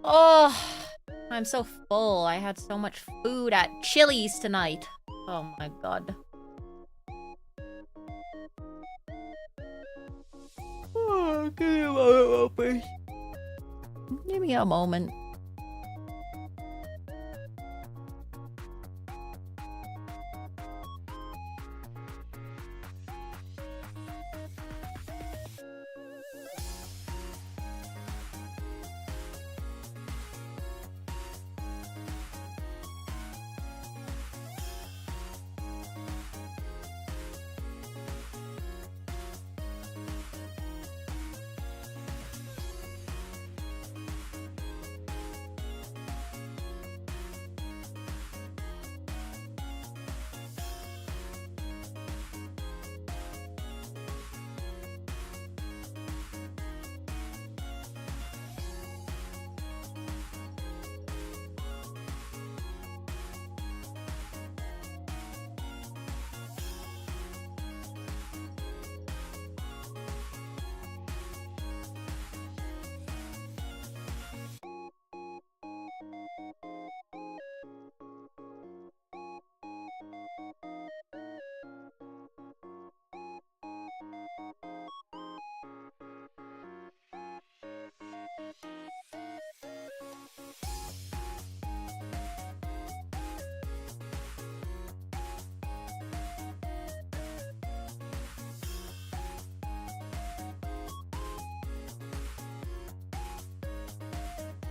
Oh, I'm so full. I had so much food at Chili's tonight. Oh my god. Oh, give me a moment, whelpers. Give me a moment.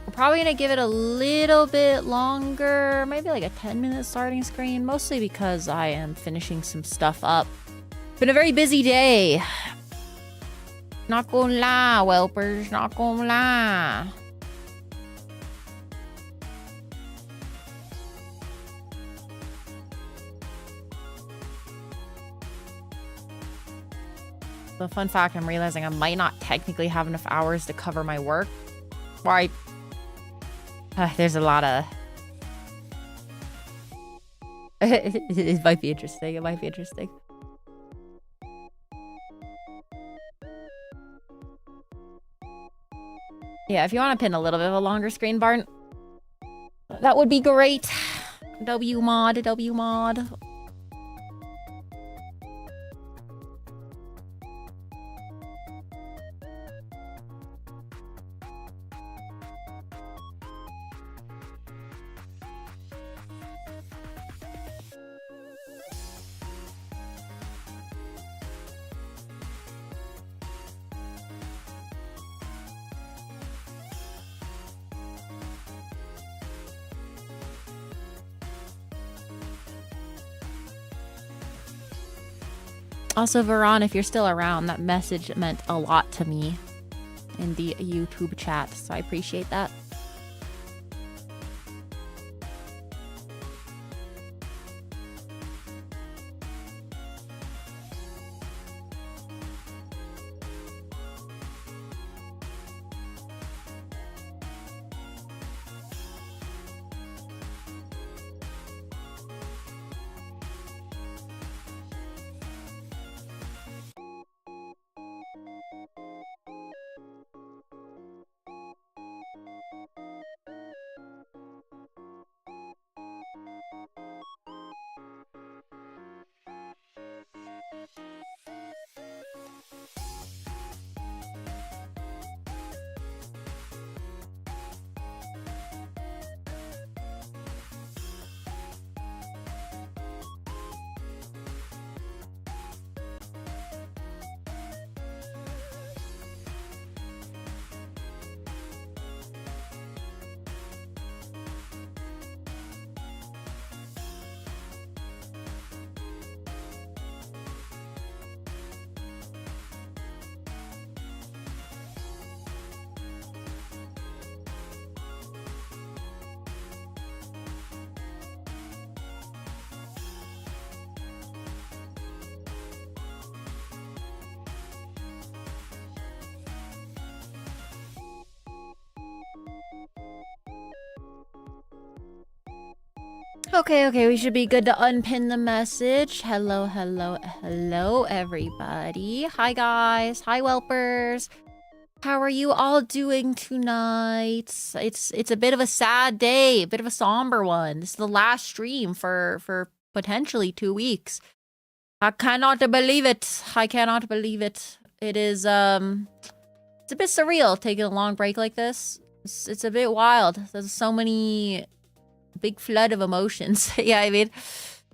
We're probably gonna give it a little bit longer, maybe like a 10-minute starting screen, mostly because I am finishing some stuff up. Been a very busy day. Not gonna lie, whelpers, not gonna lie. The fun fact, I'm realizing I might not technically have enough hours to cover my work. Why? There's a lot of... It might be interesting. It might be interesting. Yeah, if you want to pin a little bit of a longer screen, Barn, that would be great. W mod, W mod. Also, Veron, if you're still around, that message meant a lot to me in the YouTube chat, so I appreciate that. Okay, we should be good to unpin the message. Hello, hello, hello, everybody. Hi, guys. Hi, whelpers. How are you all doing tonight? It's a bit of a sad day, a bit of a somber one. This is the last stream for potentially 2 weeks. I cannot believe it. I cannot believe it. It is it's a bit surreal taking a long break like this. It's a bit wild. There's so many big flood of emotions. Yeah, I mean,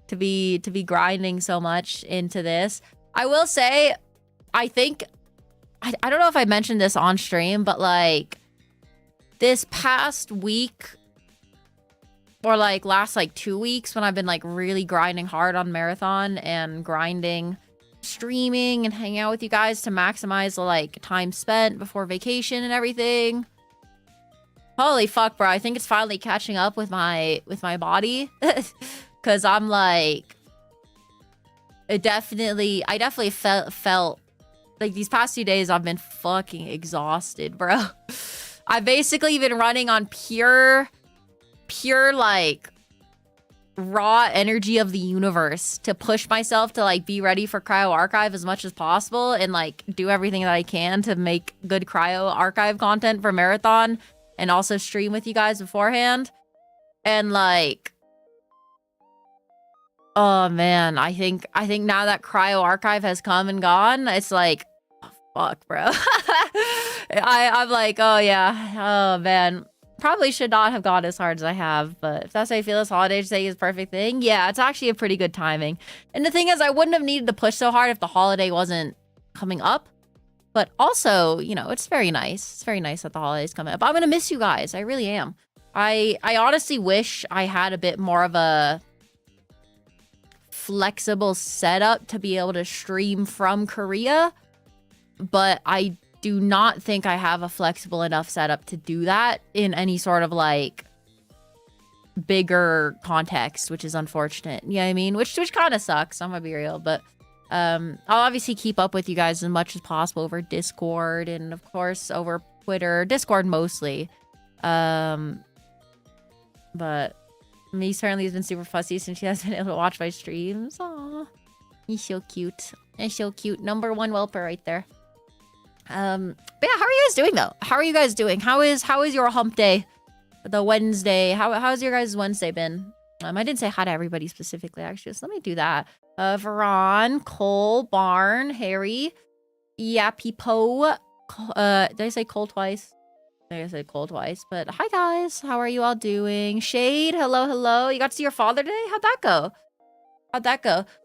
to be grinding so much into this. I will say, I think I don't know if I mentioned this on stream, but like this past week or like last like 2 weeks when I've been like really grinding hard on Marathon and grinding streaming and hanging out with you guys to maximize the like time spent before vacation and everything. Holy fuck, bro. I think it's finally catching up with my body. Cause I'm like I definitely felt like these past 2 days I've been fucking exhausted, bro. I've basically been running on pure like raw energy of the universe to push myself to like be ready for Cryo Archive as much as possible and like do everything that I can to make good Cryo Archive content for Marathon and also stream with you guys beforehand. And like, oh man, I think now that Cryo Archive has come and gone, it's like, oh, fuck, bro. I'm like, oh yeah, oh man. Probably should not have gone as hard as I have, but if that's how you feel this holiday to say is perfect thing, yeah, it's actually a pretty good timing. And the thing is, I wouldn't have needed to push so hard if the holiday wasn't coming up. But also, you know, it's very nice. It's very nice that the holiday's coming up. I'm gonna miss you guys. I really am. I honestly wish I had a bit more of a flexible setup to be able to stream from Korea, but I do not think I have a flexible enough setup to do that in any sort of like bigger context, which is unfortunate. You know what I mean? Which kind of sucks, I'm gonna be real, but I'll obviously keep up with you guys as much as possible over Discord and of course over Twitter, Discord mostly. But me certainly has been super fussy since she hasn't been able to watch my streams. Aww, he's so cute. He's so cute. Number 1 whelper right there. But yeah, how are you guys doing though? How are you guys doing? How is your hump day? The Wednesday. How's your guys' Wednesday been? I didn't say hi to everybody specifically actually, so let me do that. Veron, Cole, Barn, Harry, Yappy Po. Did I say Cole twice? I think I said Cole twice, but hi guys, how are you all doing? Shade, hello. You got to see your father today? How'd that go?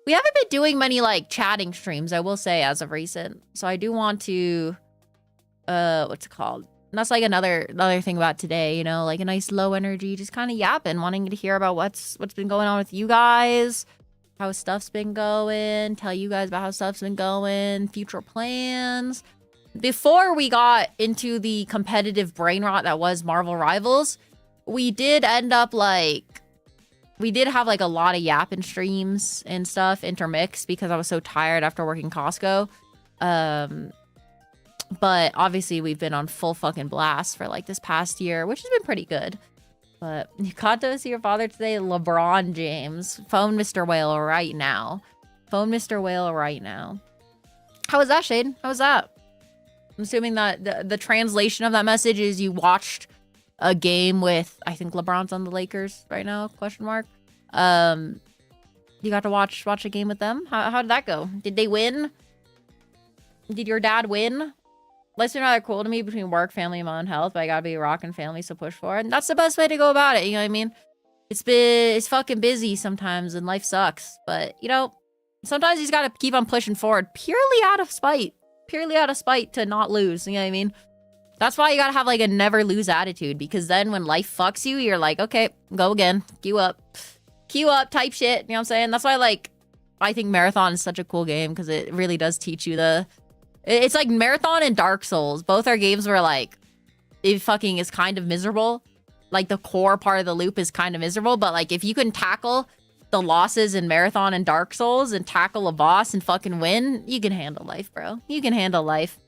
We haven't been doing many like chatting streams, I will say, as of recent. So I do want to what's it called? And that's like another thing about today, you know, like a nice low energy, just kind of yapping, wanting to hear about what's been going on with you guys, how stuff's been going, tell you guys about how stuff's been going, future plans. Before we got into the competitive brain rot that was Marvel Rivals, we did end up like we did have like a lot of Yappin streams and stuff intermixed because I was so tired after working Costco. But obviously we've been on full fucking blast for like this past year, which has been pretty good. But you got to see your father today, LeBron James. Phone Mr. Whale right now. Phone Mr. Whale right now. How was that, Shade? How was that? I'm assuming that the translation of that message is you watched a game with, I think LeBron's on the Lakers right now, question mark. You got to watch a game with them. How did that go? Did they win? Did your dad win? Life's been rather cool to me between work, family, and my own health, but I gotta be rocking family, so push forward. And that's the best way to go about it, you know what I mean? It's fucking busy sometimes and life sucks, but you know, sometimes you just gotta keep on pushing forward purely out of spite to not lose, you know what I mean? That's why you gotta have like a never lose attitude, because then when life fucks you, you're like, okay, go again, queue up type shit, you know what I'm saying? That's why like I think Marathon is such a cool game, because it really does teach you it's like Marathon and Dark Souls. Both are games where like it fucking is kind of miserable. Like the core part of the loop is kind of miserable, but like if you can tackle the losses in Marathon and Dark Souls and tackle a boss and fucking win, you can handle life, bro. You can handle life.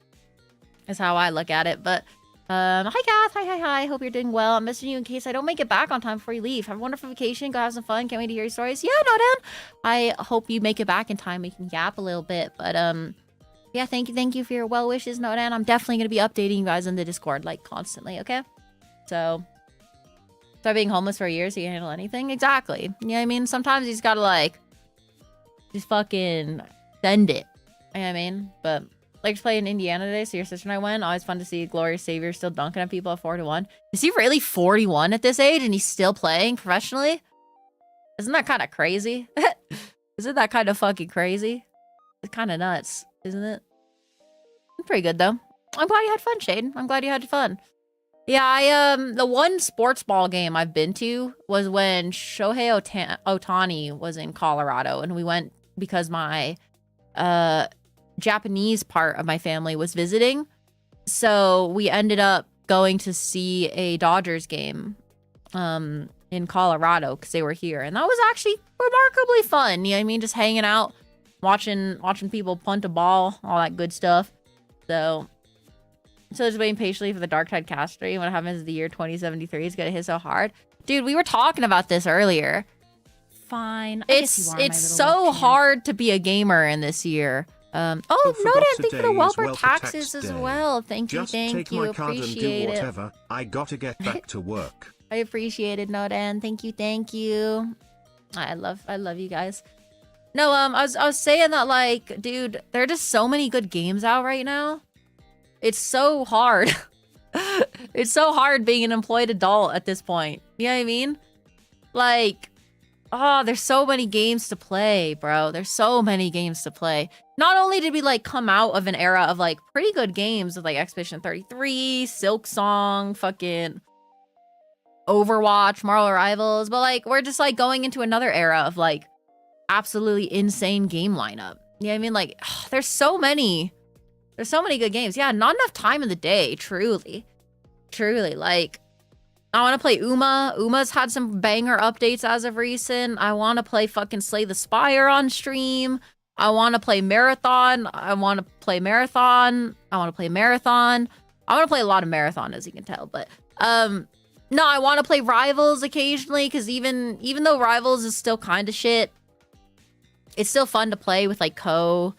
Is how I look at it. But hi Kath, hi. Hope you're doing well. I'm missing you in case I don't make it back on time before you leave. Have a wonderful vacation. Go have some fun. Can't wait to hear your stories. Yeah, no, Dan. I hope you make it back in time. We can yap a little bit. But Yeah, thank you for your well wishes, Nodan. I'm definitely gonna be updating you guys in the Discord like constantly, okay? So start being homeless for years so you can handle anything? Exactly. You know what I mean? Sometimes you just gotta like just fucking send it. You know what I mean? But like to play in Indiana today, so your sister and I went. Always fun to see Glorious Savior still dunking at people at 4-1. Is he really 41 at this age and he's still playing professionally? Isn't that kind of crazy? Isn't that kind of fucking crazy? It's kind of nuts, isn't it? Pretty good though. I'm glad you had fun, Shade. I'm glad you had fun. Yeah, the one sports ball game I've been to was when Shohei Ohtani was in Colorado, and we went because my Japanese part of my family was visiting. So we ended up going to see a Dodgers game in Colorado because they were here, and that was actually remarkably fun. You know what I mean? Just hanging out, watching people punt a ball, all that good stuff. So just waiting patiently for the Dark Tide cast stream. What happens is the year 2073 is gonna hit so hard. Dude, we were talking about this earlier. Fine. It's so hard to be a gamer in this year. Oh, Noda, thank you for the Whelper taxes as well. Thank you, appreciate it. I gotta get back to work. I appreciate it, Nodan. Thank you. I love you guys. No, I was saying that, like, dude, there are just so many good games out right now. It's so hard. It's so hard being an employed adult at this point. You know what I mean? Like, oh, there's so many games to play, bro. There's so many games to play. Not only did we, like, come out of an era of, like, pretty good games with, like, Expedition 33, Silk Song, fucking Overwatch, Marvel Rivals, but, like, we're just, like, going into another era of, like, absolutely insane game lineup. You know what I mean? Like, there's so many good games. Yeah, not enough time in the day, truly. Like, I want to play Uma. Uma's had some banger updates as of recent. I want to play fucking Slay the Spire on stream. I want to play Marathon. I want to play a lot of Marathon, as you can tell, but no, I want to play Rivals occasionally, because even though Rivals is still kind of shit, it's still fun to play with, like, Co.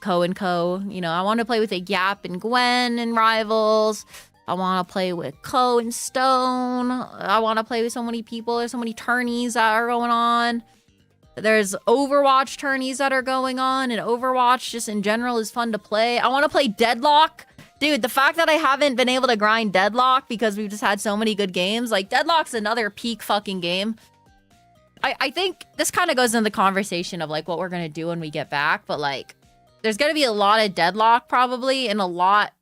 You know, I want to play with a Yap and Gwen in Rivals. I want to play with Co and Stone. I want to play with so many people. There's so many tourneys that are going on. There's Overwatch tourneys that are going on, and Overwatch just in general is fun to play. I want to play Deadlock. Dude, the fact that I haven't been able to grind Deadlock because we've just had so many good games, like, Deadlock's another peak fucking game. I think this kind of goes into the conversation of, like, what we're going to do when we get back, but, like, there's going to be a lot of Deadlock probably, and a lot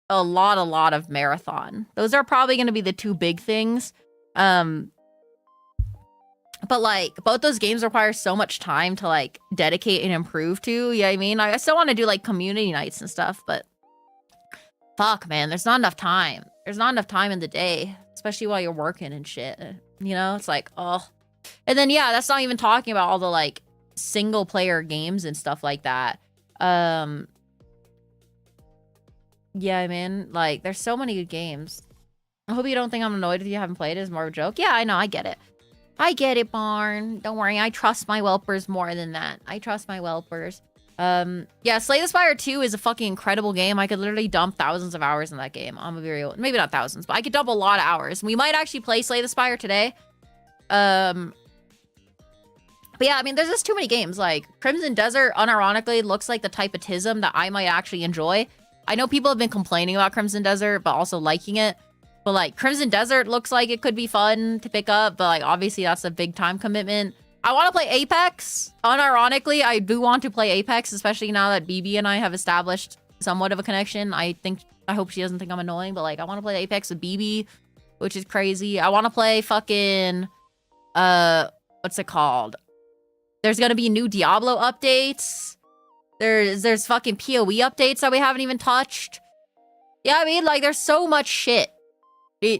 of Marathon. Those are probably going to be the two big things. But, like, both those games require so much time to, like, dedicate and improve to. Yeah, I mean, I still want to do, like, community nights and stuff, but fuck, man, there's not enough time. There's not enough time in the day, especially while you're working and shit. You know, it's like, oh. And then, yeah, that's not even talking about all the, like, single player games and stuff like that. Yeah, I mean, like, there's so many good games. I hope you don't think I'm annoyed if you haven't played it. It's more of a joke. Yeah, I know, I get it. I get it, Barn. Don't worry, I trust my whelpers more than that. I trust my whelpers. Yeah, Slay the Spire 2 is a fucking incredible game. I could literally dump thousands of hours in that game. I'm gonna be real. Maybe not thousands, but I could dump a lot of hours. We might actually play Slay the Spire today. But yeah, I mean, there's just too many games. Like, Crimson Desert, unironically, looks like the type of tism that I might actually enjoy. I know people have been complaining about Crimson Desert, but also liking it. But, like, Crimson Desert looks like it could be fun to pick up, but, like, obviously that's a big time commitment. I want to play Apex. Unironically, I do want to play Apex, especially now that BB and I have established somewhat of a connection. I hope she doesn't think I'm annoying, but, like, I want to play Apex with BB, which is crazy. I want to play fucking, what's it called? There's gonna be new Diablo updates. There's fucking PoE updates that we haven't even touched. Yeah, I mean, like, there's so much shit.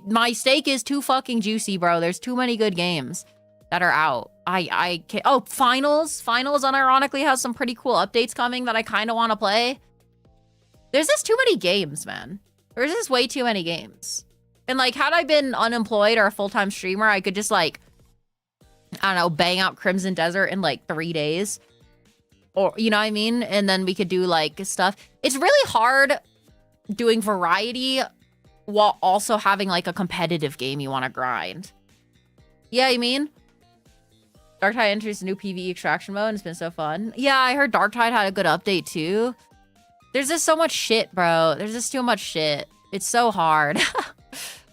My steak is too fucking juicy, bro. There's too many good games that are out. I can't. Oh, Finals unironically has some pretty cool updates coming that I kind of want to play. There's just too many games, man. There's just way too many games. And, like, had I been unemployed or a full-time streamer, I could just, like, I don't know, bang out Crimson Desert in, like, 3 days. or you know what I mean? And then we could do like stuff. It's really hard doing variety while also having like a competitive game you want to grind. Yeah, I mean, Darktide introduced a new PvE extraction mode and it's been so fun. Yeah, I heard Darktide had a good update too. There's just so much shit, bro. There's just too much shit. It's so hard.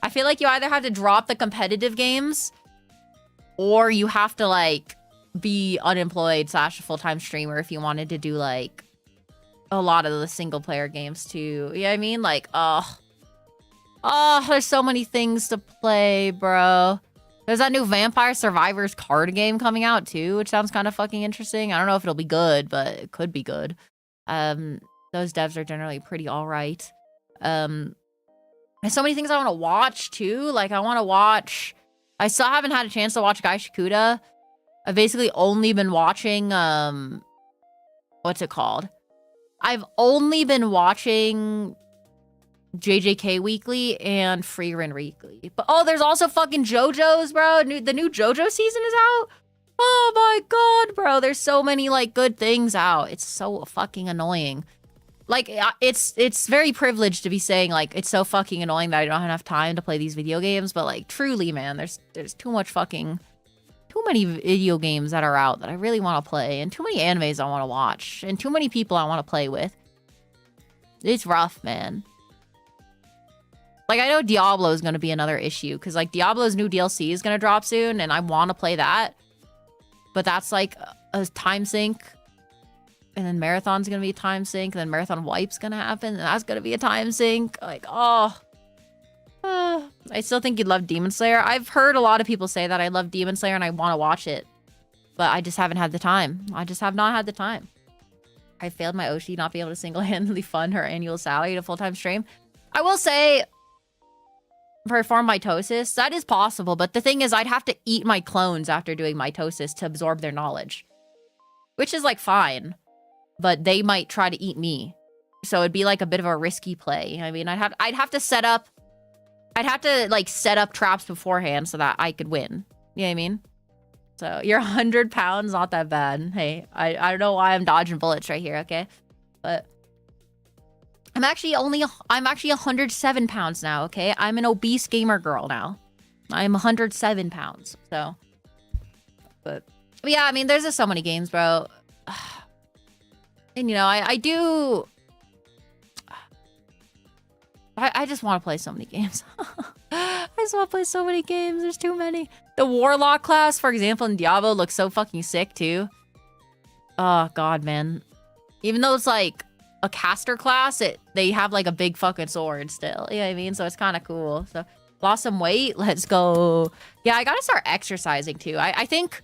I feel like you either have to drop the competitive games or you have to like be unemployed / a full-time streamer if you wanted to do like a lot of the single player games too. Yeah, I mean, like, oh, there's so many things to play, bro. There's that new Vampire Survivors card game coming out too, which sounds kind of fucking interesting. I don't know if it'll be good, but it could be good. Those devs are generally pretty all right. There's so many things I want to watch too. Like I want to watch. I still haven't had a chance to watch Gai Shikuda. I've basically only been watching what's it called? I've only been watching JJK Weekly and Freerun Weekly. But oh, there's also fucking JoJo's, bro. The new JoJo season is out. Oh my god, bro. There's so many like good things out. It's so fucking annoying. Like it's very privileged to be saying like it's so fucking annoying that I don't have enough time to play these video games, but like truly, man, there's too many video games that are out that I really want to play, and too many animes I want to watch, and too many people I want to play with. It's rough, man. Like, I know Diablo is going to be another issue, because, like, Diablo's new DLC is going to drop soon, and I want to play that. But that's, like, a time sink. And then Marathon's going to be a time sink, and then Marathon Wipe's going to happen, and that's going to be a time sink. Like, oh. I still think you'd love Demon Slayer. I've heard a lot of people say that I love Demon Slayer, and I want to watch it. But I just haven't had the time. I just have not had the time. I failed my Oshi not be able to single-handedly fund her annual salary to full-time stream. I will say, perform mitosis, that is possible, but the thing is I'd have to eat my clones after doing mitosis to absorb their knowledge, which is like fine, but they might try to eat me, so it'd be like a bit of a risky play. I mean, I'd have to set up traps beforehand so that I could win. You know what I mean? So you're 100 pounds, not that bad. Hey, I don't know why I'm dodging bullets right here, okay? But I'm actually 107 pounds now, okay? I'm an obese gamer girl now. I'm 107 pounds, so. But yeah, I mean, there's just so many games, bro. And, you know, I just want to play so many games. I just want to play so many games. There's too many. The Warlock class, for example, in Diablo looks so fucking sick, too. Oh, God, man. Even though it's, like, a caster class, they have like a big fucking sword still. You know what I mean? So it's kind of cool. So lost some weight. Let's go. Yeah, I gotta start exercising too. I think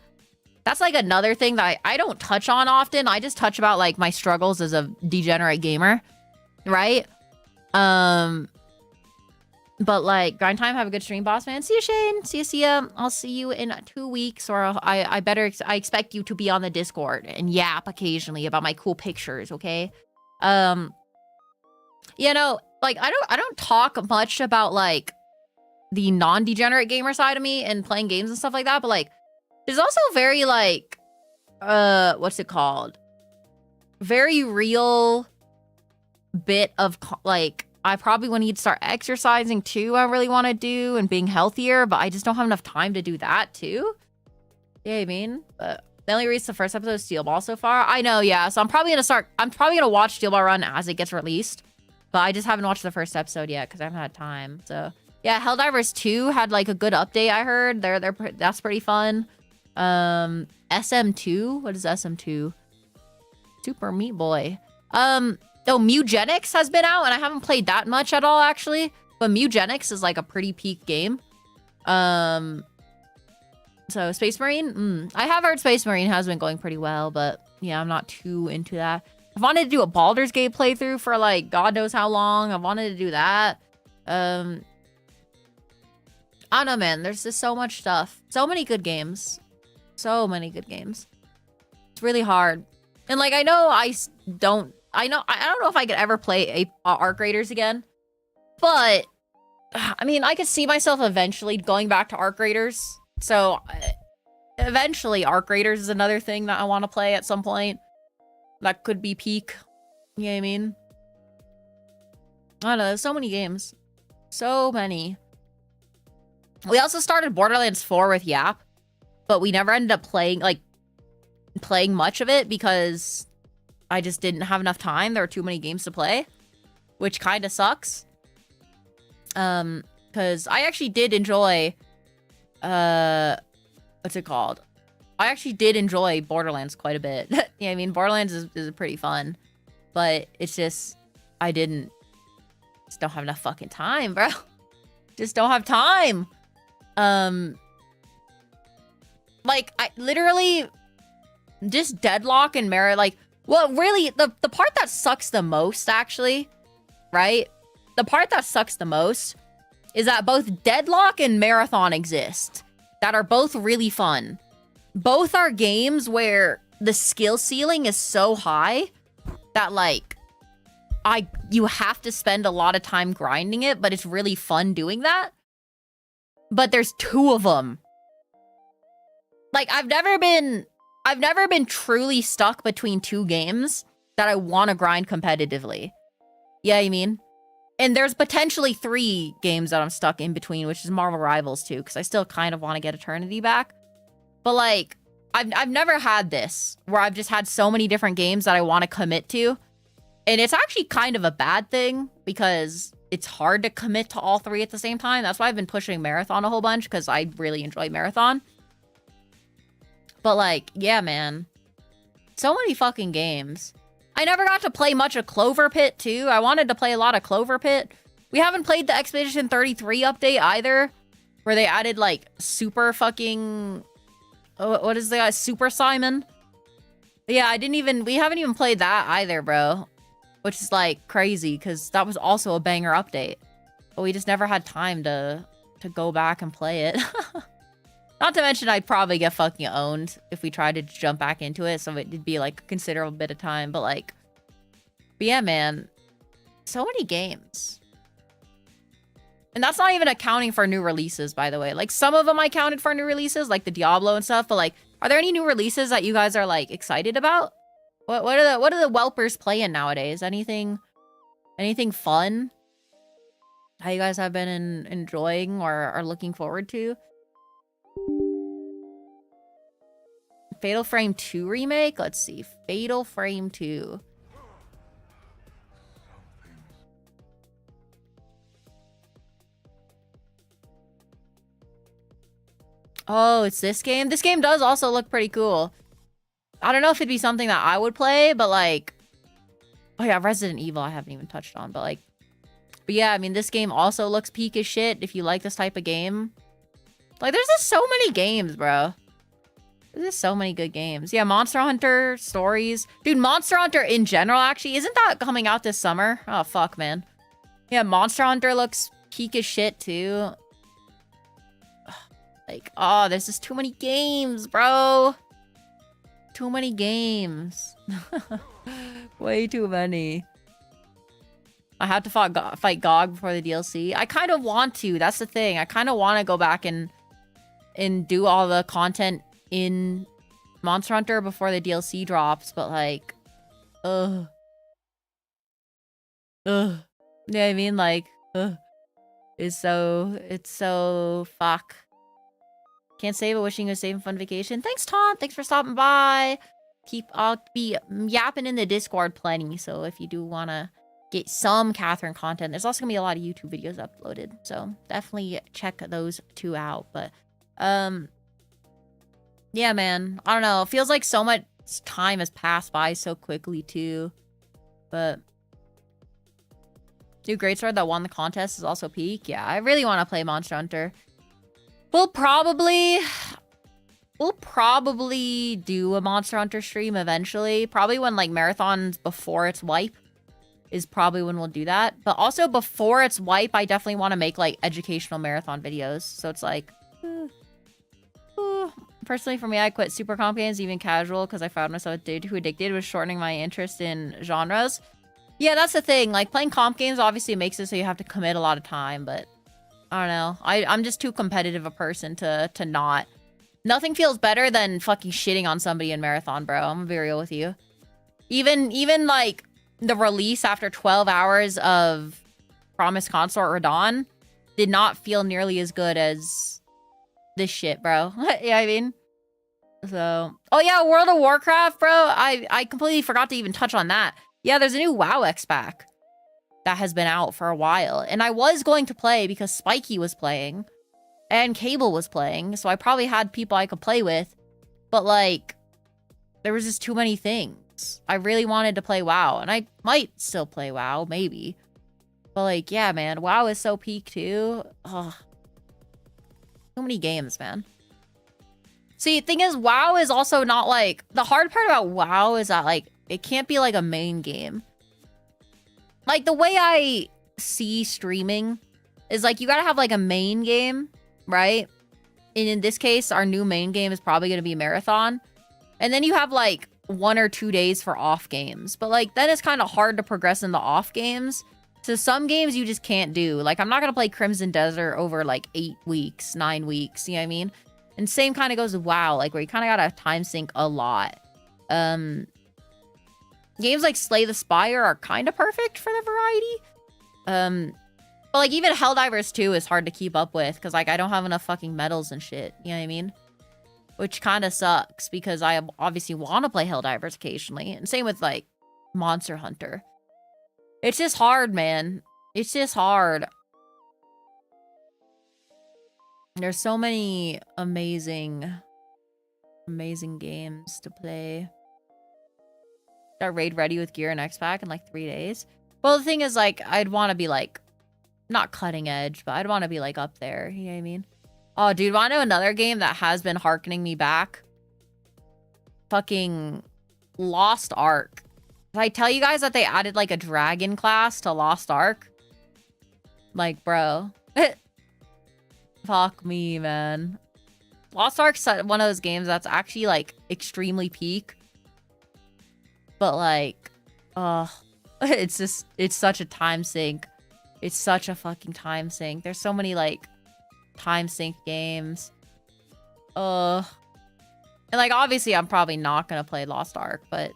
that's like another thing that I don't touch on often. I just touch about like my struggles as a degenerate gamer, right? But like grind time. Have a good stream, boss man. See you, Shane. See ya. I'll see you in 2 weeks, or I expect you to be on the Discord and yap occasionally about my cool pictures. Okay. You know, like I don't talk much about like the non-degenerate gamer side of me and playing games and stuff like that, but like there's also very like what's it called? Very real bit of like I probably want to start exercising too. I really want to do and being healthier, but I just don't have enough time to do that too. Yeah, I mean, but they only released the first episode of Steel Ball so far. I know, yeah. So I'm probably gonna watch Steel Ball Run as it gets released. But I just haven't watched the first episode yet because I haven't had time. So yeah, Helldivers 2 had like a good update, I heard. That's pretty fun. SM2? What is SM2? Super Meat Boy. Oh, Mugenics has been out, and I haven't played that much at all, actually. But Mugenics is like a pretty peak game. So Space Marine, I have heard Space Marine has been going pretty well, but yeah, I'm not too into that. I wanted to do a Baldur's Gate playthrough for like God knows how long. I wanted to do that. I don't know, man. There's just so much stuff. So many good games. So many good games. It's really hard. And like, I don't know if I could ever play Arc Raiders again. But I mean, I could see myself eventually going back to Arc Raiders. So eventually Arc Raiders is another thing that I want to play at some point. that could be peak. You know what I mean? I don't know, there's so many games. So many. We also started Borderlands 4 with Yap, but we never ended up playing much of it because I just didn't have enough time. There were too many games to play, which kind of sucks. Because I actually did enjoy, what's it called? I actually did enjoy Borderlands quite a bit. Yeah, I mean, Borderlands is pretty fun, but it's just, just don't have enough fucking time, bro. Just don't have time. Like, I literally just Deadlock and Merit, like, well, really, the part that sucks the most, actually, right? The part that sucks the most is that both Deadlock and Marathon exist that are both really fun. Both are games where the skill ceiling is so high that, like, you have to spend a lot of time grinding it, but it's really fun doing that. But there's two of them. Like, I've never been truly stuck between two games that I want to grind competitively. Yeah, I mean? And there's potentially 3 games that I'm stuck in between, which is Marvel Rivals too, because I still kind of want to get Eternity back. But, like, I've never had this, where I've just had so many different games that I want to commit to. And it's actually kind of a bad thing, because it's hard to commit to all 3 at the same time. That's why I've been pushing Marathon a whole bunch, because I really enjoy Marathon. But, like, yeah, man. So many fucking games. I never got to play much of Clover Pit, too. I wanted to play a lot of Clover Pit. We haven't played the Expedition 33 update, either. Where they added, like, super fucking... what is the guy? Super Simon? Yeah, we haven't even played that either, bro. Which is, like, crazy, because that was also a banger update. But we just never had time to go back and play it. Not to mention, I'd probably get fucking owned if we tried to jump back into it, so it'd be, like, a considerable bit of time. But yeah, man. So many games. And that's not even accounting for new releases, by the way. Like, some of them I counted for new releases, like the Diablo and stuff. But, like, are there any new releases that you guys are, like, excited about? What are the whelpers playing nowadays? Anything fun? How you guys have been enjoying or are looking forward to? Fatal Frame 2 remake? Let's see. Fatal Frame 2. Oh, it's this game? This game does also look pretty cool. I don't know if it'd be something that I would play, but, like... Oh, yeah, Resident Evil I haven't even touched on, but, like... But yeah, I mean, this game also looks peak as shit if you like this type of game. Like, there's just so many games, bro. There's just so many good games. Yeah, Monster Hunter stories. Dude, Monster Hunter in general, actually, isn't that coming out this summer? Oh, fuck, man. Yeah, Monster Hunter looks peak as shit, too. Like, oh, there's just too many games, bro. Too many games. Way too many. I have to fight GOG before the DLC. I kind of want to. That's the thing. I kind of want to go back and do all the content in Monster Hunter before the DLC drops, but, like, ugh. Yeah, I mean, like, ugh. It's so fuck. Can't save it, wishing you a safe and fun vacation. Thanks, Taunt. Thanks for stopping by. I'll be yapping in the Discord plenty, so if you do want to get some Kathwrynn content, there's also gonna be a lot of YouTube videos uploaded, so definitely check those 2 out. But yeah, man, I don't know, it feels like so much time has passed by so quickly too. But Dude, Greatsword that won the contest is also peak. Yeah, I really want to play Monster Hunter. We'll probably do a Monster Hunter stream eventually. Probably when, like, Marathon's before its wipe is probably when we'll do that. But also before its wipe, I definitely want to make, like, educational Marathon videos. So it's like... Personally, for me, I quit super comp games, even casual, because I found myself too addicted with shortening my interest in genres. Yeah, that's the thing. Like, playing comp games obviously makes it so you have to commit a lot of time, but... I don't know. I'm just too competitive a person to not. Nothing feels better than fucking shitting on somebody in Marathon, bro. I'm gonna be real with you. Even like the release after 12 hours of Promised Consort Radon did not feel nearly as good as this shit, bro. Yeah, I mean. So, oh yeah, World of Warcraft, bro. I completely forgot to even touch on that. Yeah, there's a new WoW X pack that has been out for a while. And I was going to play because Spiky was playing and Cable was playing. So I probably had people I could play with. But like, there was just too many things. I really wanted to play WoW. And I might still play WoW, maybe. But like, yeah, man, WoW is so peak too. Oh, so many games, man. See, the thing is, WoW is also not like... The hard part about WoW is that, like, it can't be, like, a main game. Like, the way I see streaming is, like, you gotta have, like, a main game, right? And in this case, our new main game is probably gonna be Marathon. And then you have, like, 1 or 2 days for off games. But, like, then it's kind of hard to progress in the off games. So some games you just can't do. Like, I'm not gonna play Crimson Desert over, like, 8 weeks, 9 weeks, you know what I mean? And same kind of goes with WoW, like where you kind of gotta time sync a lot. Games like Slay the Spire are kind of perfect for the variety. But like even Helldivers 2 is hard to keep up with because like I don't have enough fucking medals and shit. You know what I mean? Which kind of sucks because I obviously want to play Helldivers occasionally. And same with like Monster Hunter. It's just hard, man. It's just hard. There's so many amazing games to play. Got raid ready with gear and X-Pack in like 3 days. Well, the thing is, like, I'd want to be like, not cutting edge, but I'd want to be like up there. You know what I mean? Oh, dude, want to know another game that has been hearkening me back? Fucking Lost Ark. Did I tell you guys that they added like a dragon class to Lost Ark? Like, bro. Fuck me, man. Lost Ark's one of those games that's actually, like, extremely peak. But, like, it's just, it's such a time sink. It's such a fucking time sink. There's so many, like, time sink games. And, like, obviously, I'm probably not gonna play Lost Ark, but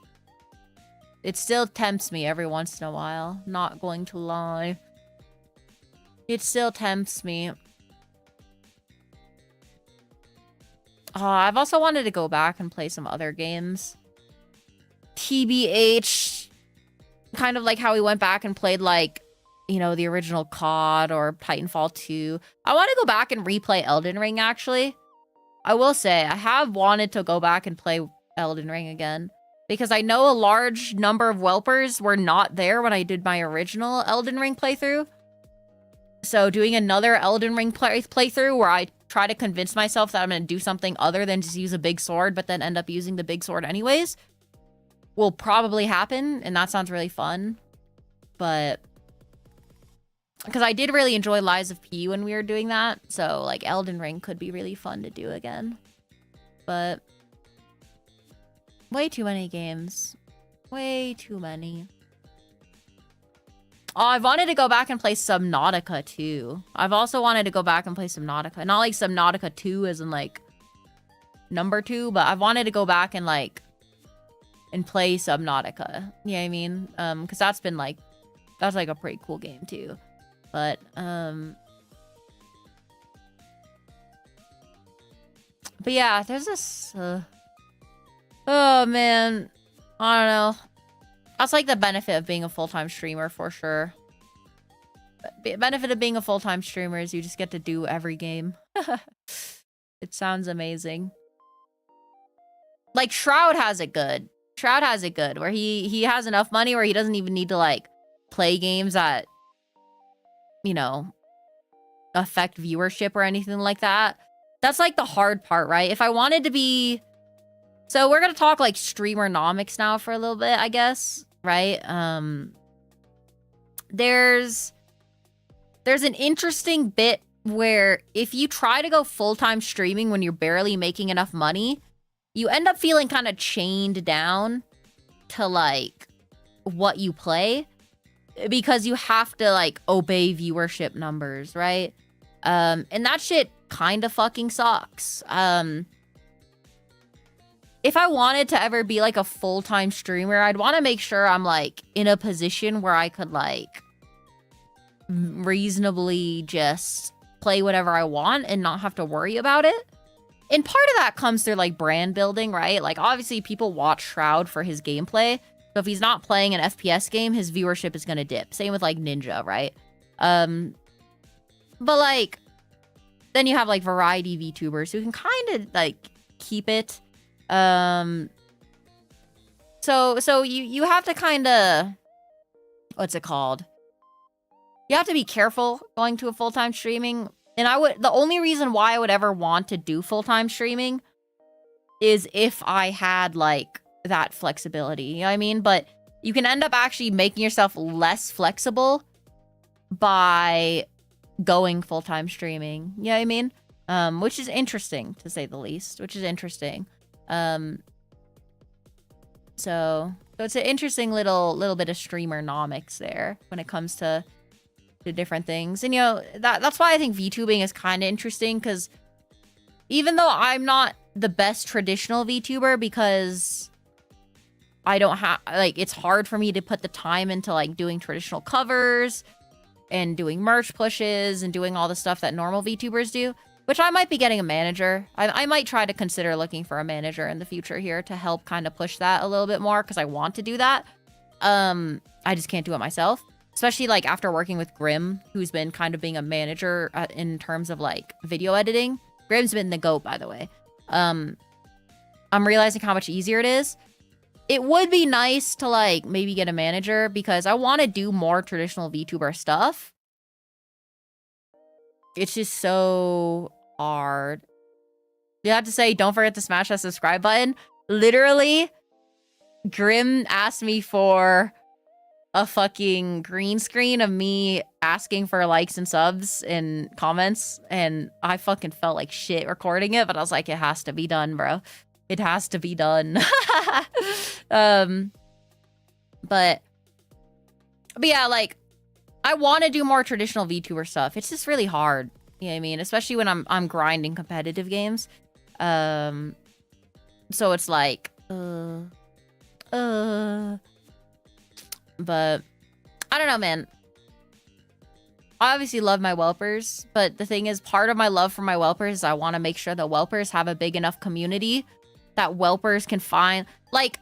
it still tempts me every once in a while. Not going to lie. It still tempts me. I've also wanted to go back and play some other games. TBH. Kind of like how we went back and played, like, you know, the original COD or Titanfall 2. I want to go back and replay Elden Ring, actually. I will say, I have wanted to go back and play Elden Ring again. Because I know a large number of whelpers were not there when I did my original Elden Ring playthrough. So doing another Elden Ring playthrough where I try to convince myself that I'm going to do something other than just use a big sword, but then end up using the big sword anyways, will probably happen, and that sounds really fun. But because I did really enjoy Lies of P when we were doing that, so like Elden Ring could be really fun to do again. But way too many games. Way too many. Oh, I've wanted to go back and play Subnautica too. I've also wanted to go back and play Subnautica. Not like Subnautica 2 as in like number 2, but I've wanted to go back and like and play Subnautica. You know what I mean? Because that's been like, that's like a pretty cool game too. But yeah, there's this oh man, I don't know. That's like the benefit of being a full-time streamer for sure. The benefit of being a full-time streamer is you just get to do every game. It sounds amazing. Like Shroud has it good. Shroud has it good where he has enough money where he doesn't even need to like play games that, you know, affect viewership or anything like that. That's like the hard part, right? If I wanted to be... So we're going to talk like streamernomics now for a little bit, I guess, right? There's an interesting bit where if you try to go full-time streaming when you're barely making enough money, you end up feeling kind of chained down to like what you play because you have to like obey viewership numbers, right? And that shit kind of fucking sucks. if I wanted to ever be like a full-time streamer, I'd want to make sure I'm like in a position where I could like reasonably just play whatever I want and not have to worry about it. And part of that comes through like brand building, right? Like obviously people watch Shroud for his gameplay. So if he's not playing an FPS game, his viewership is going to dip. Same with like Ninja, right? But like then you have like variety VTubers who can kind of like keep it. So you have to kind of, what's it called? You have to be careful going to a full-time streaming. And the only reason why I would ever want to do full-time streaming is if I had like that flexibility, you know what I mean? But you can end up actually making yourself less flexible by going full-time streaming, you know what I mean? Which is interesting to say the least, which is interesting. So it's an interesting little bit of streamer-nomics there when it comes to different things. And you know, that's why I think VTubing is kind of interesting, because even though I'm not the best traditional VTuber, because I don't have like, it's hard for me to put the time into like doing traditional covers and doing merch pushes and doing all the stuff that normal VTubers do, which I might be getting a manager. I might try to consider looking for a manager in the future here to help kind of push that a little bit more, because I want to do that. I just can't do it myself. Especially like after working with Grim, who's been kind of being a manager in terms of like video editing. Grim's been the GOAT, by the way. I'm realizing how much easier it is. It would be nice to like maybe get a manager, because I want to do more traditional VTuber stuff. It's just so hard. You have to say, don't forget to smash that subscribe button. Literally, Grim asked me for a fucking green screen of me asking for likes and subs and comments, and I fucking felt like shit recording it, but I was like, it has to be done, bro. It has to be done. But yeah, like I want to do more traditional VTuber stuff. It's just really hard, you know what I mean? Especially when I'm grinding competitive games. So it's like but I don't know, man. I obviously love my whelpers, but the thing is, part of my love for my whelpers is I want to make sure the whelpers have a big enough community that whelpers can find. Like,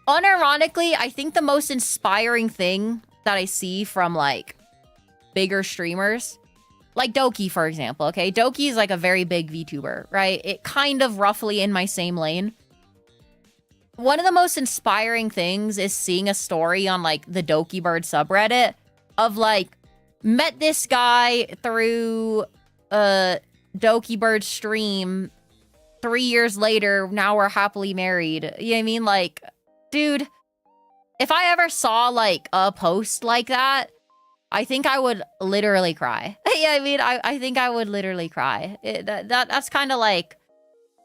unironically, I think the most inspiring thing that I see from like bigger streamers, like Doki, for example, okay? Doki is like a very big VTuber, right? It kind of roughly in my same lane. One of the most inspiring things is seeing a story on like the Doki Bird subreddit of like, met this guy through Doki Bird stream 3 years later, now we're happily married. You know what I mean? Like, dude, if I ever saw like a post like that, I think I would literally cry. Yeah, I mean, I think I would literally cry. That's kind of like,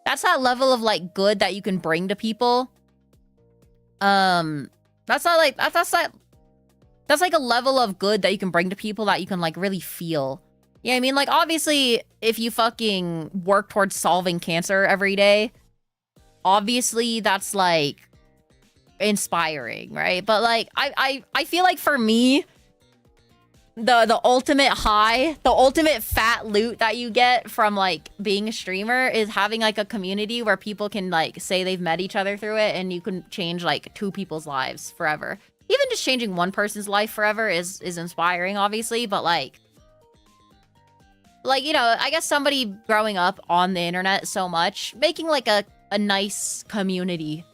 that's that level of like good that you can bring to people. That's not like, that's like a level of good that you can bring to people that you can like really feel. Yeah, you know I mean, like obviously if you fucking work towards solving cancer every day, obviously that's like inspiring, right? But like I feel like for me, the ultimate high, the ultimate fat loot that you get from like being a streamer is having like a community where people can like say they've met each other through it, and you can change like 2 people's lives forever. Even just changing one person's life forever is inspiring, obviously, but like, you know, I guess somebody growing up on the internet so much, making like a nice community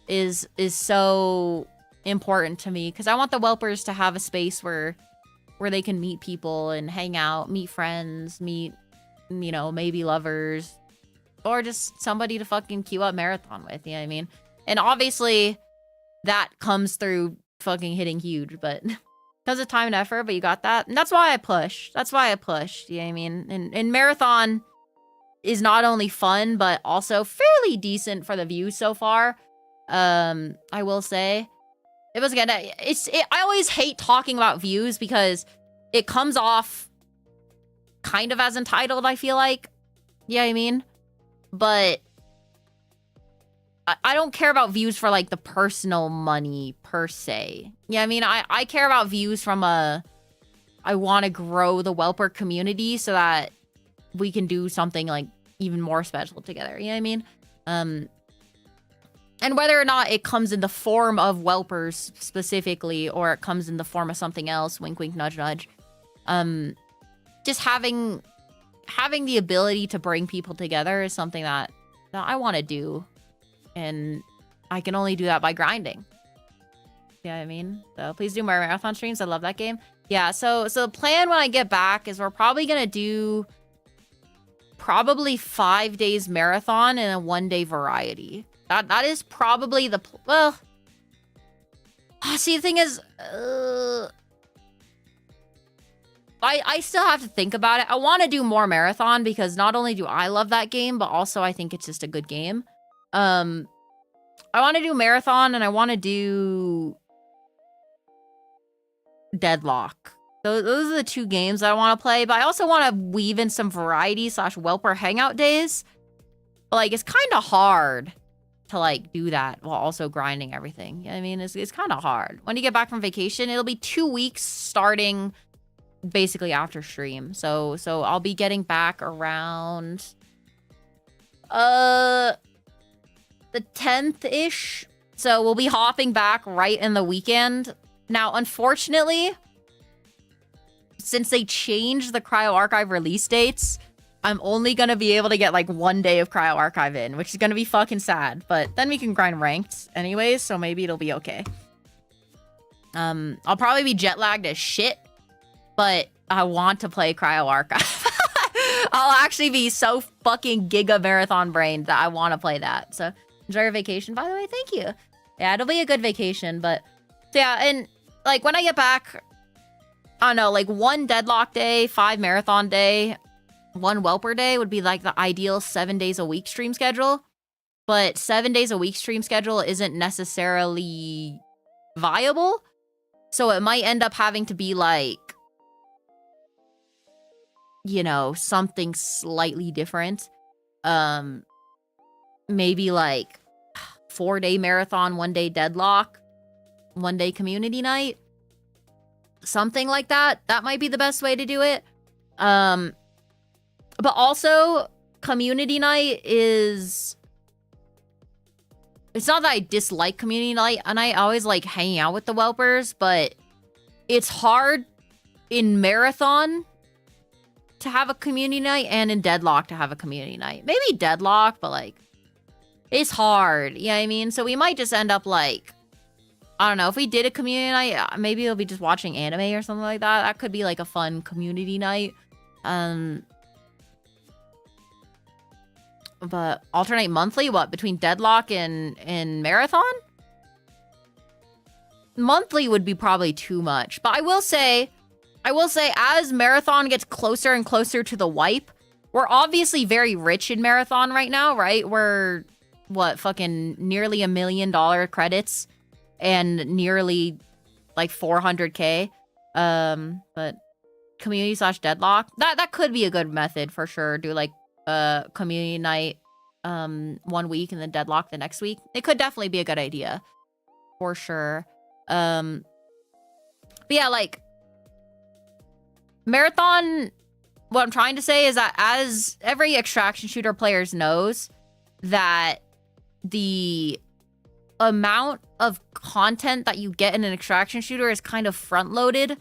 is so important to me, because I want the whelpers to have a space where they can meet people and hang out, meet friends, meet, you know, maybe lovers, or just somebody to fucking queue up marathon with, you know what I mean? And obviously that comes through fucking hitting huge, but because of time and effort, but you got that. And that's why I push. That's why I pushed, you know what I mean? And marathon is not only fun, but also fairly decent for the views so far. I will say. It was again, I always hate talking about views because it comes off kind of as entitled, I feel like. Yeah, I mean, but I don't care about views for like the personal money per se. Yeah, I mean, I care about views from I want to grow the whelper community so that we can do something like even more special together. You know what I mean? And whether or not it comes in the form of whelpers specifically, or it comes in the form of something else, wink, wink, nudge, nudge. Just having the ability to bring people together is something that I want to do. And I can only do that by grinding. Yeah, I mean, so please do more marathon streams. I love that game. Yeah, so the plan when I get back is we're probably gonna do probably 5 days marathon and a 1 day variety. That is probably the see, the thing is, I still have to think about it. I want to do more marathon because not only do I love that game, but also I think it's just a good game. I want to do marathon and I want to do Deadlock. Those are the 2 games I want to play, but I also want to weave in some variety / whelper hangout days. But like, it's kind of hard to like do that while also grinding everything. I mean, it's kind of hard. When you get back from vacation, it'll be 2 weeks starting basically after stream. So I'll be getting back around the 10th-ish. So we'll be hopping back right in the weekend. Now, unfortunately, since they changed the Cryo Archive release dates, I'm only going to be able to get like 1 day of Cryo Archive in, which is going to be fucking sad. But then we can grind ranked anyways, so maybe it'll be okay. I'll probably be jet lagged as shit, but I want to play Cryo Archive. I'll actually be so fucking giga marathon brained that I want to play that. So enjoy your vacation, by the way. Thank you. Yeah, it'll be a good vacation, but so yeah, and like when I get back, I don't know, like 1 deadlock day, 5 marathon day, 1 whelper day would be like the ideal 7 days a week stream schedule. But 7 days a week stream schedule isn't necessarily viable. So it might end up having to be like, you know, something slightly different. Maybe like 4 day marathon, 1 day deadlock, 1 day community night. Something like that. That might be the best way to do it. But also, community night is... It's not that I dislike community night, and I always like hanging out with the whelpers, but it's hard in marathon to have a community night and in deadlock to have a community night. Maybe deadlock, but like, it's hard. You know what I mean? So we might just end up like, I don't know, if we did a community night, maybe it'll be just watching anime or something like that. That could be like a fun community night. But alternate monthly, what, between deadlock and marathon? Monthly would be probably too much. But I will say, as marathon gets closer and closer to the wipe, we're obviously very rich in marathon right now, right? We're, what, fucking nearly $1 million credits and nearly like 400k. But community / deadlock, that could be a good method for sure. Do like community night 1 week and then deadlock the next week. It could definitely be a good idea for sure. But yeah, like marathon, what I'm trying to say is that as every extraction shooter players knows, that the amount of content that you get in an extraction shooter is kind of front loaded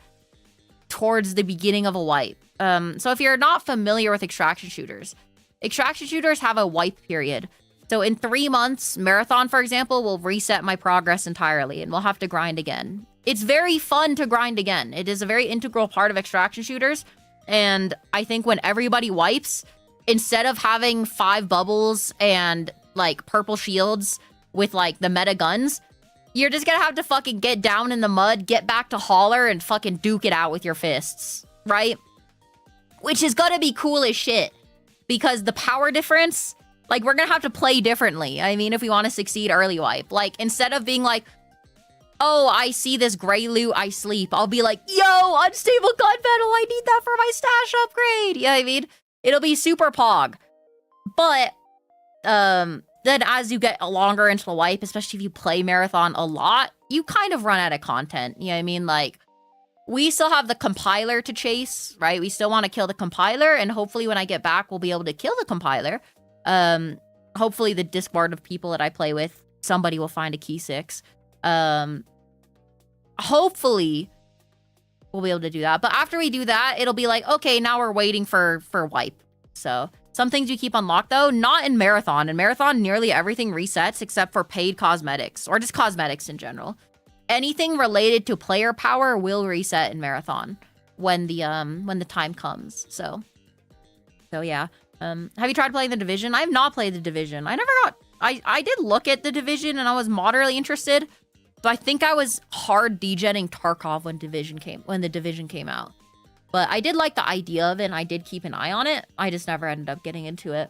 towards the beginning of a wipe. So if you're not familiar with extraction shooters have a wipe period. So in 3 months, marathon, for example, will reset my progress entirely and we'll have to grind again. It's very fun to grind again. It is a very integral part of extraction shooters. And I think when everybody wipes, instead of having 5 bubbles and like purple shields with like the meta guns, you're just gonna have to fucking get down in the mud, get back to holler and fucking duke it out with your fists, right? Which is gonna be cool as shit. Because the power difference, like, we're gonna have to play differently. I mean, if we want to succeed early wipe. Like, instead of being like, oh, I see this gray loot, I sleep. I'll be like, yo, unstable gunmetal, I need that for my stash upgrade. You know what I mean? It'll be super pog. But, the then as you get longer into the wipe, especially if you play Marathon a lot, you kind of run out of content. You know what I mean? Like, we still have the compiler to chase, right? We still want to kill the compiler, and hopefully when I get back, we'll be able to kill the compiler. Hopefully the Discord of people that I play with, somebody will find a key 6. Hopefully we'll be able to do that. But after we do that, it'll be like, okay, now we're waiting for wipe. So some things you keep unlocked though, not in Marathon. In Marathon, nearly everything resets except for paid cosmetics, or just cosmetics in general. Anything related to player power will reset in Marathon when the time comes. So yeah. Have you tried playing The Division? I have not played The Division. I did look at The Division and I was moderately interested, but I think I was hard degenning Tarkov when The Division came out. But I did like the idea of it, and I did keep an eye on it. I just never ended up getting into it.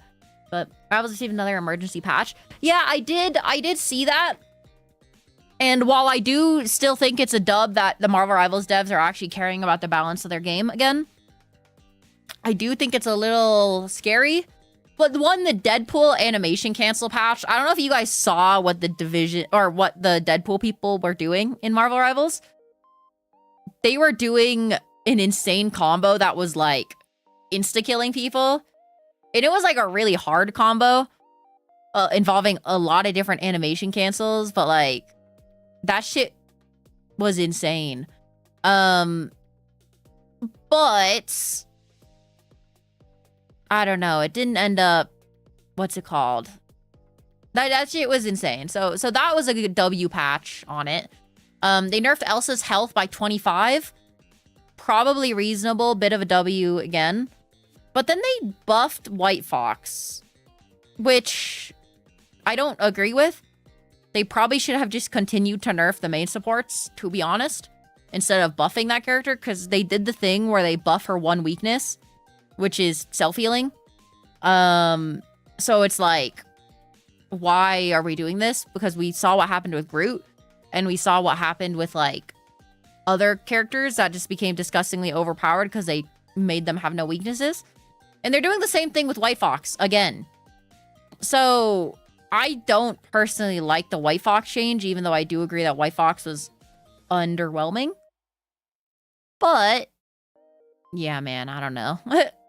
But Rivals received another emergency patch. Yeah, I did see that. And while I do still think it's a dub that the Marvel Rivals devs are actually caring about the balance of their game again, I do think it's a little scary. But the Deadpool animation cancel patch, I don't know if you guys saw what the Division or what the Deadpool people were doing in Marvel Rivals. They were doing an insane combo that was like insta-killing people. And it was like a really hard combo involving a lot of different animation cancels, but like that shit was insane. But I don't know. It didn't end up. What's it called? That shit was insane. So that was a good W patch on it. They nerfed Elsa's health by 25. Probably reasonable. Bit of a W again. But then they buffed White Fox, which I don't agree with. They probably should have just continued to nerf the main supports, to be honest, instead of buffing that character, because they did the thing where they buff her one weakness, which is self-healing. So it's like, why are we doing this? Because we saw what happened with Groot, and we saw what happened with like other characters that just became disgustingly overpowered because they made them have no weaknesses. And they're doing the same thing with White Fox again. So I don't personally like the White Fox change, even though I do agree that White Fox was underwhelming. But yeah, man, I don't know.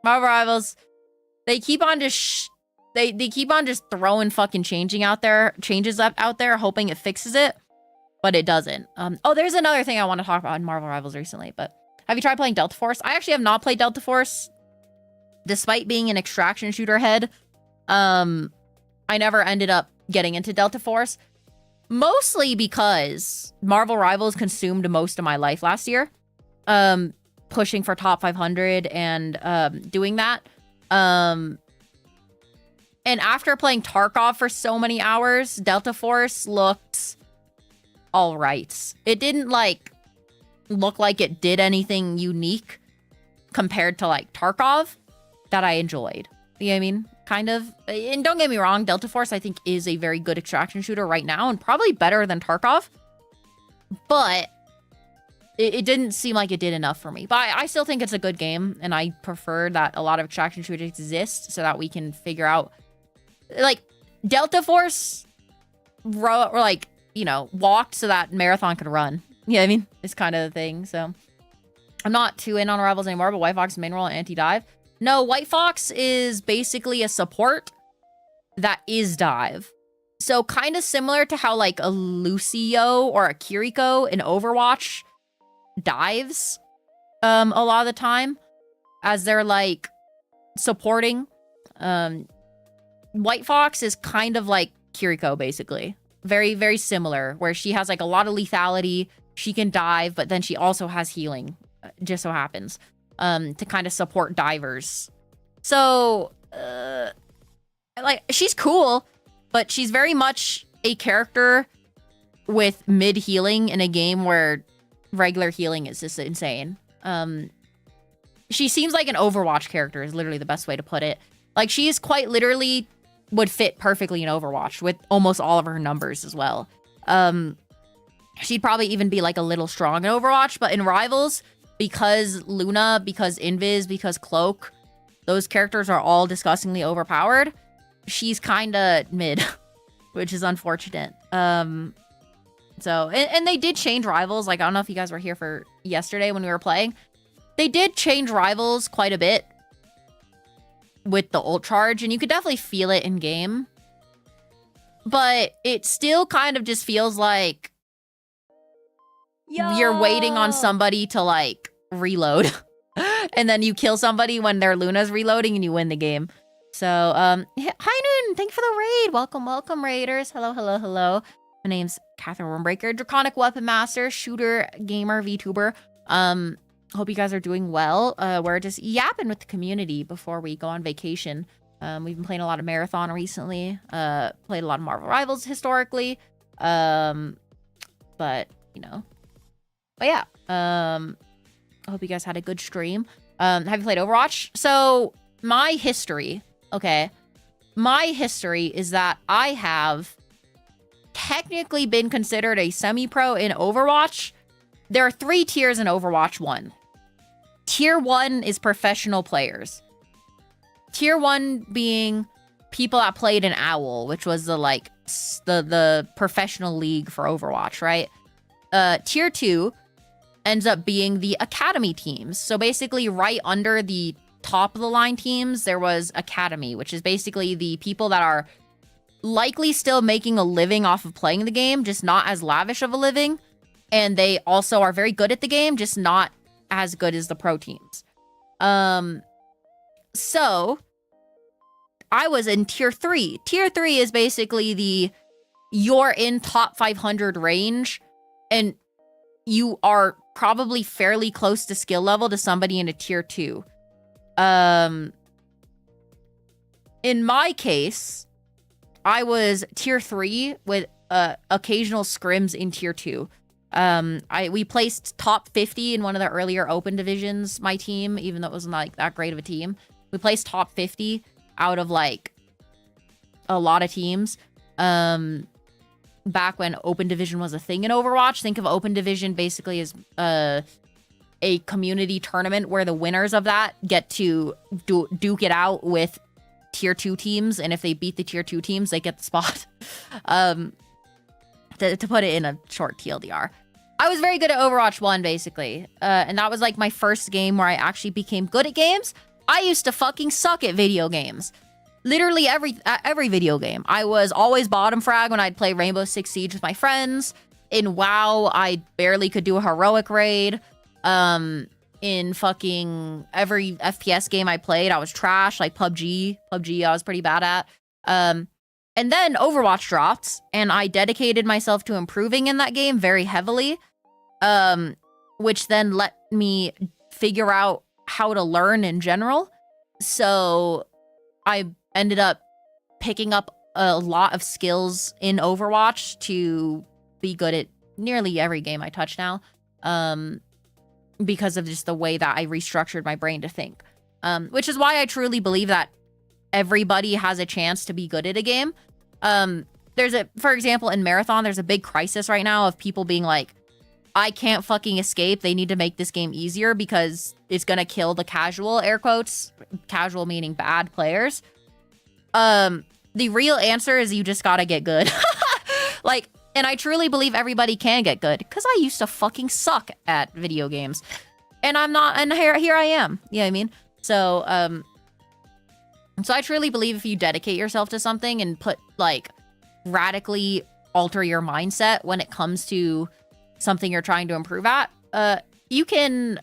Marvel Rivals, they keep on just they keep on just throwing fucking changes out there, hoping it fixes it, but it doesn't. Oh, there's another thing I want to talk about in Marvel Rivals recently. But have you tried playing Delta Force? I actually have not played Delta Force, despite being an extraction shooter head. I never ended up getting into Delta Force, mostly because Marvel Rivals consumed most of my life last year. Pushing for top 500 and doing that. And after playing Tarkov for so many hours, Delta Force looked all right. It didn't like look like it did anything unique compared to like Tarkov that I enjoyed. You know what I mean? Kind of. And don't get me wrong, Delta Force I think is a very good extraction shooter right now and probably better than Tarkov. But it didn't seem like it did enough for me. But I still think it's a good game, and I prefer that a lot of extraction shooters exist so that we can figure out, like, Delta Force, or like, you know, walked so that Marathon could run. You know what I mean? It's kind of the thing. So I'm not too in on Rivals anymore, but White Fox's main role in anti-dive. No, White Fox is basically a support that is dive. So kind of similar to how like a Lucio or a Kiriko in Overwatch dives a lot of the time as they're like supporting. White Fox is kind of like Kiriko, basically. Very, very similar, where she has like a lot of lethality. She can dive, but then she also has healing, just so happens, to kind of support divers. So like, she's cool, but she's very much a character with mid healing in a game where regular healing is just insane. She seems like an Overwatch character is literally the best way to put it. Like, she is quite literally would fit perfectly in Overwatch with almost all of her numbers as well. She'd probably even be like a little strong in Overwatch, but in Rivals, because Luna, because Invis, because Cloak, those characters are all disgustingly overpowered. She's kind of mid. which is unfortunate. So, and they did change rivals. Like, I don't know if you guys were here for yesterday when we were playing. They did change rivals quite a bit with the ult charge, and you could definitely feel it in game. But it still kind of just feels like you're waiting on somebody to, like, reload. And then you kill somebody when their Luna's reloading and you win the game. So, hi, Noon. Thank you for the raid. Welcome, welcome, raiders. Hello, hello, hello. My name's Kathwrynn, Draconic Weaponmaster, shooter, gamer, VTuber. Hope you guys are doing well. We're just yapping with the community before we go on vacation. We've been playing a lot of Marathon recently. Played a lot of Marvel Rivals historically. But, you know. But yeah. I hope you guys had a good stream. Have you played Overwatch? So, my history, okay. My history is that I have technically been considered a semi-pro in Overwatch. There are 3 tiers in Overwatch 1. Tier 1 is professional players. Tier 1 being people that played in OWL, which was the professional league for Overwatch, right? Tier 2 ends up being the academy teams. So basically right under the top of the line teams, there was academy, which is basically the people that are likely still making a living off of playing the game, just not as lavish of a living. And they also are very good at the game, just not as good as the pro teams. So I was in tier 3. Tier 3 is basically the you're in top 500 range and you are probably fairly close to skill level to somebody in a tier 2. In my case, I was tier 3 with occasional scrims in tier 2. We placed top 50 in one of the earlier open divisions, my team, even though it wasn't like that great of a team. We placed top 50 out of like a lot of teams. Back when open division was a thing in Overwatch. Think of open division basically as a community tournament where the winners of that get to duke it out with tier 2 teams, and if they beat the tier 2 teams, they get the spot. To put it in a short TLDR. I was very good at Overwatch 1, basically. And that was like my first game where I actually became good at games. I used to fucking suck at video games. Literally every video game. I was always bottom frag when I'd play Rainbow Six Siege with my friends. In WoW, I barely could do a heroic raid. In fucking every FPS game I played, I was trash. Like PUBG. PUBG I was pretty bad at. And then Overwatch dropped, and I dedicated myself to improving in that game very heavily, which then let me figure out how to learn in general. So I ended up picking up a lot of skills in Overwatch to be good at nearly every game I touch now, because of just the way that I restructured my brain to think, which is why I truly believe that everybody has a chance to be good at a game. For example, in Marathon, there's a big crisis right now of people being like, I can't fucking escape. They need to make this game easier because it's going to kill the casual, air quotes, casual meaning bad players. The real answer is you just got to get good. Like, and I truly believe everybody can get good because I used to fucking suck at video games and I'm not, and here I am. You know what I mean? So I truly believe if you dedicate yourself to something and radically alter your mindset when it comes to something you're trying to improve at, you can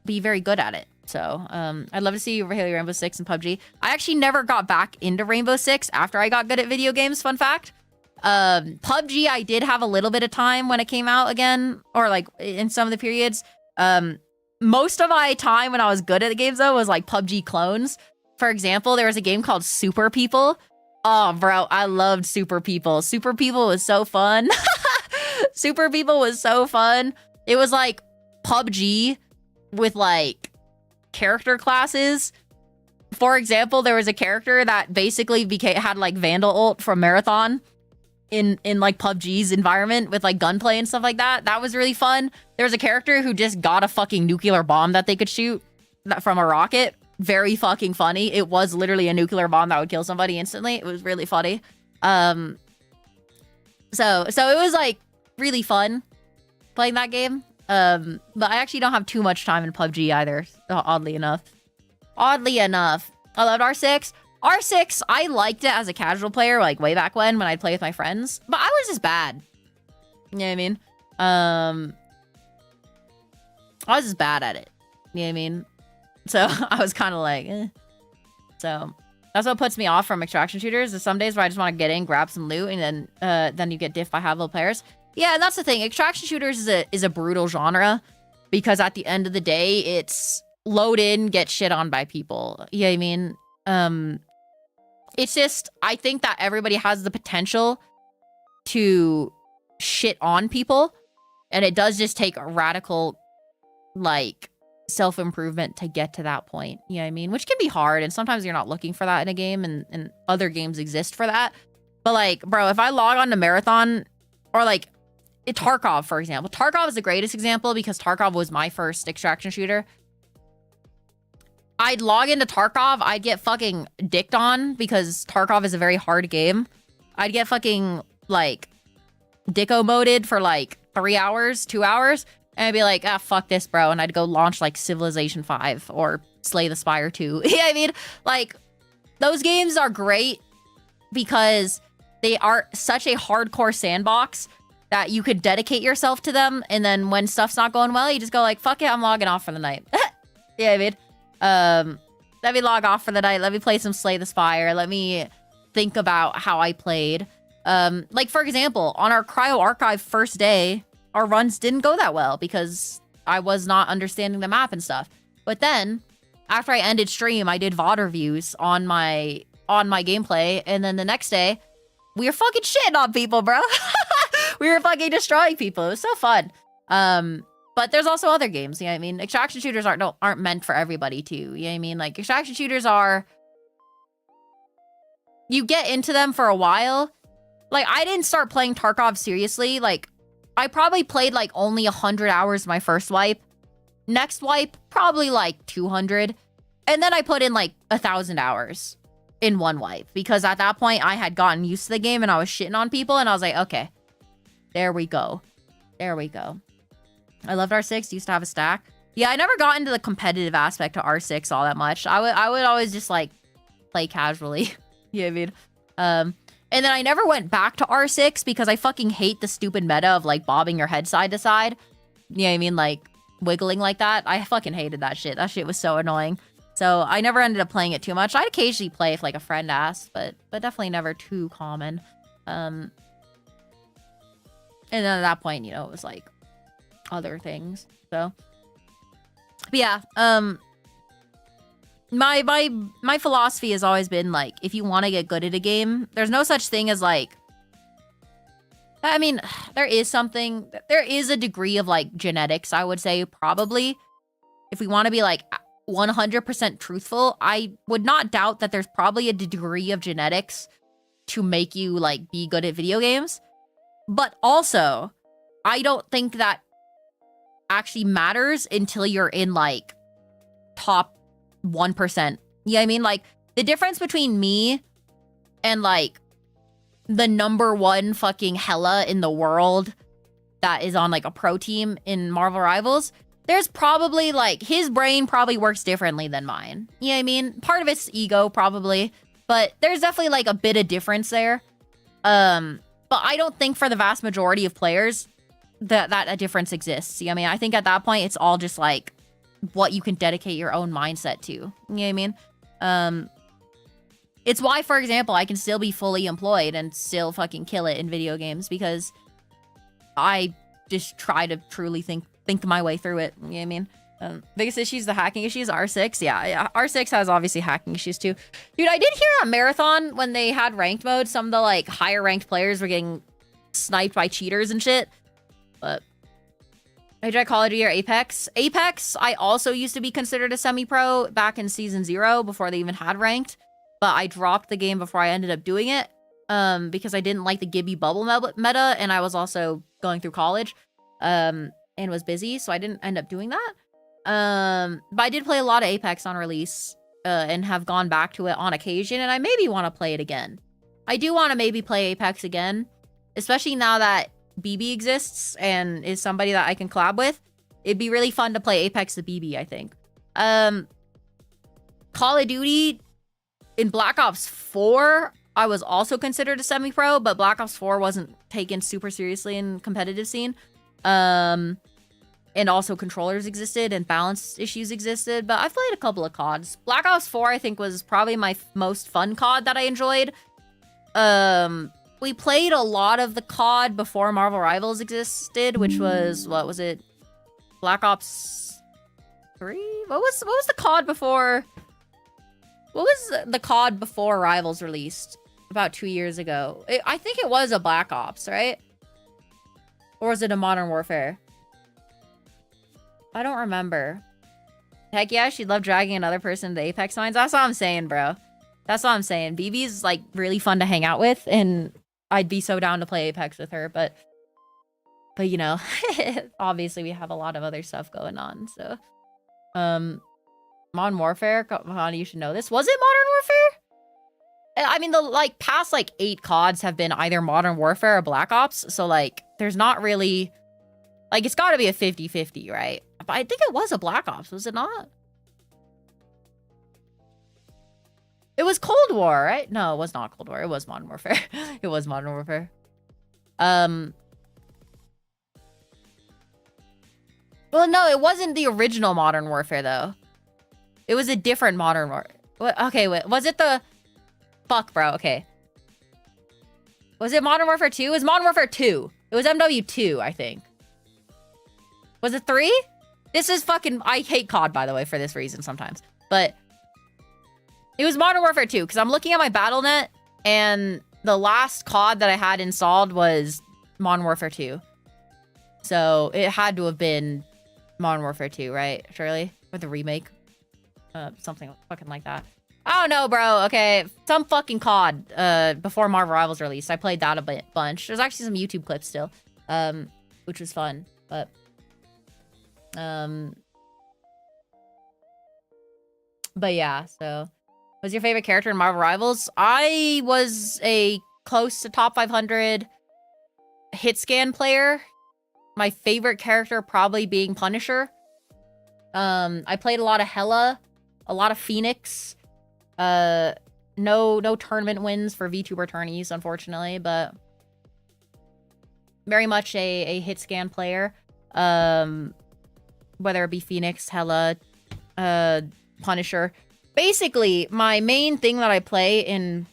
be very good at it. So I'd love to see you play Rainbow Six and PUBG. I actually never got back into Rainbow Six after I got good at video games, fun fact. PUBG, I did have a little bit of time when it came out again, or like in some of the periods. Most of my time when I was good at the games though was like PUBG clones. For example, there was a game called Super People. Oh, bro, I loved Super People. Super People was so fun. Super People was so fun. It was like PUBG with like character classes. For example, there was a character that basically had like Vandal ult from Marathon in like PUBG's environment with like gunplay and stuff like that. That was really fun. There was a character who just got a fucking nuclear bomb that they could shoot from a rocket. Very fucking funny. It was literally a nuclear bomb that would kill somebody instantly. It was really funny. So it was like really fun playing that game. But I actually don't have too much time in PUBG either, oddly enough. Oddly enough. I loved R6. R6, I liked it as a casual player, like way back when I'd play with my friends. But I was just bad. You know what I mean? I was just bad at it. You know what I mean? So I was kind of like, eh. So that's what puts me off from extraction shooters. There's some days where I just want to get in, grab some loot, and then you get diffed by high-level players. Yeah, and that's the thing. Extraction shooters is a brutal genre because at the end of the day, it's load in, get shit on by people. You know what I mean? It's just, I think that everybody has the potential to shit on people, and it does just take a radical, like, self-improvement to get to that point. You know what I mean? Which can be hard, and sometimes you're not looking for that in a game, and other games exist for that. But, like, bro, if I log on to Marathon, or, like, Tarkov, for example. Tarkov is the greatest example because Tarkov was my first extraction shooter. I'd log into Tarkov, I'd get fucking dicked on because Tarkov is a very hard game. I'd get fucking, like, dicko moded for, like, 3 hours, 2 hours, and I'd be like, ah, fuck this, bro, and I'd go launch, like, Civilization 5 or Slay the Spire 2. Yeah, I mean, like, those games are great because they are such a hardcore sandbox that you could dedicate yourself to them, and then when stuff's not going well, you just go like, fuck it, I'm logging off for the night. Yeah, I mean, let me log off for the night. Let me play some Slay the Spire. Let me think about how I played. Like, for example, on our Cryo Archive first day, our runs didn't go that well because I was not understanding the map and stuff. But then, after I ended stream, I did VOD reviews on my gameplay, and then the next day, we were fucking shitting on people, bro. We were fucking destroying people. It was so fun. But there's also other games, you know what I mean? Extraction shooters aren't meant for everybody too, you know what I mean? Like, extraction shooters are... You get into them for a while. Like, I didn't start playing Tarkov seriously. Like, I probably played, like, only 100 hours my first wipe. Next wipe, probably, like, 200. And then I put in, like, 1,000 hours in one wipe. Because at that point, I had gotten used to the game and I was shitting on people. And I was like, okay, there we go. There we go. I loved R6. Used to have a stack. Yeah, I never got into the competitive aspect of R6 all that much. I would always just, like, play casually. You know what I mean? And then I never went back to R6 because I fucking hate the stupid meta of, like, bobbing your head side to side. You know what I mean? Like, wiggling like that. I fucking hated that shit. That shit was so annoying. So I never ended up playing it too much. I'd occasionally play if, like, a friend asked, but definitely never too common. And then at that point, you know, it was, like, other things. So, but yeah, my philosophy has always been, like, if you want to get good at a game, there's no such thing as, like, I mean, there is a degree of, like, genetics, I would say, probably. If we want to be, like, 100% truthful, I would not doubt that there's probably a degree of genetics to make you, like, be good at video games. But also, I don't think that actually matters until you're in, like, top 1%. You know what I mean? Like, the difference between me and, like, the #1 fucking hella in the world that is on, like, a pro team in Marvel Rivals, there's probably, like, his brain probably works differently than mine. You know what I mean? Part of it's ego, probably. But there's definitely, like, a bit of difference there. But I don't think for the vast majority of players that a difference exists. You know what I mean? I think at that point, it's all just, like, what you can dedicate your own mindset to. You know what I mean? It's why, for example, I can still be fully employed and still fucking kill it in video games because I just try to truly think my way through it. You know what I mean? Biggest issues, the hacking issues, R6. Yeah, R6 has obviously hacking issues too. Dude, I did hear on Marathon when they had ranked mode, some of the, like, higher ranked players were getting sniped by cheaters and shit. But I tried Call of Duty or Apex. Apex, I also used to be considered a semi-pro back in Season 0 before they even had ranked. But I dropped the game before I ended up doing it because I didn't like the Gibby bubble meta, and I was also going through college and was busy, so I didn't end up doing that. But I did play a lot of Apex on release and have gone back to it on occasion, and I maybe want to play it again. I do want to maybe play Apex again. especially now that BB exists and is somebody that I can collab with. It'd be really fun to play Apex with BB, I think. Call of Duty in Black Ops 4, I was also considered a semi-pro, but Black Ops 4 wasn't taken super seriously in competitive scene. And also controllers existed and balance issues existed, but I've played a couple of CODs. Black Ops 4, I think, was probably my most fun COD that I enjoyed. We played a lot of the COD before Marvel Rivals existed, which was, what was it? Black Ops 3? What was the COD before? What was the COD before Rivals released? About 2 years ago. I think it was a Black Ops, right? Or was it a Modern Warfare? I don't remember. Heck yeah, she'd love dragging another person to Apex Mines. That's what I'm saying, bro. That's what I'm saying. BB's like really fun to hang out with, and I'd be so down to play Apex with her, but you know, obviously we have a lot of other stuff going on, so. Modern Warfare, you should know this. Was it Modern Warfare? I mean, the like past like 8 CODs have been either Modern Warfare or Black Ops, so like there's not really, like, it's got to be a 50-50, right? But I think it was a Black Ops, was it not? It was Cold War, right? No, it was not Cold War. It was Modern Warfare. It was Modern Warfare. Well, no, it wasn't the original Modern Warfare, though. It was a different Modern Warfare. Okay, wait. Was it the... Fuck, bro. Okay. Was it Modern Warfare 2? It was Modern Warfare 2. It was MW2, I think. Was it 3? This is fucking... I hate COD, by the way, for this reason sometimes. But... It was Modern Warfare 2, because I'm looking at my Battle.net, and the last COD that I had installed was Modern Warfare 2. So, it had to have been Modern Warfare 2, right? Surely? With the remake? Something fucking like that. I don't know, bro. Okay, some fucking COD before Marvel Rivals released. I played that a bunch. There's actually some YouTube clips still, which was fun. But yeah. So, what's your favorite character in Marvel Rivals? I was a close to top 500 hit scan player. My favorite character probably being Punisher. I played a lot of Hela, a lot of Phoenix. No tournament wins for VTuber tourneys, unfortunately, but very much a hit scan player. Whether it be Phoenix, Hela, Punisher. Basically, my main thing that I play in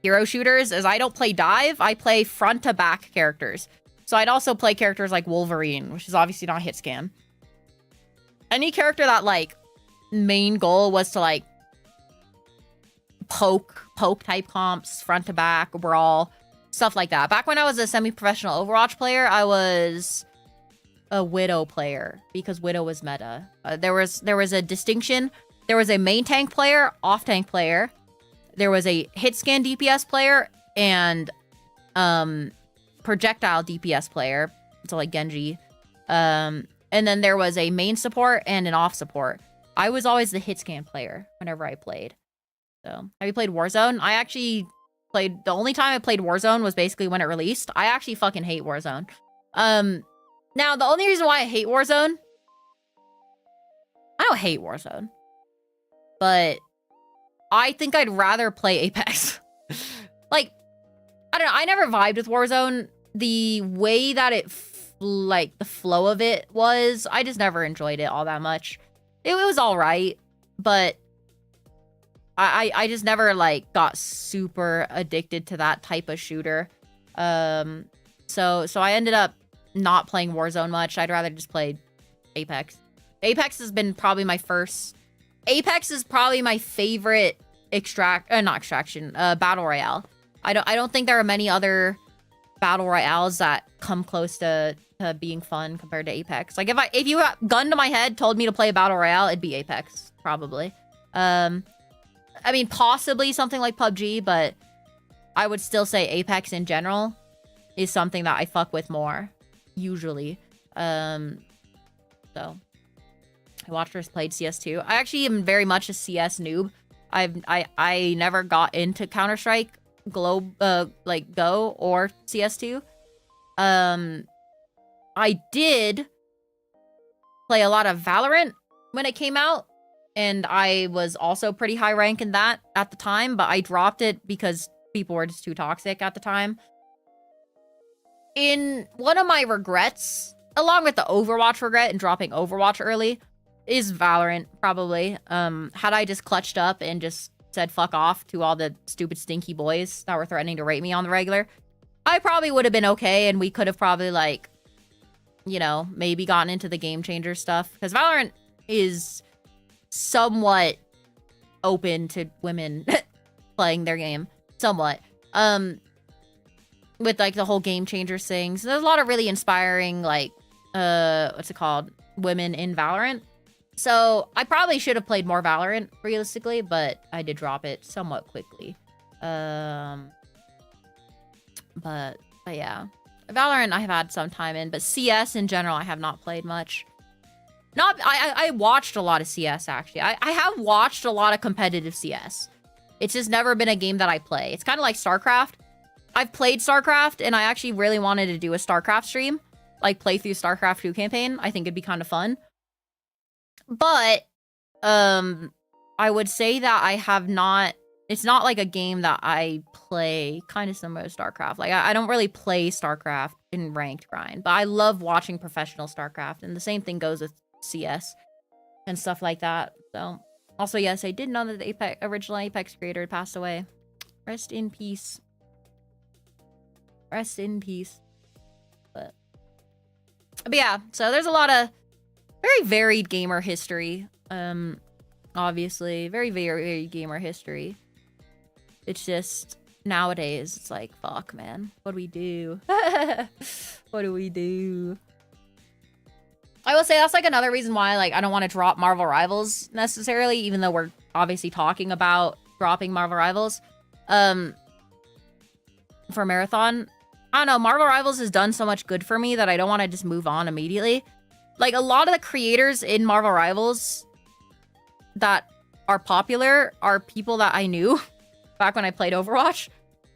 hero shooters is I don't play dive, I play front to back characters. So I'd also play characters like Wolverine, which is obviously not hit scan. Any character that, like, main goal was to, like, poke type comps, front to back, brawl, stuff like that. Back when I was a semi-professional Overwatch player, I was a Widow player because Widow was meta. There was a distinction. There was a main tank player, off tank player. There was a hit scan DPS player and projectile DPS player. So like Genji. And then there was a main support and an off support. I was always the hit scan player whenever I played. So, have you played Warzone? I actually played... The only time I played Warzone was basically when it released. I actually fucking hate Warzone. Now, the only reason why I hate Warzone... I don't hate Warzone. But I think I'd rather play Apex. Like, I don't know. I never vibed with Warzone. The way that it... like, the flow of it was... I just never enjoyed it all that much. It was alright. But... I just never, like, got super addicted to that type of shooter. So I ended up not playing Warzone much. I'd rather just play Apex. Apex has been probably my first... Apex is probably my favorite battle royale. I don't think there are many other battle royales that come close to being fun compared to Apex. Like, if you got gun to my head, told me to play a battle royale, it'd be Apex, probably. I mean, possibly something like PUBG, but I would still say Apex in general is something that I fuck with more, usually. So, I watched her played CS2. I actually am very much a CS noob. I never got into Counter-Strike like Go or CS2. I did play a lot of Valorant when it came out, and I was also pretty high rank in that at the time, but I dropped it because people were just too toxic at the time. In one of my regrets, along with the Overwatch regret and dropping Overwatch early, is Valorant, probably. Had I just clutched up and just said fuck off to all the stupid stinky boys that were threatening to rape me on the regular, I probably would have been okay, and we could have probably, like, you know, maybe gotten into the game changer stuff. Because Valorant is somewhat open to women playing their game. Somewhat. With, like, the whole game changers thing. So there's a lot of really inspiring, like, what's it called? Women in Valorant. So I probably should have played more Valorant, realistically, but I did drop it somewhat quickly. But yeah. Valorant I have had some time in, but CS in general I have not played much. I watched a lot of CS, actually. I have watched a lot of competitive CS. It's just never been a game that I play. It's kind of like StarCraft. I've played StarCraft, and I actually really wanted to do a StarCraft stream. Like, play through StarCraft 2 campaign. I think it'd be kind of fun. But, I would say that I have not... It's not like a game that I play kind of similar to StarCraft. Like, I don't really play StarCraft in ranked grind. But I love watching professional StarCraft. And the same thing goes with CS and stuff like that. So, also, yes, I did know that the original Apex creator had passed away. Rest in peace. Rest in peace. But yeah, so there's a lot of very varied gamer history. Obviously, very varied gamer history. It's just nowadays, it's like, fuck, man. What do we do? What do we do? I will say that's like another reason why, like, I don't want to drop Marvel Rivals necessarily, even though we're obviously talking about dropping Marvel Rivals. For Marathon, I don't know, Marvel Rivals has done so much good for me that I don't want to just move on immediately. Like, a lot of the creators in Marvel Rivals that are popular are people that I knew back when I played Overwatch.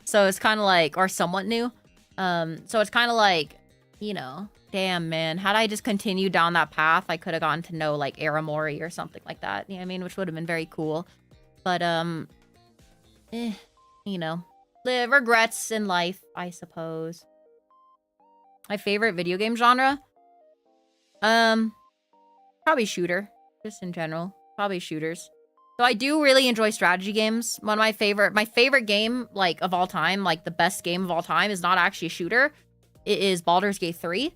So it's kind of like, or somewhat new. So it's kind of like, you know, damn, man, had I just continued down that path, I could have gotten to know, like, Aramori or something like that. You know what I mean? Which would have been very cool. But, you know, the regrets in life, I suppose. My favorite video game genre? Probably shooter, just in general. Probably shooters. So I do really enjoy strategy games. One of my favorite game, like, of all time, like, the best game of all time is not actually a shooter. It is Baldur's Gate 3.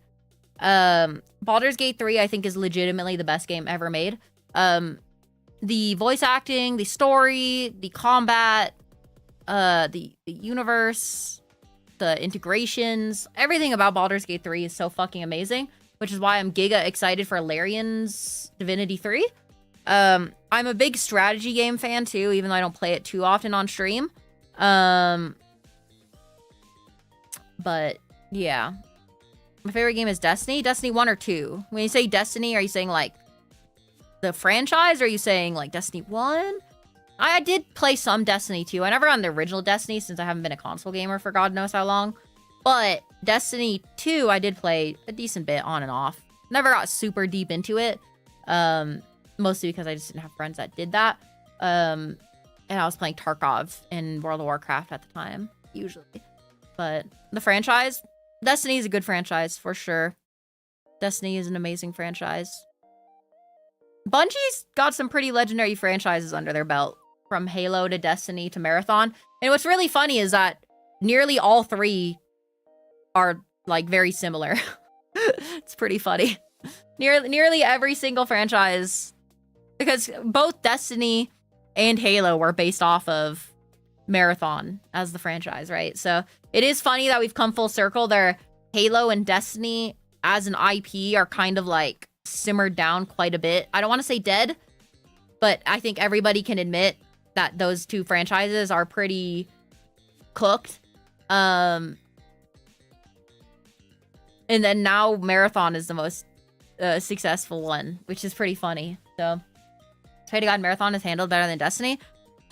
Baldur's Gate 3, I think, is legitimately the best game ever made. The voice acting, the story, the combat, the universe, the integrations, everything about Baldur's Gate 3 is so fucking amazing, which is why I'm giga excited for Larian's Divinity 3. I'm a big strategy game fan too, even though I don't play it too often on stream. But yeah. My favorite game is Destiny. Destiny 1 or 2? When you say Destiny, are you saying, like, the franchise, or are you saying, like, Destiny 1? I did play some Destiny 2. I never got the original Destiny since I haven't been a console gamer for God knows how long. But Destiny 2, I did play a decent bit on and off. Never got super deep into it. Mostly because I just didn't have friends that did that. And I was playing Tarkov in World of Warcraft at the time, usually. But the franchise, Destiny is a good franchise, for sure. Destiny is an amazing franchise. Bungie's got some pretty legendary franchises under their belt, from Halo to Destiny to Marathon. And what's really funny is that nearly all three are, like, very similar. It's pretty funny. Nearly every single franchise, because both Destiny and Halo were based off of Marathon as the franchise, right? So it is funny that we've come full circle there. Halo and Destiny as an IP are kind of, like, simmered down quite a bit. I don't want to say dead, but I think everybody can admit that those two franchises are pretty cooked. And then now Marathon is the most successful one, which is pretty funny. So, pray to God Marathon is handled better than Destiny.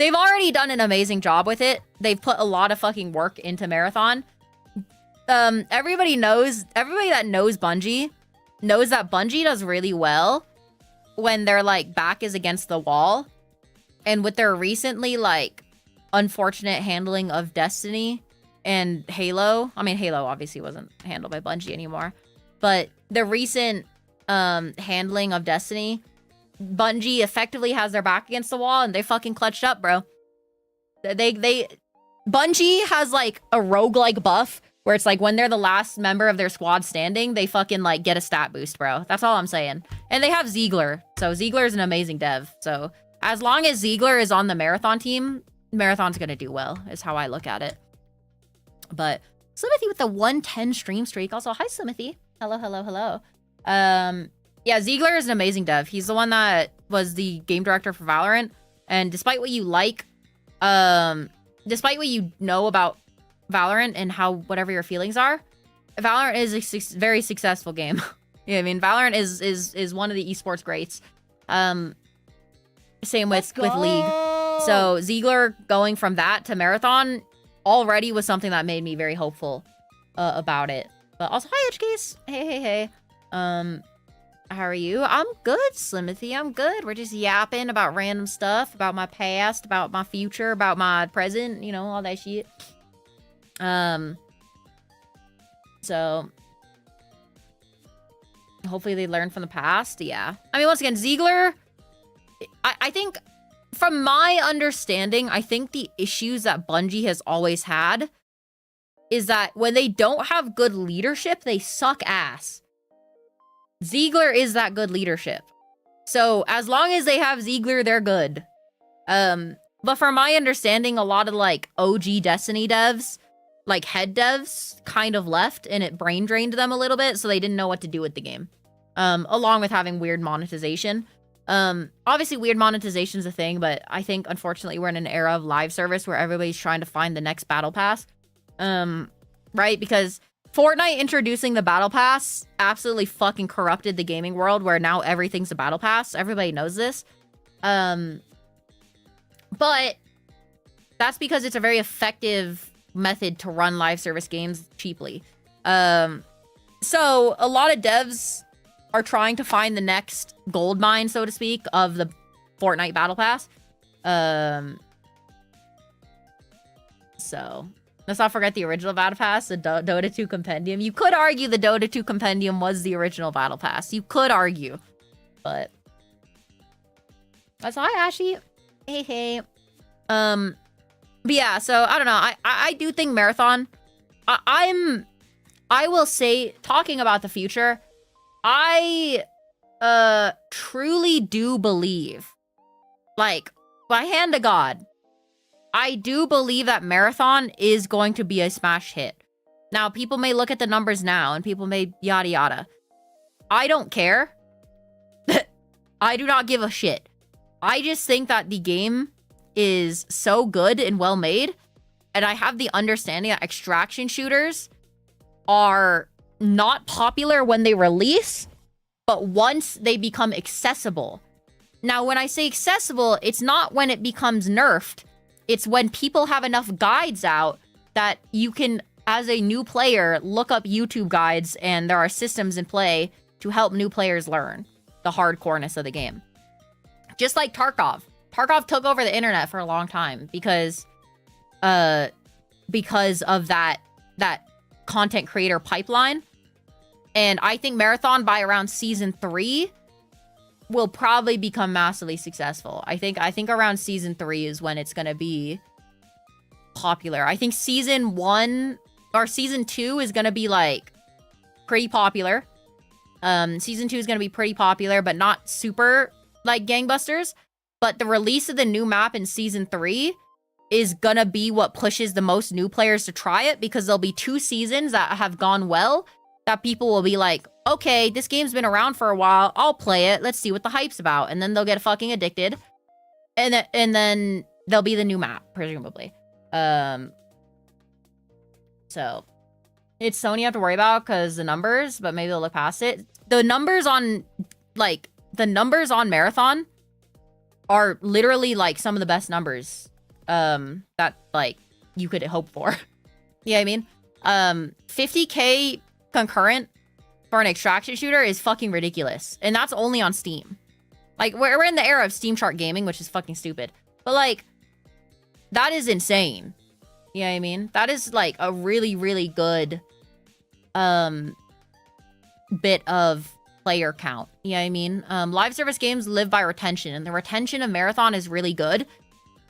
they've already done an amazing job with it. They've put a lot of fucking work into Marathon. Everybody that knows Bungie knows that Bungie does really well when their like back is against the wall. And with their recently like unfortunate handling of Destiny and Halo, I mean Halo obviously wasn't handled by Bungie anymore, but the recent handling of Destiny, Bungie effectively has their back against the wall and they fucking clutched up, bro. Bungie has like a roguelike buff where it's like when they're the last member of their squad standing, they fucking like get a stat boost, bro. That's all I'm saying. And they have Ziegler. So Ziegler is an amazing dev. So as long as Ziegler is on the Marathon team, Marathon's gonna do well, is how I look at it. But Slimothy with the 110 stream streak. Also, hi Slimothy. Hello, hello, hello. Yeah, Ziegler is an amazing dev. He's the one that was the game director for Valorant. And despite what you like, despite what you know about Valorant and how whatever your feelings are, Valorant is a very successful game. Yeah, I mean, Valorant is one of the esports greats. Same with League. So Ziegler going from that to Marathon already was something that made me very hopeful about it. But also, hi Edgecase. Hey. How are you? I'm good, Slimothy. I'm good. We're just yapping about random stuff, about my past, about my future, about my present, you know, all that shit. So hopefully they learn from the past. Yeah. I mean, once again, Ziegler, I think from my understanding, I think the issues that Bungie has always had is that when they don't have good leadership, they suck ass. Ziegler is that good leadership. So as long as they have Ziegler, they're good. But from my understanding, a lot of like OG Destiny devs, like head devs, kind of left and it brain drained them a little bit, so they didn't know what to do with the game. Along with having weird monetization. Obviously weird monetization is a thing, but I think unfortunately we're in an era of live service where everybody's trying to find the next battle pass. Right? Because Fortnite introducing the battle pass absolutely fucking corrupted the gaming world where now everything's a battle pass. Everybody knows this. But that's because it's a very effective method to run live service games cheaply. So a lot of devs are trying to find the next gold mine, so to speak, of the Fortnite battle pass. So let's not forget the original battle pass, the Dota 2 compendium. You could argue the Dota 2 compendium was the original battle pass. You could argue, but that's hi Ashy. Hey. But yeah, so I don't know. I do think Marathon. I will say, talking about the future, I truly do believe, like, by hand to God, I do believe that Marathon is going to be a smash hit. Now, people may look at the numbers now and people may yada yada. I don't care. I do not give a shit. I just think that the game is so good and well made, and I have the understanding that extraction shooters are not popular when they release, but once they become accessible. Now, when I say accessible, it's not when it becomes nerfed. It's when people have enough guides out that you can, as a new player, look up YouTube guides, and there are systems in play to help new players learn the hardcoreness of the game. Just like Tarkov. Tarkov took over the internet for a long time because of that content creator pipeline. And I think Marathon by around season 3 will probably become massively successful. I think around season 3 is when it's gonna be popular. I think season 1 or season 2 is gonna be like pretty popular. Season 2 is gonna be pretty popular, but not super like gangbusters. But the release of the new map in season 3 is gonna be what pushes the most new players to try it, because there'll be 2 seasons that have gone well that people will be like, okay, this game's been around for a while, I'll play it, let's see what the hype's about. And then they'll get fucking addicted. And then there'll be the new map, presumably. So it's Sony you have to worry about because the numbers, but maybe they'll look past it. The numbers on Marathon are literally like some of the best numbers that like you could hope for. You know what I mean? 50k concurrent for an extraction shooter is fucking ridiculous. And that's only on Steam. Like, we're in the era of Steam chart gaming, which is fucking stupid. But, like, that is insane. You know what I mean? That is, like, a really, really good bit of player count. You know what I mean? Live service games live by retention, and the retention of Marathon is really good.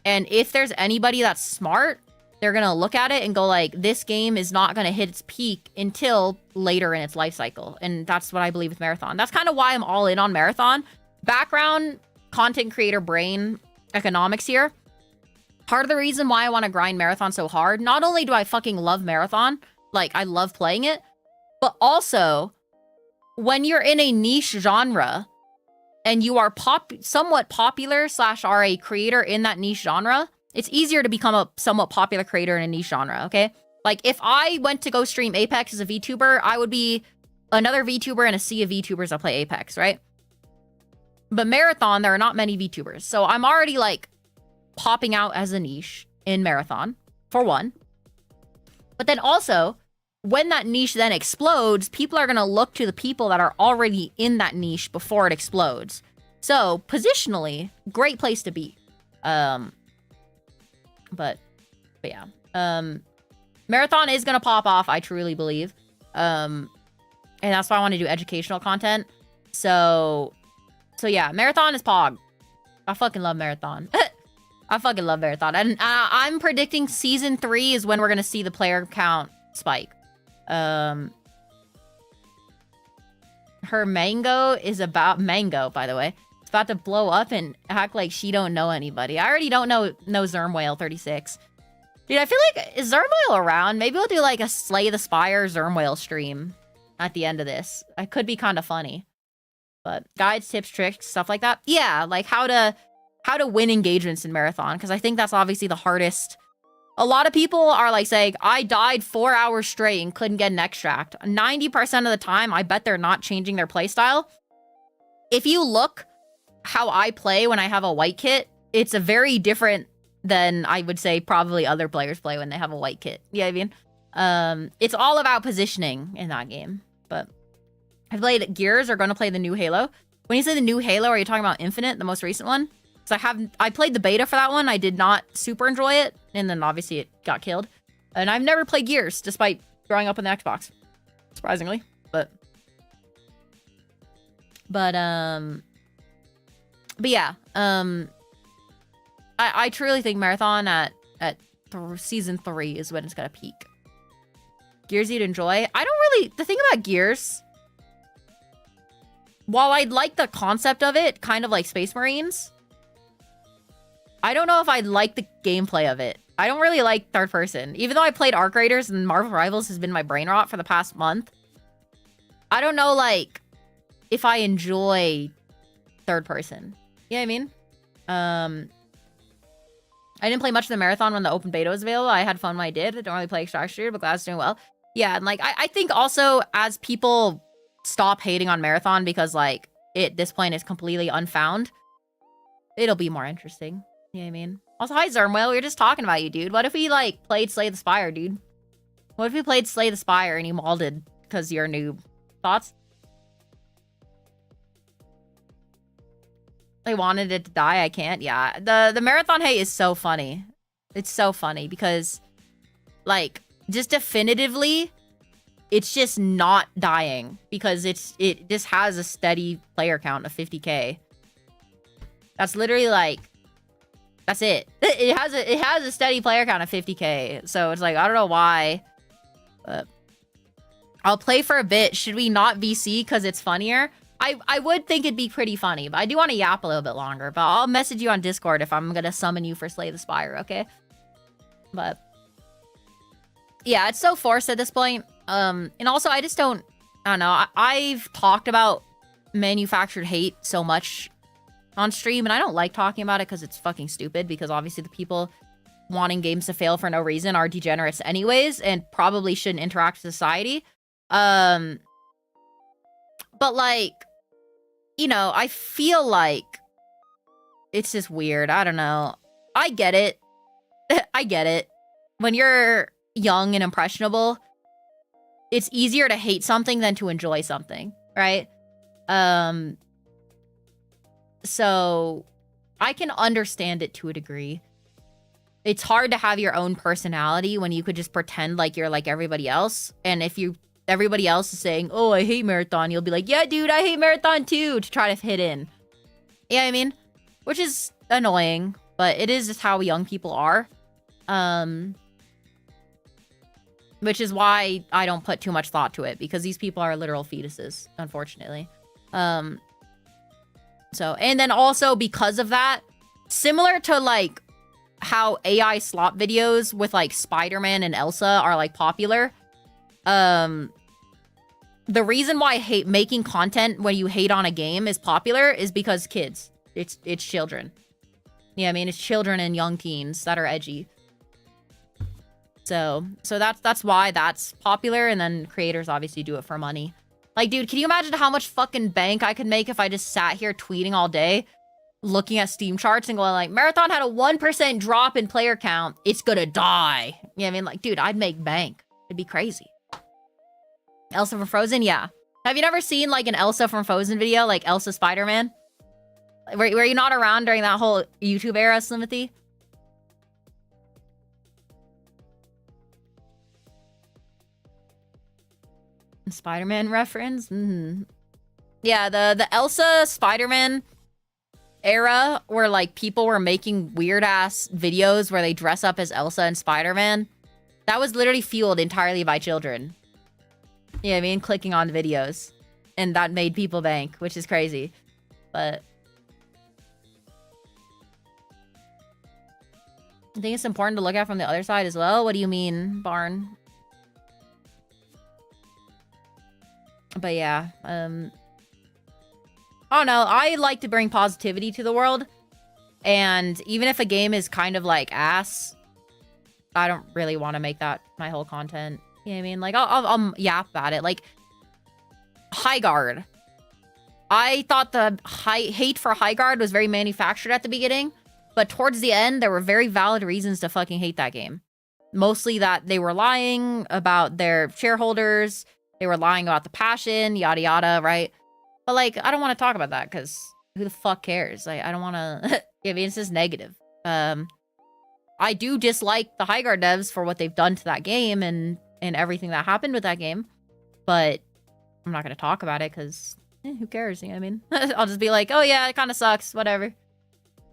And if there's anybody that's smart, they're gonna look at it and go like, this game is not gonna hit its peak until later in its life cycle. And that's what I believe with Marathon. That's kind of why I'm all in on Marathon. Background content creator brain economics here. Part of the reason why I want to grind Marathon so hard, not only do I fucking love Marathon, like I love playing it, but also when you're in a niche genre and you are somewhat popular / are a creator in that niche genre, it's easier to become a somewhat popular creator in a niche genre, okay? Like, if I went to go stream Apex as a VTuber, I would be another VTuber in a sea of VTubers that play Apex, right? But Marathon, there are not many VTubers. So I'm already, like, popping out as a niche in Marathon, for one. But then also, when that niche then explodes, people are going to look to the people that are already in that niche before it explodes. So, positionally, great place to be. But yeah. Marathon is gonna pop off, I truly believe. And that's why I want to do educational content. So yeah, Marathon is Pog. I fucking love Marathon. I fucking love Marathon. And I'm predicting Season 3 is when we're gonna see the player count spike. Her mango is about... Mango, by the way. About to blow up and act like she don't know anybody. I already don't know Zermwhale36. Dude, I feel like, is Zermwhale around? Maybe we'll do like a Slay the Spire Zermwhale stream at the end of this. It could be kind of funny. But guides, tips, tricks, stuff like that. Yeah, like how to win engagements in Marathon, because I think that's obviously the hardest. A lot of people are like saying, I died 4 hours straight and couldn't get an extract. 90% of the time, I bet they're not changing their playstyle. If you look how I play when I have a white kit, it's a very different than I would say probably other players play when they have a white kit. You know what I mean? It's all about positioning in that game. But I've played Gears, or going to play the new Halo. When you say the new Halo, are you talking about Infinite, the most recent one? Because I played the beta for that one. I did not super enjoy it, and then obviously it got killed. And I've never played Gears, despite growing up on the Xbox, surprisingly. But yeah, I truly think Marathon at Season 3 is when it's gonna peak. Gears you'd enjoy. The thing about Gears, while I'd like the concept of it, kind of like Space Marines, I don't know if I'd like the gameplay of it. I don't really like third person. Even though I played Arc Raiders and Marvel Rivals has been my brain rot for the past month, I don't know, like, if I enjoy third person. You know what I mean? I didn't play much of the Marathon when the open beta was available. I had fun when I did. I don't really play Extraction Shooter, but glad it's doing well. Yeah, and like, I think also as people stop hating on Marathon because like this point is completely unfound, it'll be more interesting. You know what I mean? Also, hi Zermwhale, we were just talking about you, dude. What if we like played Slay the Spire, dude? What if we played Slay the Spire and you molded because you're a noob? Thoughts? I wanted it to die. I can't. Yeah. The Marathon hate is so funny. It's so funny because, like, just definitively, it's just not dying because it just has a steady player count of 50k. That's literally like, that's it. It has a steady player count of 50k. So it's like, I don't know why, but I'll play for a bit. Should we not VC because it's funnier? I would think it'd be pretty funny, but I do want to yap a little bit longer. But I'll message you on Discord if I'm gonna summon you for Slay the Spire, okay? But yeah, it's so forced at this point. And also I don't know. I've talked about manufactured hate so much on stream, and I don't like talking about it because it's fucking stupid. Because obviously the people wanting games to fail for no reason are degenerates anyways, and probably shouldn't interact with society. But like, you know, I feel like it's just weird. I don't know. I get it. I get it. When you're young and impressionable, it's easier to hate something than to enjoy something, right? So I can understand it to a degree. It's hard to have your own personality when you could just pretend like you're like everybody else. And if everybody else is saying, oh, I hate Marathon, you'll be like, yeah, dude, I hate Marathon too, to try to fit in. You know what I mean? Which is annoying, but it is just how young people are. Which is why I don't put too much thought to it, because these people are literal fetuses, unfortunately. And then also because of that, similar to like how AI slop videos with like Spider-Man and Elsa are like popular. The reason why making content when you hate on a game is popular is because kids. It's children. Yeah, I mean, it's children and young teens that are edgy. So that's why that's popular, and then creators obviously do it for money. Like, dude, can you imagine how much fucking bank I could make if I just sat here tweeting all day, looking at Steam charts and going like, Marathon had a 1% drop in player count, it's gonna die. You know what I mean? Like, dude, I'd make bank. It'd be crazy. Elsa from Frozen? Yeah. Have you never seen like an Elsa from Frozen video, like Elsa Spider-Man? Were you not around during that whole YouTube era, Slimothy? Spider-Man reference? Mm-hmm. Yeah, the Elsa Spider-Man era where like people were making weird ass videos where they dress up as Elsa and Spider-Man. That was literally fueled entirely by children. Yeah, I mean, clicking on videos. And that made people bank, which is crazy. But I think it's important to look at from the other side as well. What do you mean, Barn? But yeah, I don't know. I like to bring positivity to the world. And even if a game is kind of like ass, I don't really want to make that my whole content. You know what I mean? Like, I'll yap about it. Like, Highguard. I thought the hate for Highguard was very manufactured at the beginning. But towards the end, there were very valid reasons to fucking hate that game. Mostly that they were lying about their shareholders. They were lying about the passion, yada yada, right? But like, I don't want to talk about that because who the fuck cares? Like, I don't want to. I mean, it's just negative. I do dislike the Highguard devs for what they've done to that game and everything that happened with that game, but I'm not gonna talk about it because who cares? You know what I mean? I'll just be like, oh yeah, it kind of sucks, whatever.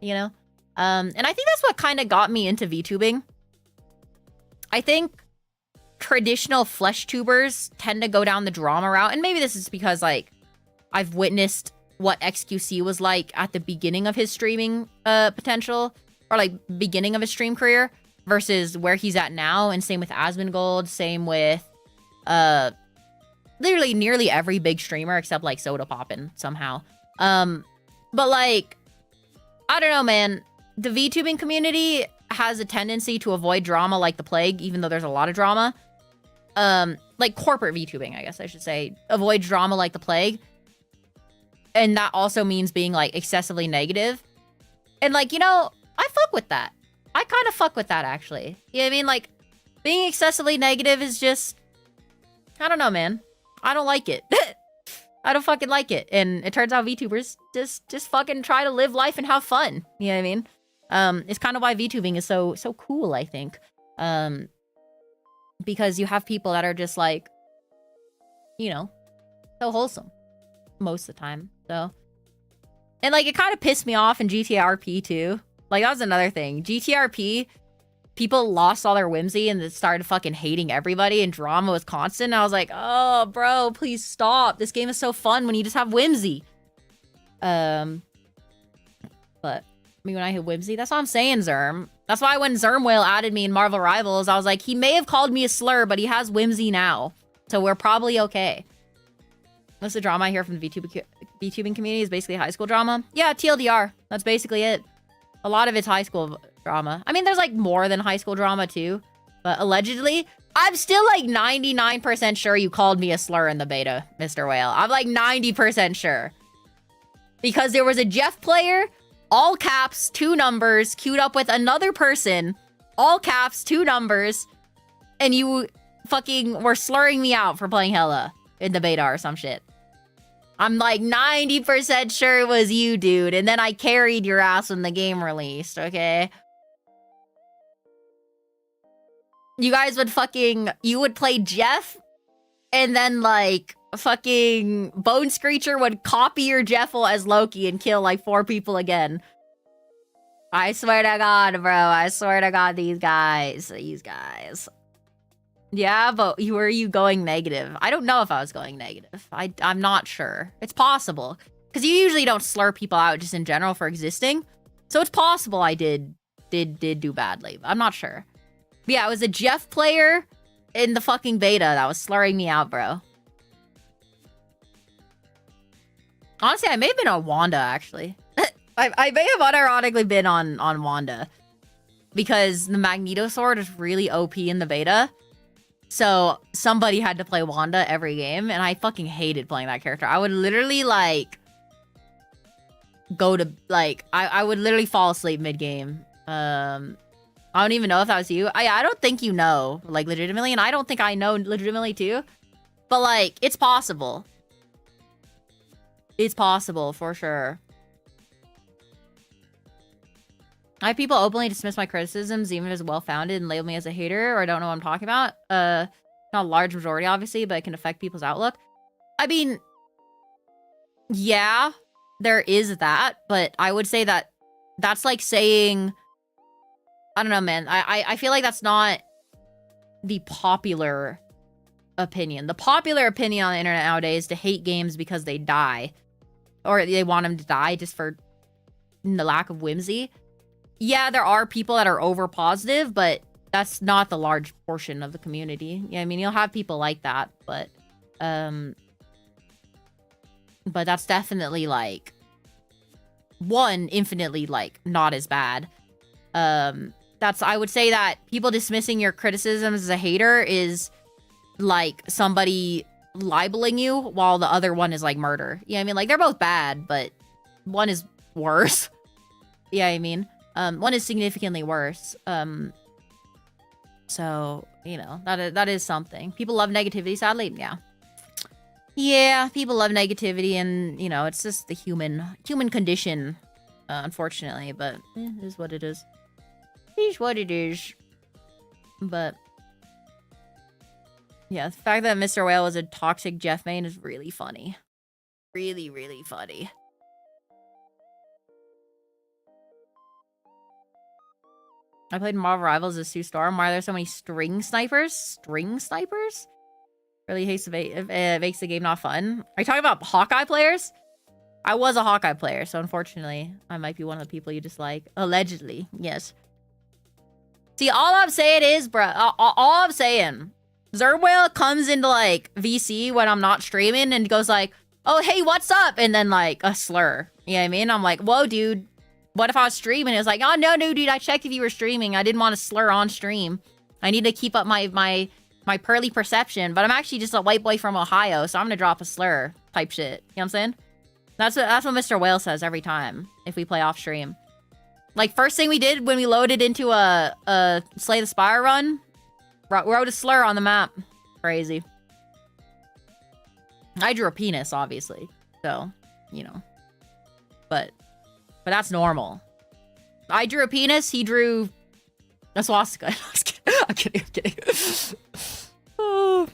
You know. And I think that's what kind of got me into VTubing. I think traditional flesh tubers tend to go down the drama route, and maybe this is because like I've witnessed what XQC was like at the beginning of his streaming potential, or like beginning of his stream career versus where he's at now, and same with Asmongold, same with literally nearly every big streamer except like Soda Poppin' somehow. But like, I don't know, man. The VTubing community has a tendency to avoid drama like the plague, even though there's a lot of drama. Like corporate VTubing, I guess I should say, avoid drama like the plague. And that also means being like excessively negative. And like, you know, I fuck with that. I kind of fuck with that, actually. You know what I mean? Like, being excessively negative is just, I don't know, man. I don't like it. I don't fucking like it. And it turns out VTubers just fucking try to live life and have fun. You know what I mean? It's kind of why VTubing is so cool, I think. Because you have people that are just like, you know, so wholesome most of the time. So, and like, it kind of pissed me off in GTRP too. Like, that was another thing. GTRP, people lost all their whimsy and started fucking hating everybody, and drama was constant. And I was like, oh, bro, please stop. This game is so fun when you just have whimsy. But I mean, when I hit whimsy, that's what I'm saying, Zerm. That's why when Zermwhale added me in Marvel Rivals, I was like, he may have called me a slur, but he has whimsy now. So we're probably okay. Most of the drama I hear from the VTubing community is basically high school drama. Yeah, TLDR. That's basically it. A lot of it's high school drama. I mean, there's like more than high school drama too. But allegedly, I'm still like 99% sure you called me a slur in the beta, Mr. Whale. I'm like 90% sure. Because there was a Jeff player, all caps, 2 numbers, queued up with another person all caps, 2 numbers, and you fucking were slurring me out for playing Hella in the beta or some shit. I'm like 90% sure it was you, dude. And then I carried your ass when the game released, okay? You guys would fucking... You would play Jeff, and then, like, fucking Bone Screecher would copy your Jeffel as Loki and kill, like, 4 people again. I swear to God, bro. I swear to God, these guys. These guys. Yeah, but were you going negative? I don't know if I was going negative. I'm not sure. It's possible. Because you usually don't slur people out just in general for existing. So it's possible I did do badly. I'm not sure. But yeah, it was a Jeff player in the fucking beta that was slurring me out, bro. Honestly, I may have been on Wanda, actually. I may have unironically been on Wanda. Because the Magneto sword is really OP in the beta. So somebody had to play Wanda every game. And I fucking hated playing that character. I would literally, like... go to, like... I would literally fall asleep mid-game. I don't even know if that was you. I don't think you know, like, legitimately. And I don't think I know legitimately, too. But, like, it's possible. It's possible, for sure. I have people openly dismiss my criticisms, even if it's well-founded, and label me as a hater, or don't know what I'm talking about. Not a large majority, obviously, but it can affect people's outlook. I mean, yeah, there is that, but I would say that that's like saying... I don't know, man. I feel like that's not the popular opinion. The popular opinion on the internet nowadays is to hate games because they die. Or they want them to die just for the lack of whimsy. Yeah, there are people that are over positive, but that's not the large portion of the community. Yeah, I mean, you'll have people like that, but that's definitely, like, one, infinitely, like, not as bad. I would say that people dismissing your criticisms as a hater is like somebody libeling you while the other one is like murder. Yeah, I mean, like, they're both bad, but one is worse. Yeah, I mean, one is significantly worse. So, you know, that is something. People love negativity, sadly. Yeah. Yeah, people love negativity, and, you know, it's just the human condition, unfortunately, but it is what it is. It is what it is. But yeah, the fact that Mr. Whale was a toxic Jeff main is really funny. Really, really funny. I played Marvel Rivals as Sue Storm. Why are there so many string snipers? String snipers? Really makes the game not fun. Are you talking about Hawkeye players? I was a Hawkeye player, so unfortunately, I might be one of the people you dislike. Allegedly, yes. See, all I'm saying is, bro, all I'm saying, Zerwhale comes into, like, VC when I'm not streaming and goes like, oh, hey, what's up? And then, like, a slur. You know what I mean? I'm like, whoa, dude, what if I was streaming? It was like, oh, no, dude, I checked if you were streaming. I didn't want to slur on stream. I need to keep up my pearly perception, but I'm actually just a white boy from Ohio, so I'm gonna drop a slur type shit. You know what I'm saying? That's what Mr. Whale says every time if we play off stream. Like, first thing we did when we loaded into a Slay the Spire run, wrote a slur on the map. Crazy. I drew a penis, obviously. So, you know. But that's normal. I drew a penis, he drew a swastika. I'm kidding. Oh.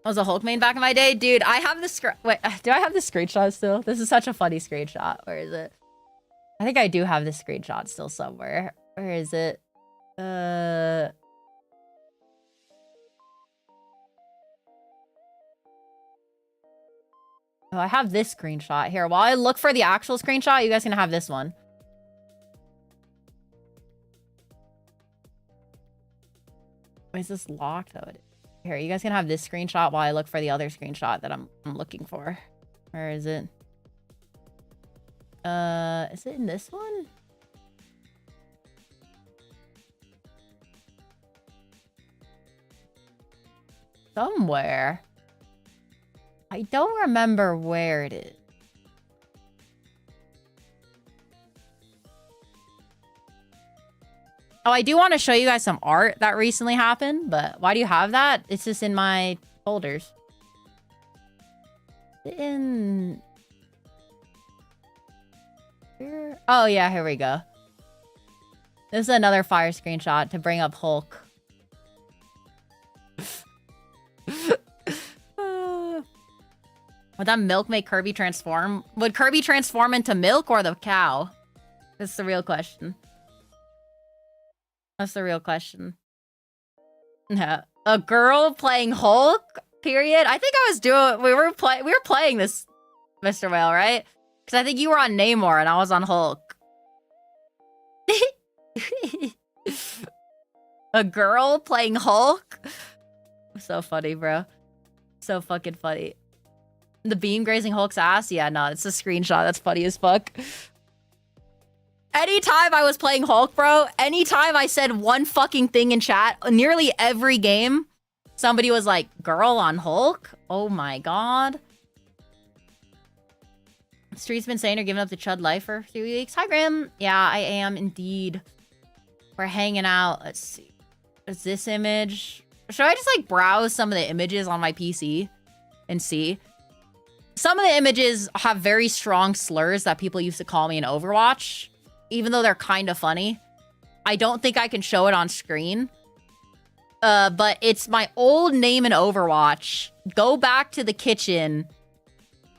I was a Hulk main back in my day. Dude, I have the wait, do I have the screenshot still? This is such a funny screenshot. Where is it? I think I do have this screenshot still somewhere. Where is it? Oh, I have this screenshot here. While I look for the actual screenshot, you guys can have this one. Wait, is this locked? Oh, here, you guys can have this screenshot while I look for the other screenshot that I'm looking for. Where is it? Is it in this one? Somewhere. I don't remember where it is. Oh, I do want to show you guys some art that recently happened, but why do you have that? It's just in my folders. In... Here? Oh, yeah, here we go. This is another fire screenshot to bring up Hulk. Would that milk make Kirby transform? Would Kirby transform into milk or the cow? That's the real question. That's the real question. Yeah. A girl playing Hulk? Period. I think I was doing... We were playing this, Mr. Whale, right? Because I think you were on Namor and I was on Hulk. A girl playing Hulk? So funny, bro. So fucking funny. The beam grazing Hulk's ass? Yeah, no, it's a screenshot. That's funny as fuck. Anytime I was playing Hulk, bro, anytime I said one fucking thing in chat, nearly every game, somebody was like, girl on Hulk? Oh my god. Street's been saying you're giving up the chud life for 3 weeks. Hi, Grim. Yeah, I am indeed. We're hanging out. Let's see. Is this image? Should I just like browse some of the images on my PC and see? Some of the images have very strong slurs that people used to call me in Overwatch, even though they're kind of funny. I don't think I can show it on screen. But it's my old name in Overwatch. Go back to the kitchen.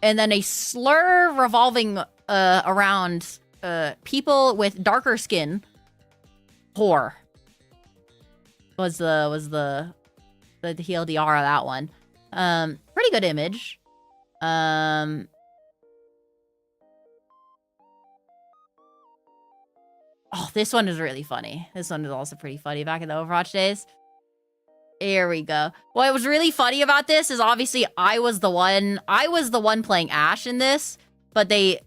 And then a slur revolving around people with darker skin. Whore. Was the TLDR of that one. Pretty good image. Oh, this one is really funny. This one is also pretty funny back in the Overwatch days. Here we go. What was really funny about this is obviously I was the one playing Ashe in this, but they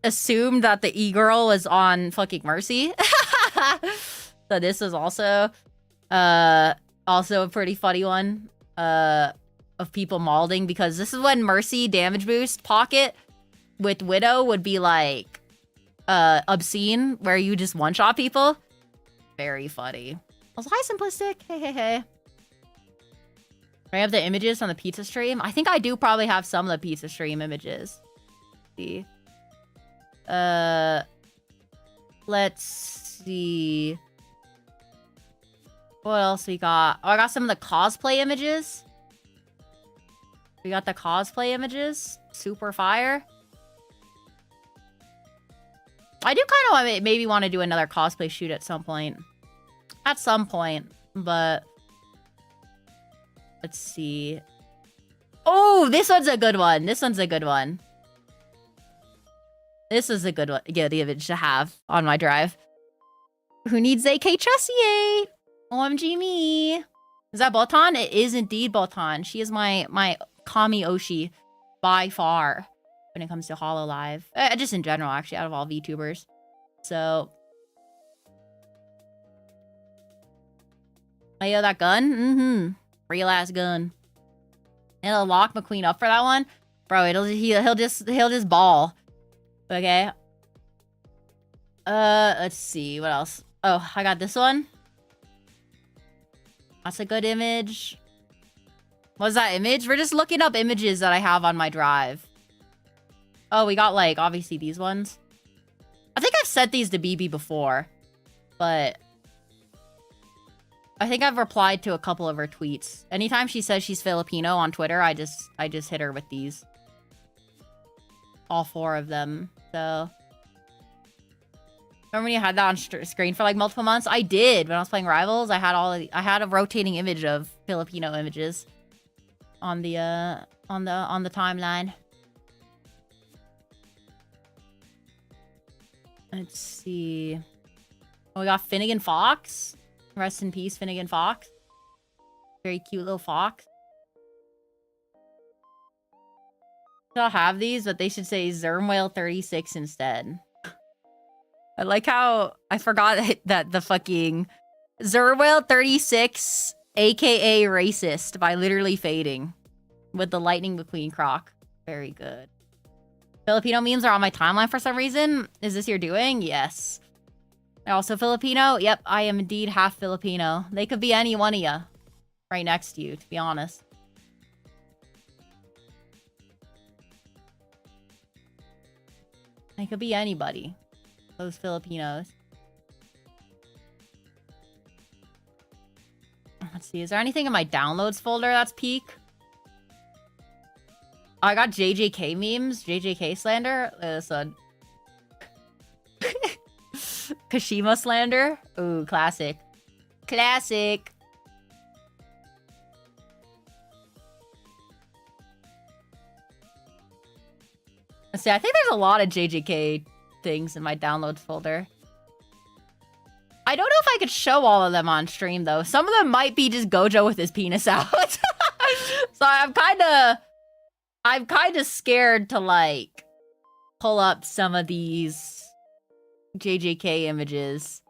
assumed that the E-girl was on fucking Mercy. So this is also a pretty funny one of people malding, because this is when Mercy damage boost pocket with Widow would be like obscene, where you just one-shot people. Very funny. Also, hi, Simplistic. Hey. Do I have the images from the pizza stream? I think I do probably have some of the pizza stream images. Let's see. Let's see. What else we got? Oh, I got some of the cosplay images. We got the cosplay images. Super fire. I do kind of maybe want to do another cosplay shoot at some point. But... Let's see. Oh, this one's a good one. This is a good image to have on my drive. Who needs AK Tressier? OMG me. Is that Botan? It is indeed Botan. She is my Kami Oshi by far when it comes to HoloLive. Just in general, actually, out of all VTubers. So. Oh, yeah, that gun? Mm-hmm. Real ass gun. It'll lock McQueen up for that one. Bro, he'll just ball. Okay. Let's see. What else? Oh, I got this one. That's a good image. What's that image? We're just looking up images that I have on my drive. Oh, we got, like, obviously these ones. I think I've sent these to BB before. But... I think I've replied to a couple of her tweets. Anytime she says she's Filipino on Twitter, I just hit her with these. All 4 of them. So... Remember when you had that on screen for like multiple months? I did. When I was playing Rivals, I had a rotating image of Filipino images on the timeline. Let's see. Oh, we got Finnegan Fox. Rest in peace, Finnegan Fox. Very cute little fox. I'll have these, but they should say Zermwhale 36 instead. I like how I forgot that the fucking Zerwhale 36, aka racist, by literally fading with the Lightning McQueen croc. Very good. Filipino memes are on my timeline for some reason. Is this your doing? Yes. Also Filipino? Yep, I am indeed half Filipino. They could be any one of ya right next to you, to be honest. They could be anybody. Those Filipinos. Let's see, is there anything in my downloads folder that's peak? Oh, I got JJK memes, JJK slander. Look at this one. Kashima slander. Ooh, classic. Classic. Let's see, I think there's a lot of JJK things in my downloads folder. I don't know if I could show all of them on stream, though. Some of them might be just Gojo with his penis out. So I'm kind of scared to, like, pull up some of these JJK images.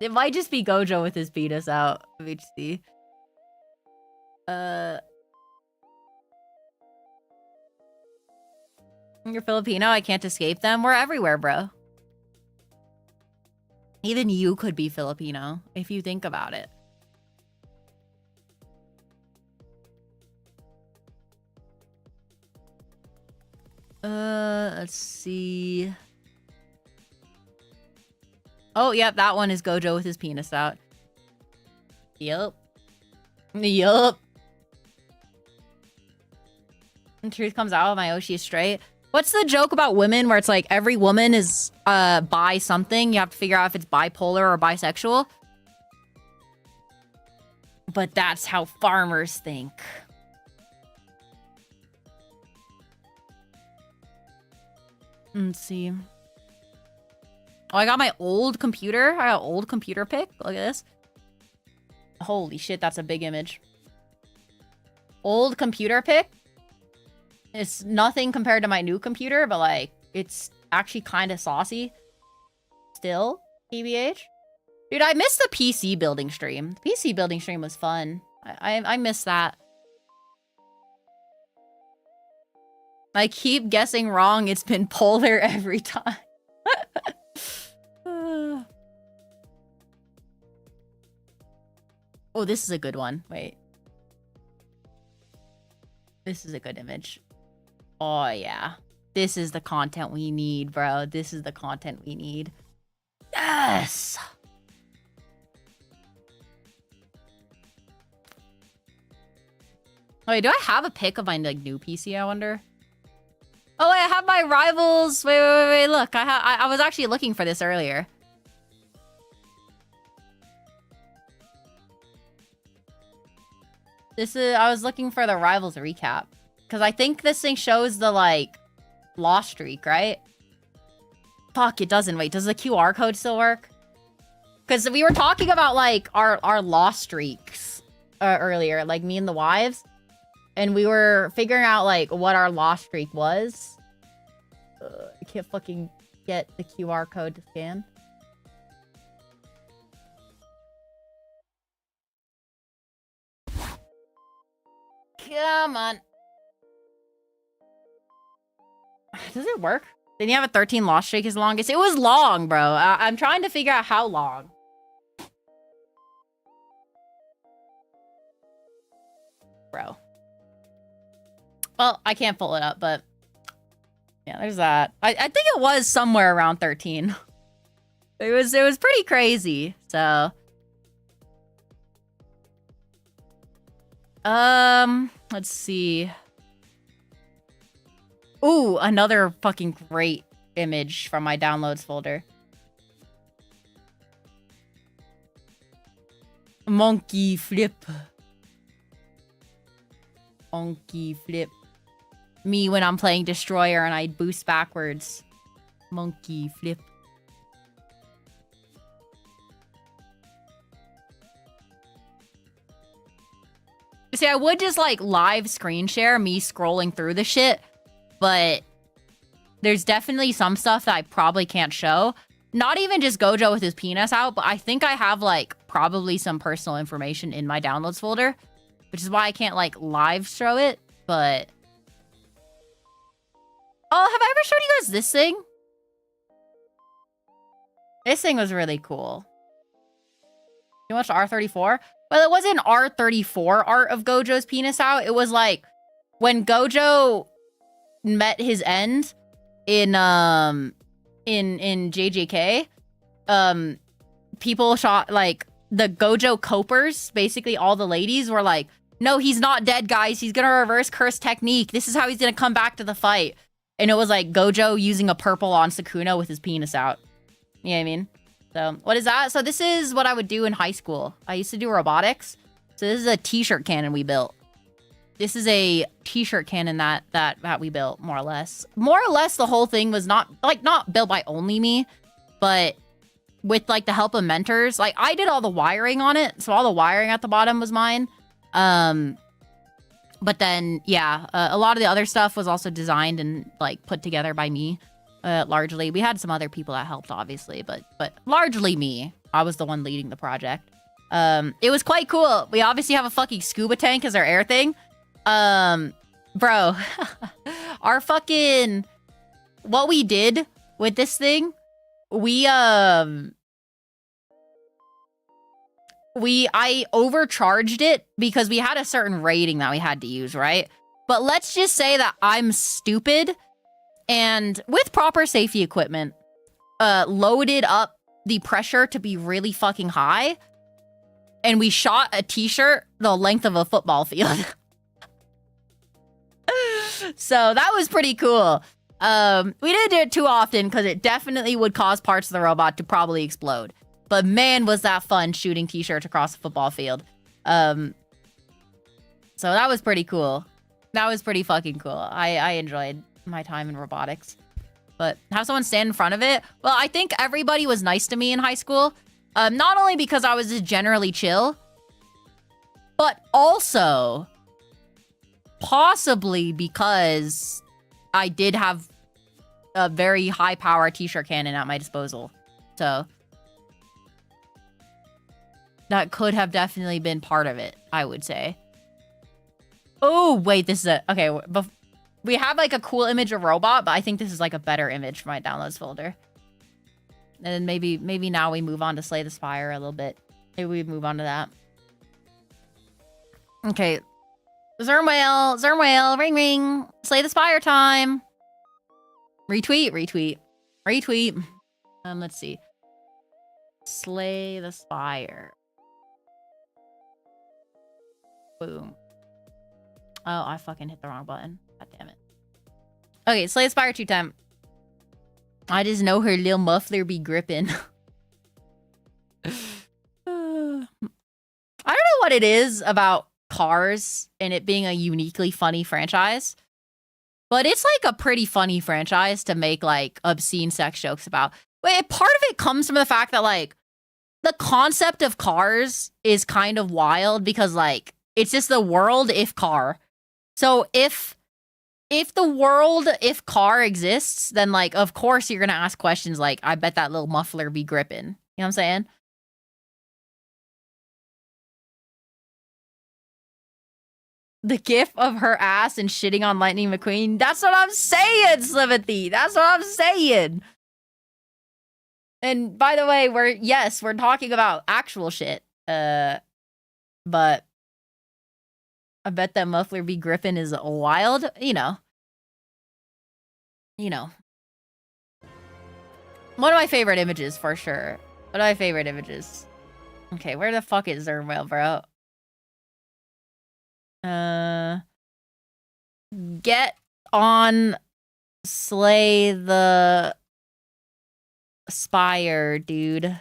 It might just be Gojo with his penis out. Let me see. You're Filipino, I can't escape them. We're everywhere, bro. Even you could be Filipino, if you think about it. Let's see. Oh, yep, that one is Gojo with his penis out. Yup. Yup. The truth comes out, my Oshi is straight. What's the joke about women where it's like every woman is bi something? You have to figure out if it's bipolar or bisexual. But that's how farmers think. Let's see. Oh, I got my old computer. I got old computer pic. Look at this. Holy shit, that's a big image. Old computer pic. It's nothing compared to my new computer, but, like, it's actually kind of saucy. Still, TBH. Dude, I missed the PC building stream. The PC building stream was fun. I miss that. I keep guessing wrong. It's been polar every time. Oh, this is a good one. Wait. This is a good image. Oh, yeah. This is the content we need, bro. This is the content we need. Yes! Wait, do I have a pic of my, like, new PC, I wonder? Oh, wait, I have my rivals. Wait, look. I was actually looking for this earlier. I was looking for the rivals recap. Because I think this thing shows the, like, loss streak, right? Fuck, it doesn't. Wait, does the QR code still work? Because we were talking about, like, our loss streaks earlier. Like, me and the wives. And we were figuring out, like, what our loss streak was. I can't fucking get the QR code to scan. Come on. Does it work? Didn't you have a 13 loss streak as longest? It was long, bro. I'm trying to figure out how long. Bro. Well, I can't pull it up, but... yeah, there's that. I think it was somewhere around 13. It was pretty crazy, so... let's see. Ooh, another fucking great image from my downloads folder. Monkey flip. Monkey flip. Me when I'm playing Destroyer and I boost backwards. Monkey flip. See, I would just, like, live screen share me scrolling through the shit, but there's definitely some stuff that I probably can't show. Not even just Gojo with his penis out, but I think I have, like, probably some personal information in my downloads folder, which is why I can't, like, live show it, but... oh, have I ever showed you guys this thing? This thing was really cool. You watched R34? Well, it wasn't R34 art of Gojo's penis out. It was like when Gojo met his end in JJK, people shot like the Gojo copers, basically all the ladies were like, no, he's not dead, guys. He's gonna reverse curse technique. This is how he's gonna come back to the fight. And it was like Gojo using a purple on Sukuna with his penis out. You know what I mean? So what is that? So this is what I would do in high school. I used to do robotics. So this is a t-shirt cannon we built. This is a t-shirt cannon that we built, more or less. More or less, the whole thing was not built by only me, but with like the help of mentors. Like I did all the wiring on it, so all the wiring at the bottom was mine. But then yeah, a lot of the other stuff was also designed and like put together by me. Largely, we had some other people that helped, obviously, but largely me. I was the one leading the project. It was quite cool. We obviously have a fucking scuba tank as our air thing. Bro, our fucking, what we did with this thing, I overcharged it because we had a certain rating that we had to use, right? But let's just say that I'm stupid and with proper safety equipment, loaded up the pressure to be really fucking high. And we shot a t-shirt the length of a football field. So that was pretty cool. We didn't do it too often because it definitely would cause parts of the robot to probably explode. But man, was that fun shooting t-shirts across the football field. So that was pretty cool. That was pretty fucking cool. I enjoyed my time in robotics. But have someone stand in front of it? Well, I think everybody was nice to me in high school. Not only because I was just generally chill, but also possibly because I did have a very high power t-shirt cannon at my disposal. So that could have definitely been part of it, I would say. Oh, wait, this is a... Okay, we have like a cool image of robot, but I think this is like a better image for my downloads folder. And then maybe now we move on to Slay the Spire a little bit. Maybe we move on to that. Okay. Zermwhale, ring ring. Slay the Spire time. Retweet. Let's see. Slay the Spire. Boom. Oh, I fucking hit the wrong button. God damn it. Okay, Slay the Spire 2 time. I just know her little muffler be gripping. I don't know what it is about Cars and it being a uniquely funny franchise, but it's like a pretty funny franchise to make like obscene sex jokes about. Wait, part of it comes from the fact that like the concept of Cars is kind of wild because like it's just the world if car. So if the world if car exists, then like of course you're gonna ask questions like, I bet that little muffler be gripping. You know what I'm saying? The gif of her ass and shitting on Lightning McQueen. That's what I'm saying, Slimithy. That's what I'm saying. And by the way, we're talking about actual shit. But I bet that muffler be gripping is wild. You know. One of my favorite images for sure. One of my favorite images. Okay, where the fuck is Zermwhale, bro? Get on Slay the Spire, dude.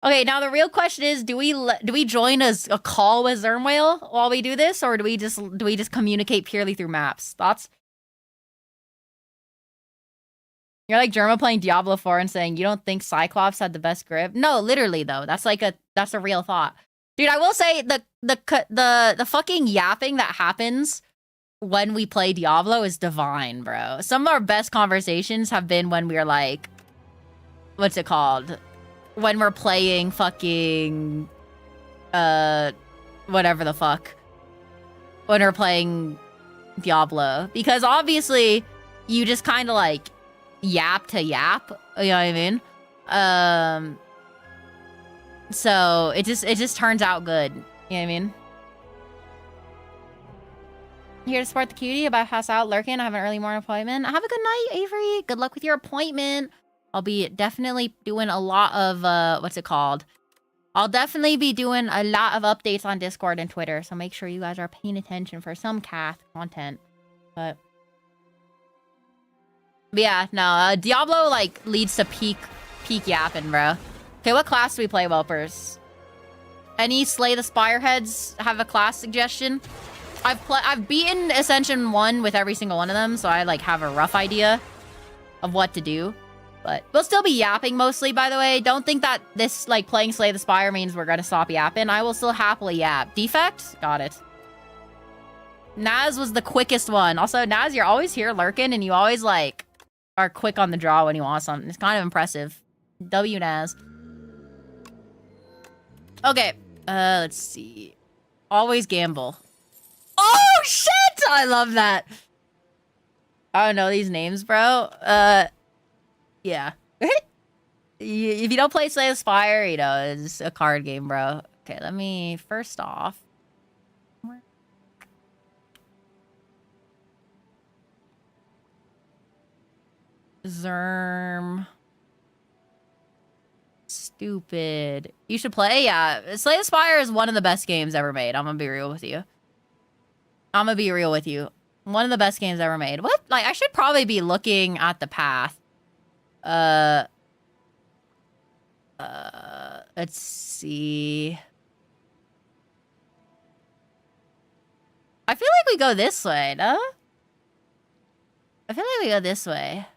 Okay, now the real question is, do we join a call with Zermwhale while we do this, or do we just communicate purely through maps? Thoughts? You're like Germa playing Diablo 4 and saying you don't think Cyclops had the best grip. No, literally though. That's a real thought. Dude, I will say the fucking yapping that happens when we play Diablo is divine, bro. Some of our best conversations have been when we're like, what's it called? When we're playing fucking whatever the fuck. When we're playing Diablo. Because obviously you just kind of like yap to yap, you know what I mean? So it just turns out good. You know what I mean? Here to support the cutie, about to pass out, lurking. I have an early morning appointment. Have a good night, Avery. Good luck with your appointment. I'll be definitely doing a lot of, what's it called? I'll definitely be doing a lot of updates on Discord and Twitter, so make sure you guys are paying attention for some Kath content. But yeah, no, Diablo, like, leads to peak Yappin, bro. Okay, what class do we play, whelpers? Any Slay the Spire heads have a class suggestion? I've beaten Ascension 1 with every single one of them, so I, like, have a rough idea of what to do. But we'll still be yapping mostly, by the way. Don't think that this, like, playing Slay the Spire means we're gonna stop yapping. I will still happily yap. Defect? Got it. Naz was the quickest one. Also, Naz, you're always here lurking, and you always, like, are quick on the draw when you want something. It's kind of impressive. W, Naz. Okay. Let's see. Always gamble. Oh, shit! I love that. I don't know these names, bro. Yeah. If you don't play Slay the Spire, you know, it's a card game, bro. Okay, let me... First off... Zerm. Stupid. You should play? Yeah. Slay the Spire is one of the best games ever made. I'm gonna be real with you. One of the best games ever made. What? Like, I should probably be looking at the path. Let's see. I feel like we go this way, no? I feel like we go this way.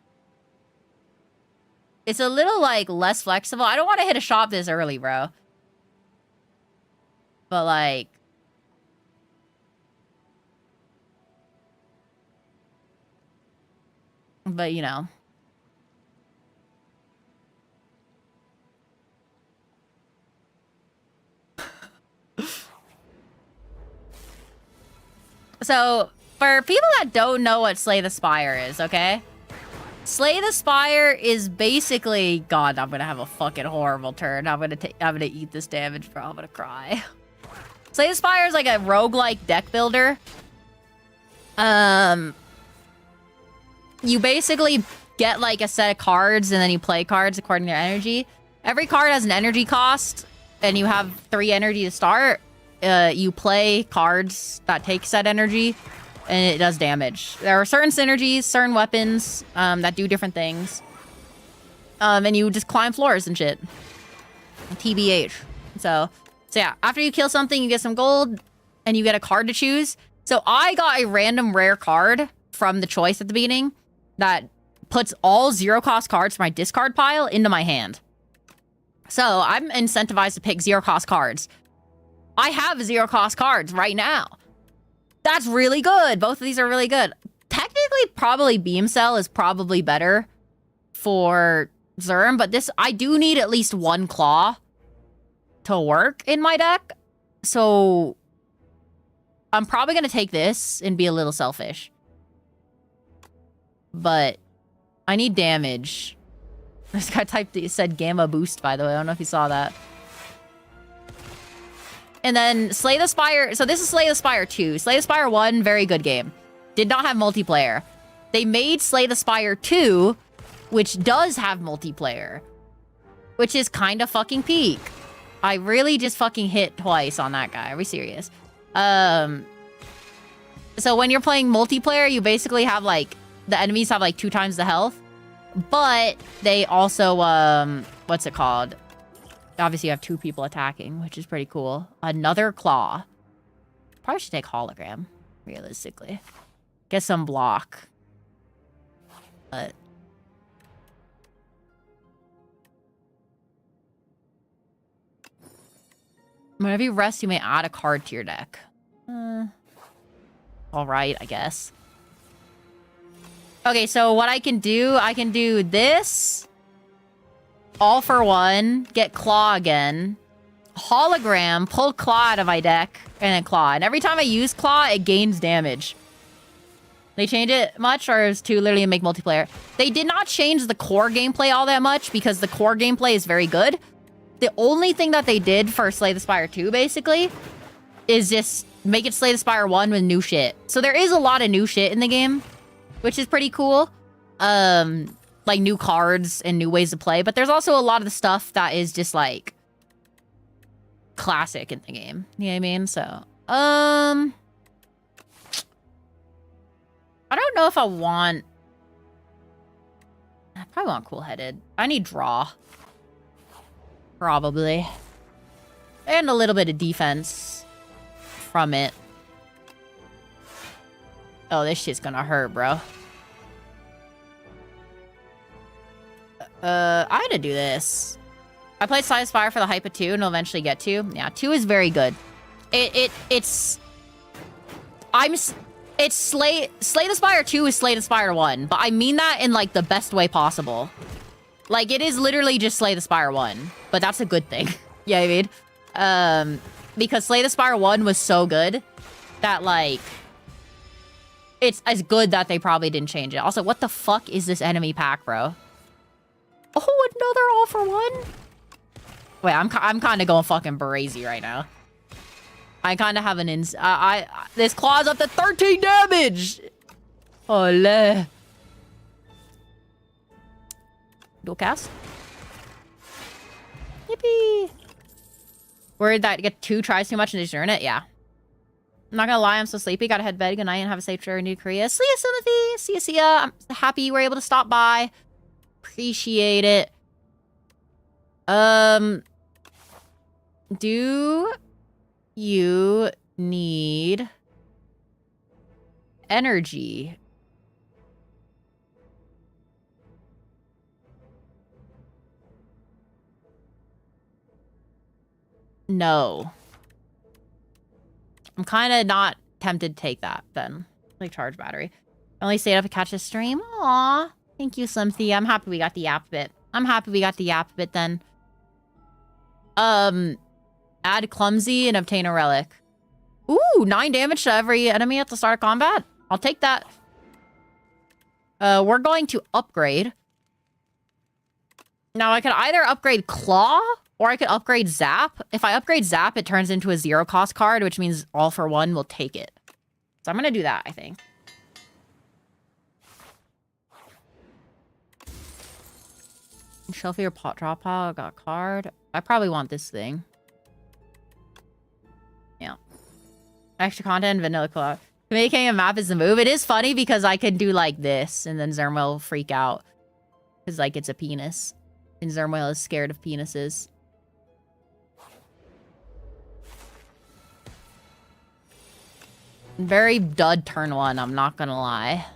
It's a little, like, less flexible. I don't want to hit a shop this early, bro. But, like... But, you know... So, for people that don't know what Slay the Spire is, okay? Slay the Spire is basically... God, I'm gonna have a fucking horrible turn. I'm gonna eat this damage, bro. I'm gonna cry. Slay the Spire is like a roguelike deck builder. You basically get like a set of cards and then you play cards according to your energy. Every card has an energy cost and you have 3 energy to start. You play cards that take said energy and it does damage. There are certain synergies, certain weapons that do different things. And you just climb floors and shit. TBH. So yeah, after you kill something, you get some gold and you get a card to choose. So I got a random rare card from the choice at the beginning that puts all 0-cost cards from my discard pile into my hand. So I'm incentivized to pick 0-cost cards. I have 0-cost cards right now. That's really good. Both of these are really good. Technically, probably Beam Cell is probably better for Zerm, but this, I do need at least 1 claw to work in my deck. So I'm probably going to take this and be a little selfish. But I need damage. This guy said Gamma Boost, by the way. I don't know if you saw that. And then Slay the Spire. So this is Slay the Spire 2. Slay the Spire 1, very good game. Did not have multiplayer. They made Slay the Spire 2, which does have multiplayer. Which is kind of fucking peak. I really just fucking hit twice on that guy. Are we serious? So when you're playing multiplayer, you basically have like... The enemies have like 2 times the health. But they also, what's it called? Obviously you have 2 people attacking, which is pretty cool. Another claw. Probably should take hologram, realistically. Get some block. But... Whenever you rest, you may add a card to your deck. Alright, I guess. Okay, so what I can do this. All for 1. Get claw again. Hologram, pull claw out of my deck, and then claw. And every time I use claw, it gains damage. They change it much, or is to literally make multiplayer? They did not change the core gameplay all that much, because the core gameplay is very good. The only thing that they did for Slay the Spire 2, basically, is just make it Slay the Spire 1 with new shit. So there is a lot of new shit in the game, which is pretty cool. Like new cards and new ways to play. But there's also a lot of the stuff that is just like classic in the game. You know what I mean? So, I don't know if I want... I probably want cool-headed. I need draw. Probably. And a little bit of defense from it. Oh, this shit's gonna hurt, bro. I had to do this. I played Slay the Spire for the hype of 2 and will eventually get 2. Yeah, 2 is very good. It's Slay the Spire 2 is Slay the Spire 1, but I mean that in like the best way possible. Like it is literally just Slay the Spire 1, but that's a good thing. Yeah, you know what I mean? Because Slay the Spire 1 was so good that like it's as good that they probably didn't change it. Also, what the fuck is this enemy pack, bro? Oh, another all for one? Wait, I'm kind of going fucking brazy right now. I kind of have an this claw's up to 13 damage. Ole. Dual cast. Yippee. Worried that you get 2 tries too much and just earn it? Yeah. I'm not gonna lie, I'm so sleepy. Gotta head to bed. Good night and have a safe trip in New Korea. See ya, Timothy. See ya. I'm happy you were able to stop by. Appreciate it. Do you need energy? No. I'm kind of not tempted to take that then. Like charge battery. I only stayed up to catch a stream. Aw. Thank you, Slimthea. I'm happy we got the Yap bit. I'm happy we got the Yap bit then. Add Clumsy and obtain a relic. Ooh, 9 damage to every enemy at the start of combat. I'll take that. We're going to upgrade. Now, I could either upgrade Claw or I could upgrade Zap. If I upgrade Zap, it turns into a 0-cost card, which means All for One will take it. So I'm going to do that, I think. Shelf your pot drop pile. I got a card. I probably want this thing. Yeah. Extra content, vanilla claw. Making a map is the move. It is funny because I could do like this and then Zerma will freak out. Because like it's a penis. And Zerma is scared of penises. Very dud turn 1, I'm not gonna lie.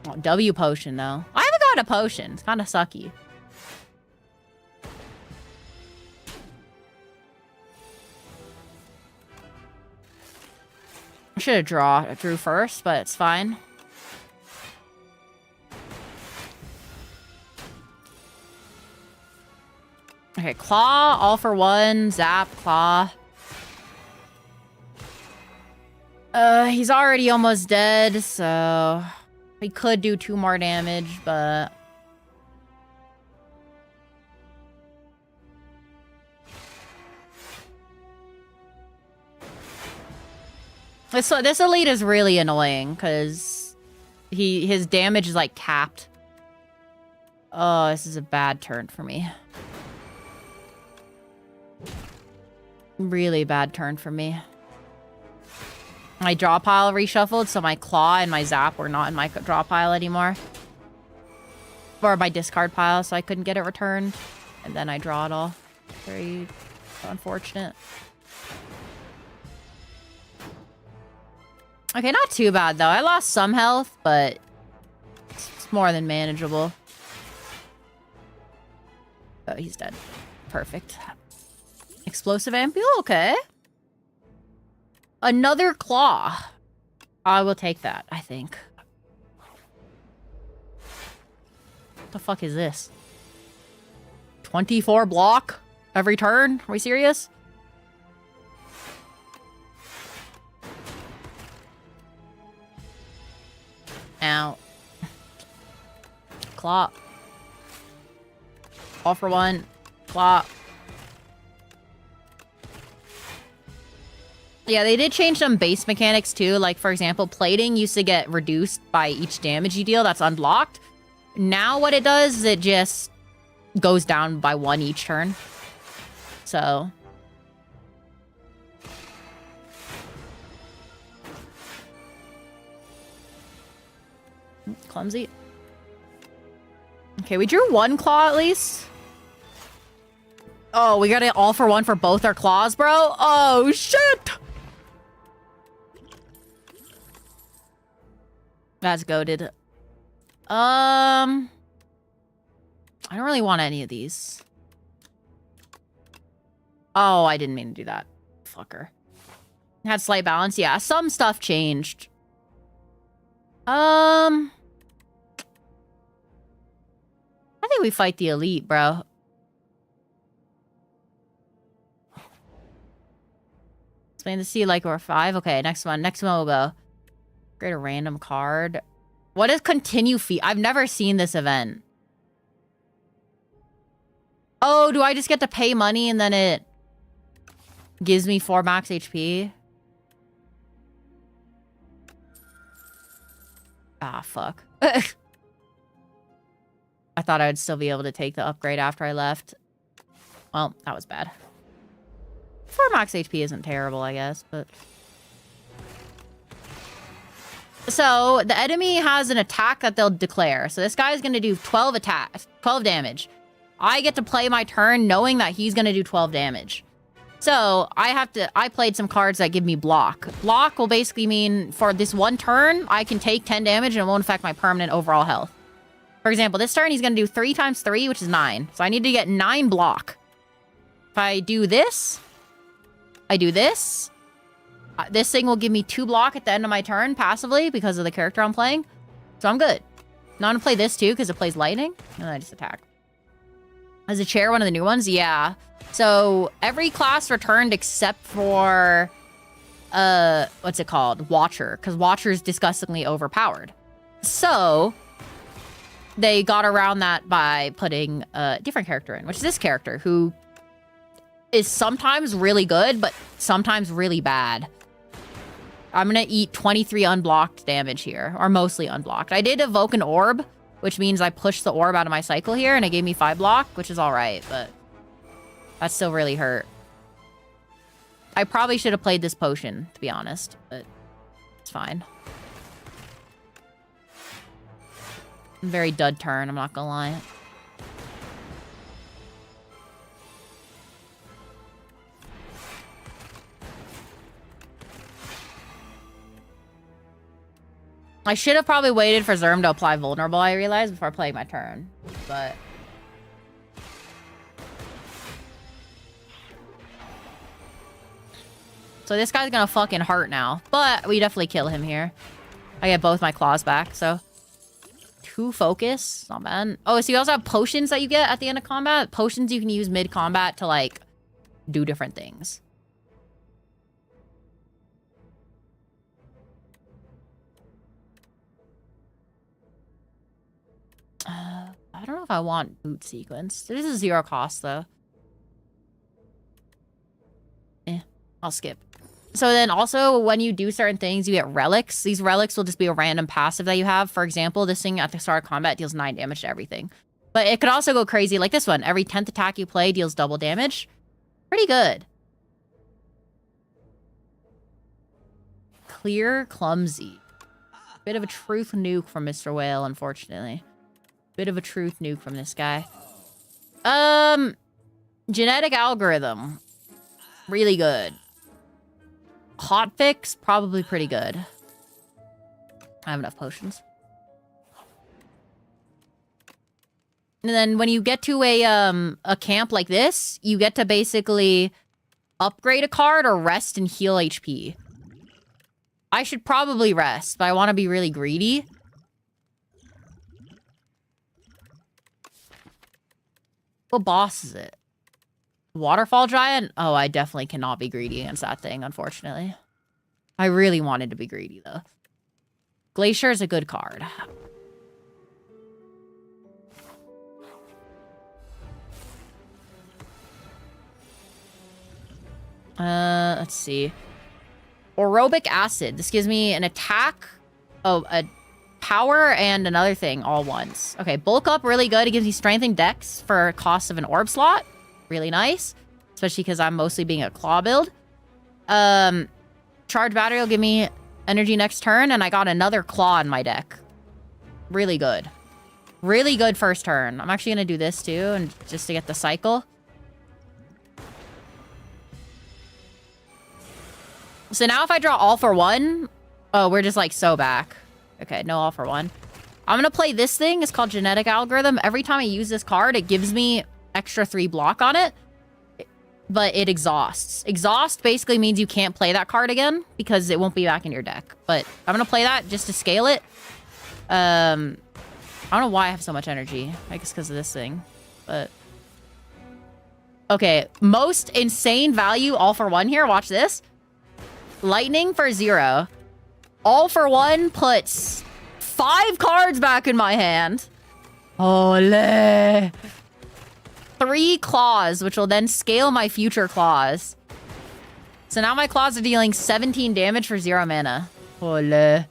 Oh, W potion, though. I haven't got a potion. It's kind of sucky. I should have drew first, but it's fine. Okay, Claw, All for One, Zap, Claw. He's already almost dead, so... We could do 2 more damage, but... This elite is really annoying, because... His damage is, like, capped. Oh, this is a bad turn for me. Really bad turn for me. My draw pile reshuffled, so my Claw and my Zap were not in my draw pile anymore. Or my discard pile, so I couldn't get it returned. And then I draw it all. Very unfortunate. Okay, not too bad, though. I lost some health, but it's more than manageable. Oh, he's dead. Perfect. Explosive ampule? Okay. Another Claw. I will take that, I think. What the fuck is this? 24 block every turn? Are we serious? Ow. claw. All for one. Claw. Yeah, they did change some base mechanics too. Like, for example, plating used to get reduced by each damage you deal. That's unblocked. Now what it does is it just goes down by 1 each turn. So... clumsy. Okay, we drew 1 claw at least. Oh, we got it all for 1 for both our claws, bro. Oh, shit. That's goated. I don't really want any of these. Oh, I didn't mean to do that. Fucker. Had slight balance. Yeah, some stuff changed. I think we fight the elite, bro. Explain to see like we're 5. Okay, next one. Next one will go. Create a random card. What is continue feat? I've never seen this event. Oh, do I just get to pay money and then it gives me 4 max HP? Ah, fuck. I thought I would still be able to take the upgrade after I left. Well, that was bad. 4 max HP isn't terrible, I guess, but... So, the enemy has an attack that they'll declare. So this guy's going to do 12 damage. I get to play my turn knowing that he's going to do 12 damage. So, I played some cards that give me block. Block will basically mean for this 1 turn, I can take 10 damage and it won't affect my permanent overall health. For example, this turn he's going to do 3 times 3, which is 9. So I need to get 9 block. If I do this, I do this. This thing will give me 2 block at the end of my turn passively because of the character I'm playing. So I'm good. Now I'm going to play this too because it plays lightning. And then I just attack. Is a chair one of the new ones? Yeah. So every class returned except for, what's it called? Watcher. Because Watcher is disgustingly overpowered. So they got around that by putting a different character in, which is this character who is sometimes really good, but sometimes really bad. I'm going to eat 23 unblocked damage here, or mostly unblocked. I did evoke an orb, which means I pushed the orb out of my cycle here, and it gave me 5 block, which is all right, but that still really hurt. I probably should have played this potion, to be honest, but it's fine. Very dud turn, I'm not gonna lie. I should have probably waited for Zerm to apply vulnerable, I realized, before playing my turn. But... so this guy's gonna fucking hurt now. But we definitely kill him here. I get both my claws back, so... 2 focus. Not bad. Oh, so you also have potions that you get at the end of combat? Potions you can use mid-combat to, like, do different things. I don't know if I want boot sequence. This is 0 cost, though. I'll skip. So then also, when you do certain things, you get relics. These relics will just be a random passive that you have. For example, this thing at the start of combat deals 9 damage to everything. But it could also go crazy like this one. Every 10th attack you play deals double damage. Pretty good. Clear Clumsy. Bit of a truth nuke from Mr. Whale, unfortunately. Bit of a truth nuke from this guy. Genetic algorithm. Really good. Hotfix, probably pretty good. I have enough potions. And then when you get to a camp like this, you get to basically upgrade a card or rest and heal HP. I should probably rest, but I want to be really greedy. What boss is it? Waterfall Giant? Oh, I definitely cannot be greedy against that thing, unfortunately. I really wanted to be greedy, though. Glacier is a good card. Let's see. Orobic acid. This gives me an attack, a power, and another thing all once. Okay, bulk up, really good. It gives me strength and dex for a cost of an orb slot. Really nice. Especially because I'm mostly being a claw build. Charge battery will give me energy next turn, and I got another claw in my deck. Really good. Really good first turn. I'm actually going to do this too, and just to get the cycle. So now if I draw all for one, oh, we're just like so back. Okay, no all for one. I'm going to play this thing. It's called Genetic Algorithm. Every time I use this card, it gives me extra 3 block on it, but it exhausts. Exhaust basically means you can't play that card again because it won't be back in your deck. But I'm going to play that just to scale it. I don't know why I have so much energy. I guess because of this thing, but... Okay, most insane value all for one here. Watch this. Lightning for 0. All for one puts 5 cards back in my hand. Ole. 3 claws, which will then scale my future claws. So now my claws are dealing 17 damage for 0 mana. Ole.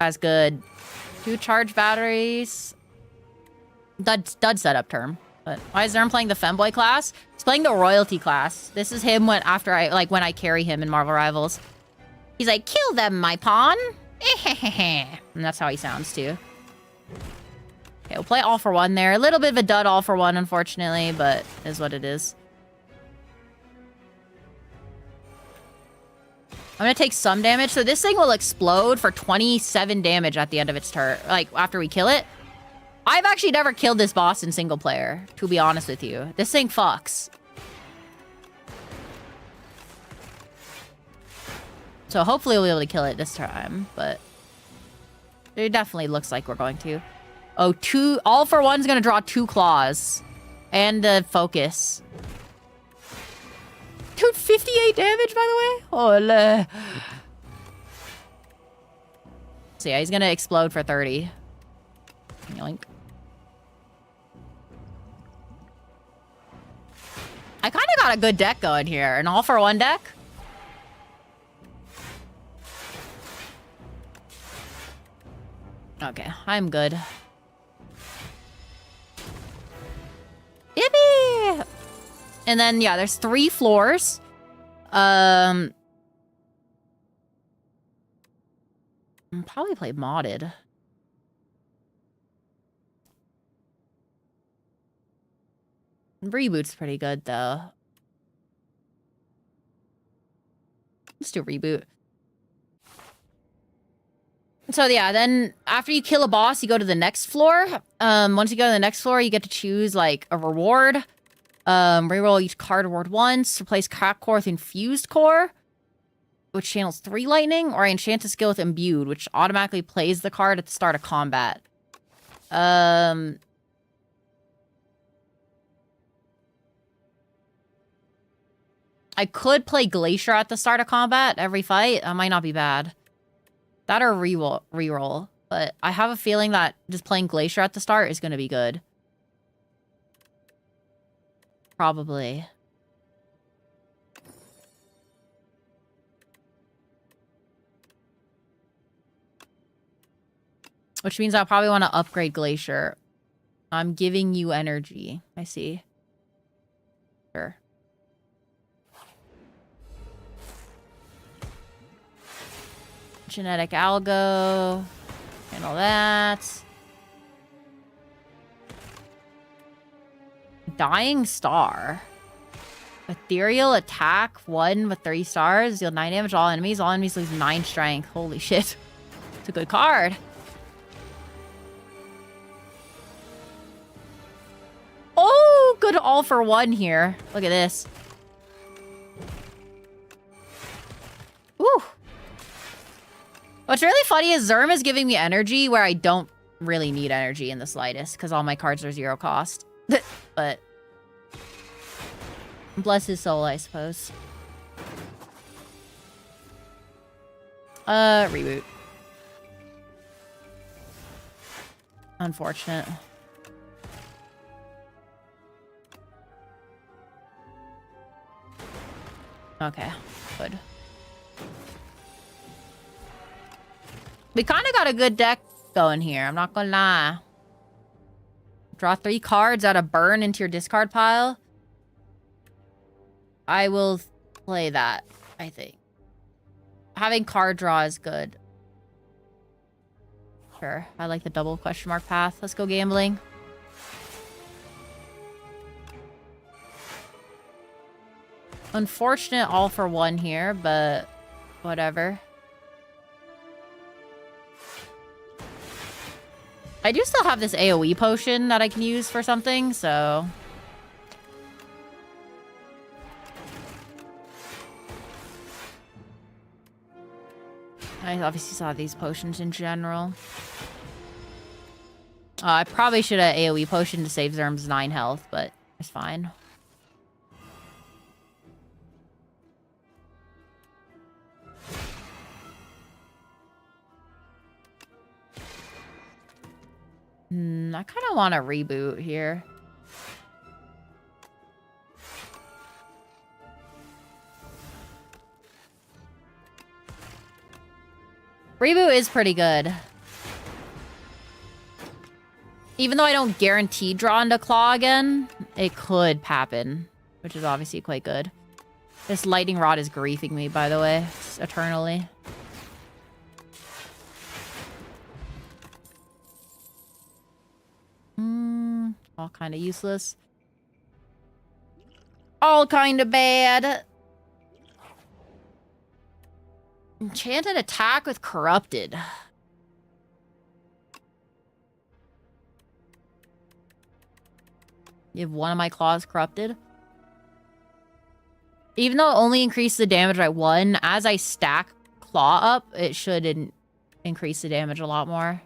That's good. 2 charge batteries. Dud setup term. But why is Zerm playing the Femboy class? He's playing the royalty class. This is him when I carry him in Marvel Rivals. He's like, kill them, my pawn. And that's how he sounds too. Okay, we'll play all for one there. A little bit of a dud all for one, unfortunately, but is what it is. I'm gonna take some damage. So this thing will explode for 27 damage at the end of its turn. Like, after we kill it. I've actually never killed this boss in single player, to be honest with you. This thing fucks. So hopefully we'll be able to kill it this time, but it definitely looks like we're going to. Oh, all for one's gonna draw 2 claws. And the focus. Dude, 58 damage, by the way? Ole. So yeah, he's gonna explode for 30. Yoink. I kind of got a good deck going here. An all for one deck. Okay, I'm good. Yippee! And then, yeah, there's 3 floors. Probably play modded. Reboot's pretty good, though. Let's do reboot. So, yeah, then after you kill a boss, you go to the next floor. Once you go to the next floor, you get to choose, like, a reward. Reroll each card reward once. Replace Crack Core with Infused Core, which channels 3 lightning. Or I enchant a skill with Imbued, which automatically plays the card at the start of combat. I could play Glacier at the start of combat every fight. That might not be bad. That or reroll. But I have a feeling that just playing Glacier at the start is going to be good. Probably. Which means I'll probably want to upgrade Glacier. I'm giving you energy. I see. Sure. Genetic Algo. Handle that. Dying Star. Ethereal attack 1 with 3 stars. Deal 9 damage to all enemies. All enemies lose 9 strength. Holy shit. It's a good card. Oh, good all for one here. Look at this. Ooh. What's really funny is Zerm is giving me energy where I don't really need energy in the slightest because all my cards are 0 cost. But bless his soul, I suppose. Reboot. Unfortunate. Okay, good. We kind of got a good deck going here. I'm not gonna lie. Draw 3 cards out of burn into your discard pile. I will play that, I think. Having card draw is good. Sure, I like the double question mark path. Let's go gambling. Unfortunate all for one here, but whatever. I do still have this AoE potion that I can use for something, so... I obviously saw these potions in general. I probably should have AoE potion to save Zerm's 9 health, but it's fine. I kind of want to reboot here. Reboot is pretty good. Even though I don't guarantee draw into Claw again, it could happen, which is obviously quite good. This lightning rod is griefing me, by the way, eternally. All kind of useless. All kind of bad. Enchanted attack with corrupted. You have one of my claws corrupted. Even though it only increases the damage by 1, as I stack claw up, it should increase the damage a lot more.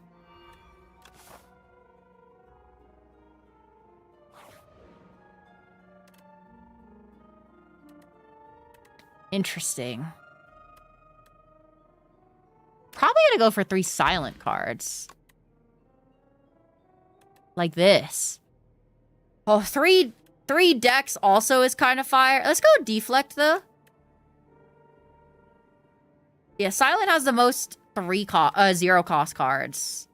Interesting. Probably gonna go for 3 silent cards. Like this. Oh, three decks also is kind of fire. Let's go deflect, though. Yeah, silent has the most 0 cost cards.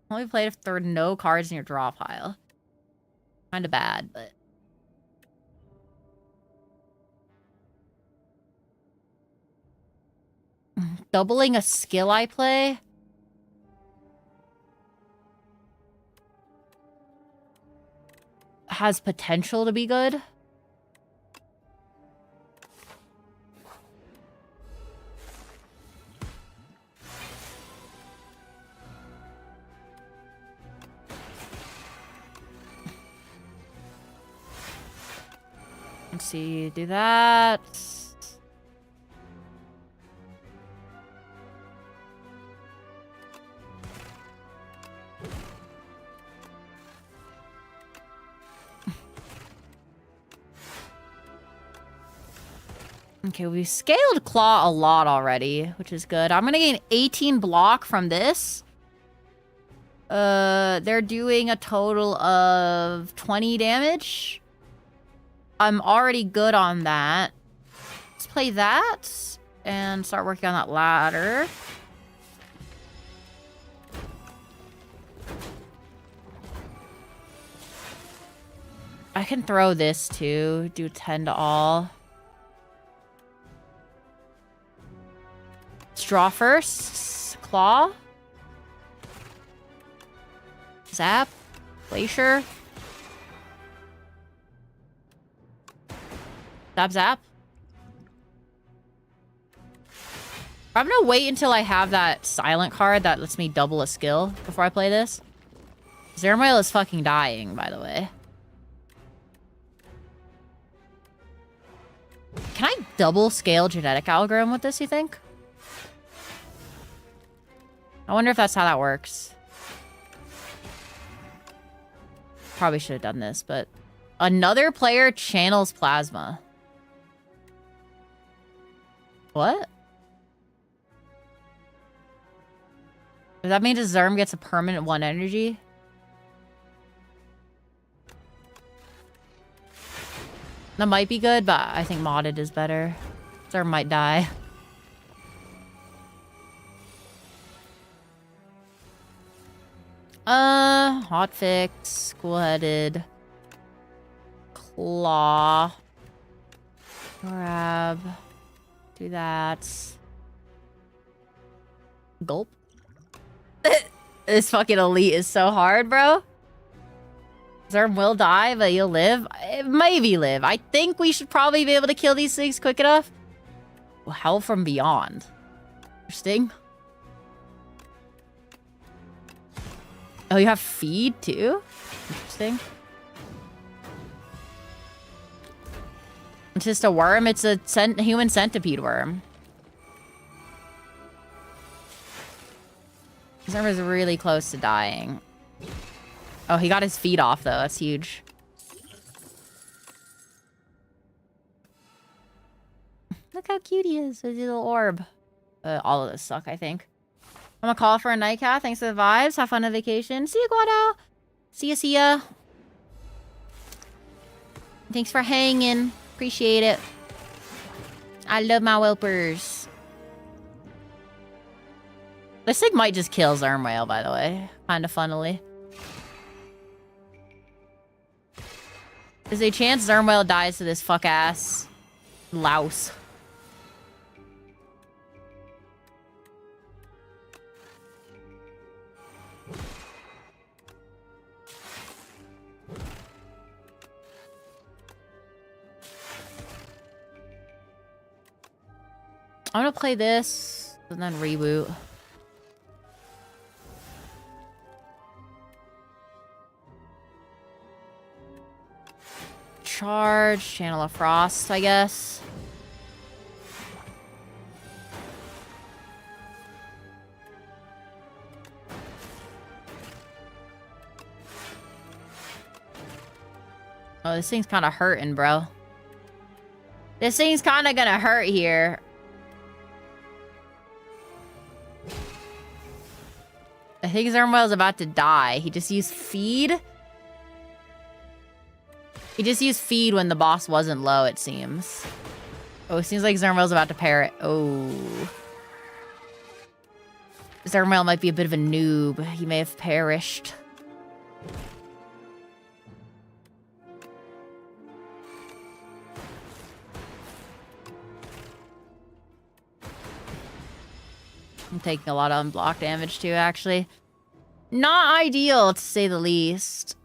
Only played if there were no cards in your draw pile. Kind of bad, but... Doubling a skill I play? Has potential to be good. Let's see, do that. Okay, we've scaled Claw a lot already, which is good. I'm gonna gain 18 block from this. They're doing a total of 20 damage. I'm already good on that. Let's play that and start working on that ladder. I can throw this too. Do 10 to all. Let's draw first. Claw. Zap. Glacier. Zap, zap. I'm gonna wait until I have that silent card that lets me double a skill before I play this. Zermail is fucking dying, by the way. Can I double scale genetic algorithm with this, you think? I wonder if that's how that works. Probably should have done this, but... Another player channels plasma. What? Does that mean Zerm gets a permanent 1 energy? That might be good, but I think modded is better. Zerm might die. Hotfix, cool-headed, claw, grab, do that. Gulp. This fucking elite is so hard, bro. Zerm will die, but you'll live. Maybe live. I think we should probably be able to kill these things quick enough. Well, hell from beyond. Interesting. Oh, you have feed too? Interesting. It's just a worm. It's a human centipede worm. Zerm is really close to dying. Oh, he got his feet off though. That's huge. Look how cute he is with his little orb. All of this suck, I think. I'm gonna call for a nightcat. Thanks for the vibes. Have fun on vacation. See ya, Guado. See ya, see ya. Thanks for hanging. Appreciate it. I love my whelpers. This thing might just kill Zermwhale, by the way. Kinda funnily. There's a chance Zermwhale dies to this fuck-ass louse. I'm gonna play this and then reboot. Charge, Channel of Frost, I guess. Oh, this thing's kind of hurting, bro. This thing's kind of gonna hurt here. I think Zermwhale's about to die. He just used feed. He just used feed when the boss wasn't low, it seems. Oh, it seems like Zermwhale's about to parry. Oh. Zermwhale might be a bit of a noob. He may have perished. I'm taking a lot of unblocked damage too, actually. Not ideal, to say the least.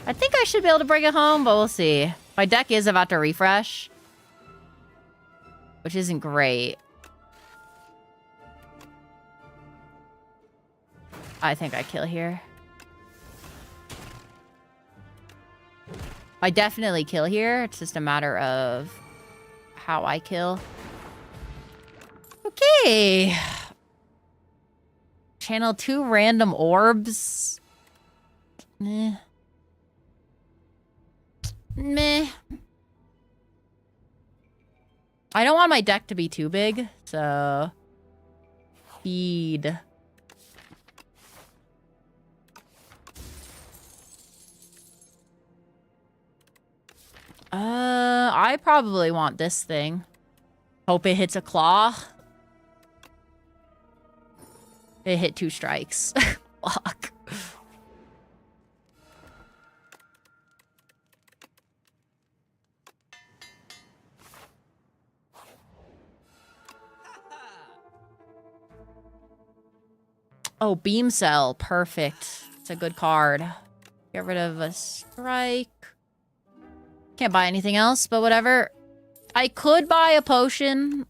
I think I should be able to bring it home, but we'll see. My deck is about to refresh, which isn't great. I think I kill here. I definitely kill here. It's just a matter of how I kill. Okay. Channel 2 random orbs. Meh. Meh. I don't want my deck to be too big, so feed. I probably want this thing. Hope it hits a claw. It hit 2 strikes. Fuck. Oh, Beam Cell. Perfect. It's a good card. Get rid of a strike. Can't buy anything else, but whatever. I could buy a potion.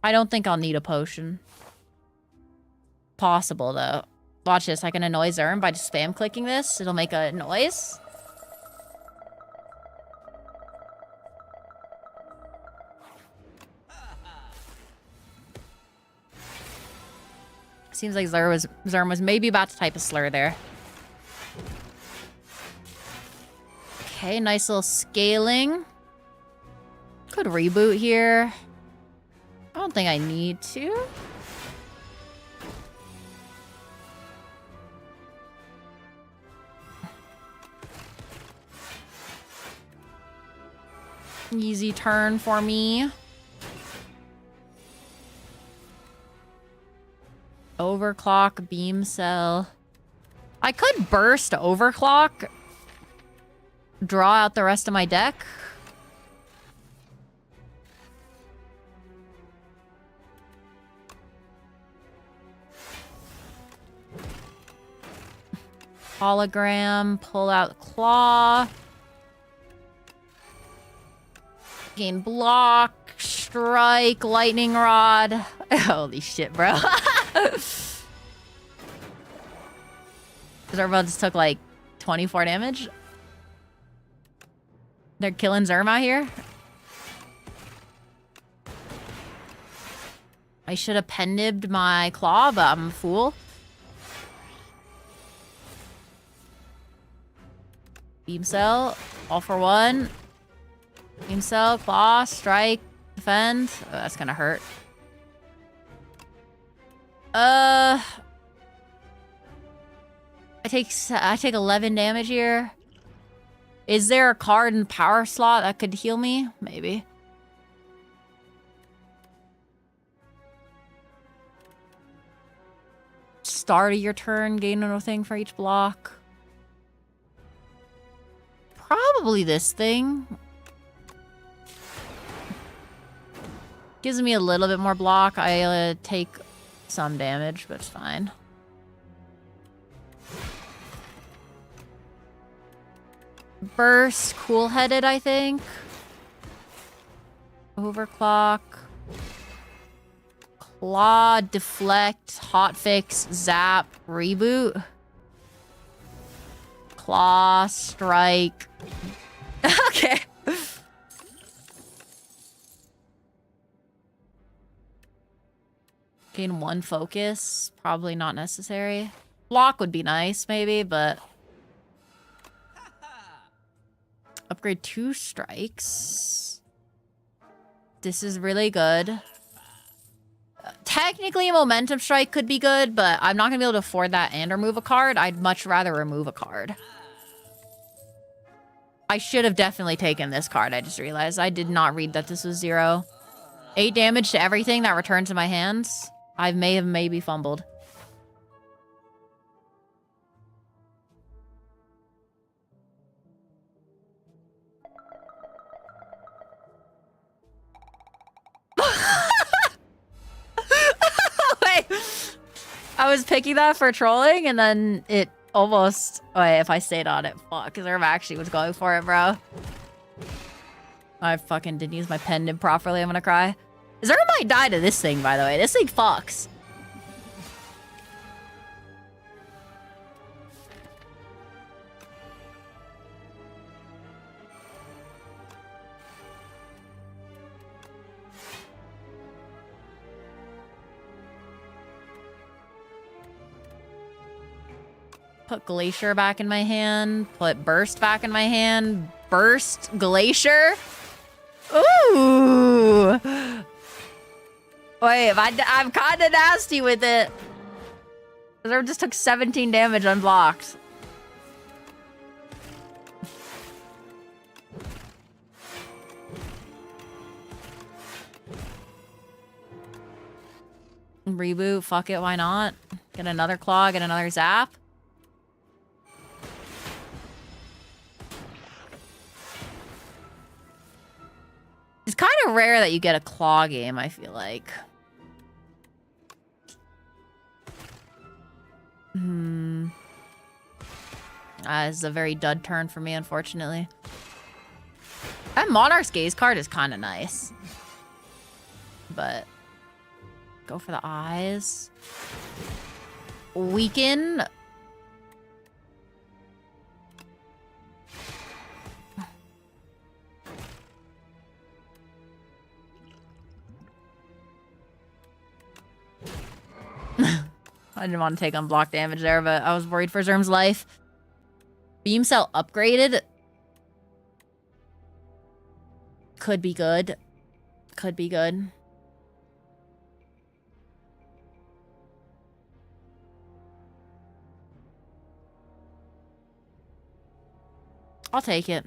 I don't think I'll need a potion. Possible, though. Watch this. I can annoy Zerm by just spam clicking this. It'll make a noise. Seems like Zerm was maybe about to type a slur there. Okay, nice little scaling. Could reboot here. I don't think I need to. Easy turn for me. Overclock, beam cell. I could burst overclock. Draw out the rest of my deck. Hologram, pull out claw. Gain block, strike, lightning rod. Holy shit, bro. Zerma just took like 24 damage. They're killing Zerma here. I should have pen-nibbed my claw, but I'm a fool. Beam cell, all for one. Beam cell, claw, strike, defend. Oh, that's gonna hurt. I take 11 damage here. Is there a card in power slot that could heal me? Maybe. Start of your turn, gain another thing for each block. Probably this thing. Gives me a little bit more block. I take some damage, but it's fine. Burst, cool-headed, I think. Overclock. Claw, deflect, hotfix, zap, reboot. Claw, strike. Okay. Gain 1 focus. Probably not necessary. Block would be nice, maybe, but... Upgrade 2 strikes. This is really good. Technically, a momentum strike could be good, but I'm not going to be able to afford that and remove a card. I'd much rather remove a card. I should have definitely taken this card. I just realized I did not read that this was 0. 8 damage to everything that returns to my hands. I may have maybe fumbled. Wait. I was picking that for trolling, and then it almost... Wait, if I stayed on it, fuck. Because Irv actually was going for it, bro. I fucking didn't use my pen nib properly. I'm gonna cry. Zerma might die to this thing, by the way. This thing fucks. Put Glacier back in my hand. Put Burst back in my hand. Burst Glacier. Ooh. Wait, I'm kind of nasty with it. I just took 17 damage unblocked. Reboot, fuck it, why not? Get another claw, get another zap. It's kind of rare that you get a claw game, I feel like. This is a very dud turn for me, unfortunately. That Monarch's Gaze card is kind of nice. But... Go for the eyes. Weaken. I didn't want to take unblocked damage there, but I was worried for Zerm's life. Beam cell upgraded. Could be good. Could be good. I'll take it.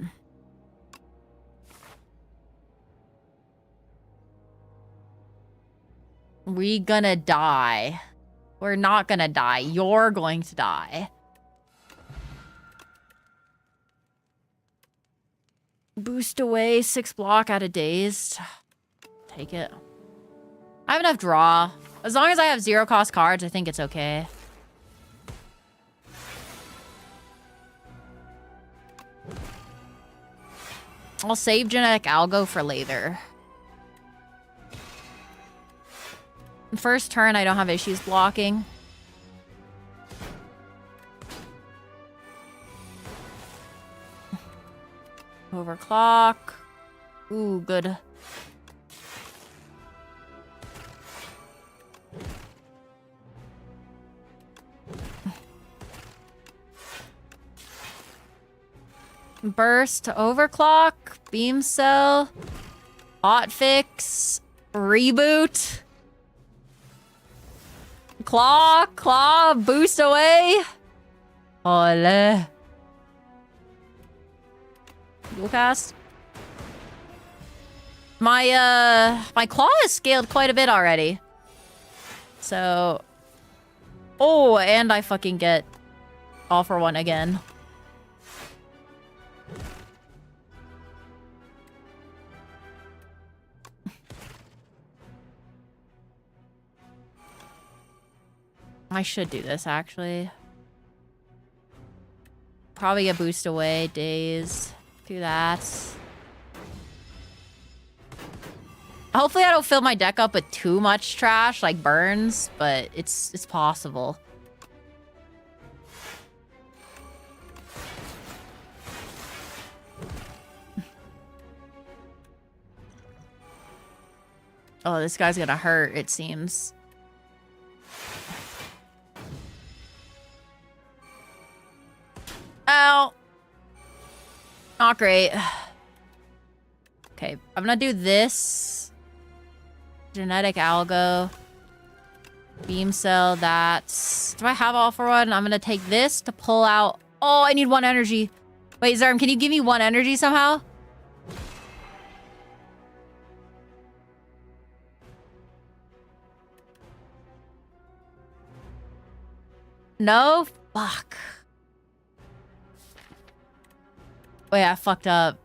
We gonna die. We're not gonna die. You're going to die. Boost away 6 block out of dazed. Take it. I have enough draw. As long as I have 0 cost cards, I think it's okay. I'll save Genetic Algo for later. First turn, I don't have issues blocking. Overclock. Ooh, good. Burst, overclock, beam cell, hotfix, reboot, claw, boost away. Ole. Dual cast. My claw has scaled quite a bit already. So, oh, and I fucking get all for one again. I should do this, actually. Probably get boost away, days. Do that. Hopefully I don't fill my deck up with too much trash, like burns, but it's possible. Oh, this guy's gonna hurt, it seems. Ow. Not great. Okay, I'm gonna do this. Genetic Algo. Beam Cell, that's... Do I have all for one? I'm gonna take this to pull out... Oh, I need 1 energy. Wait, Zerm, can you give me 1 energy somehow? No? Fuck. Wait, I fucked up.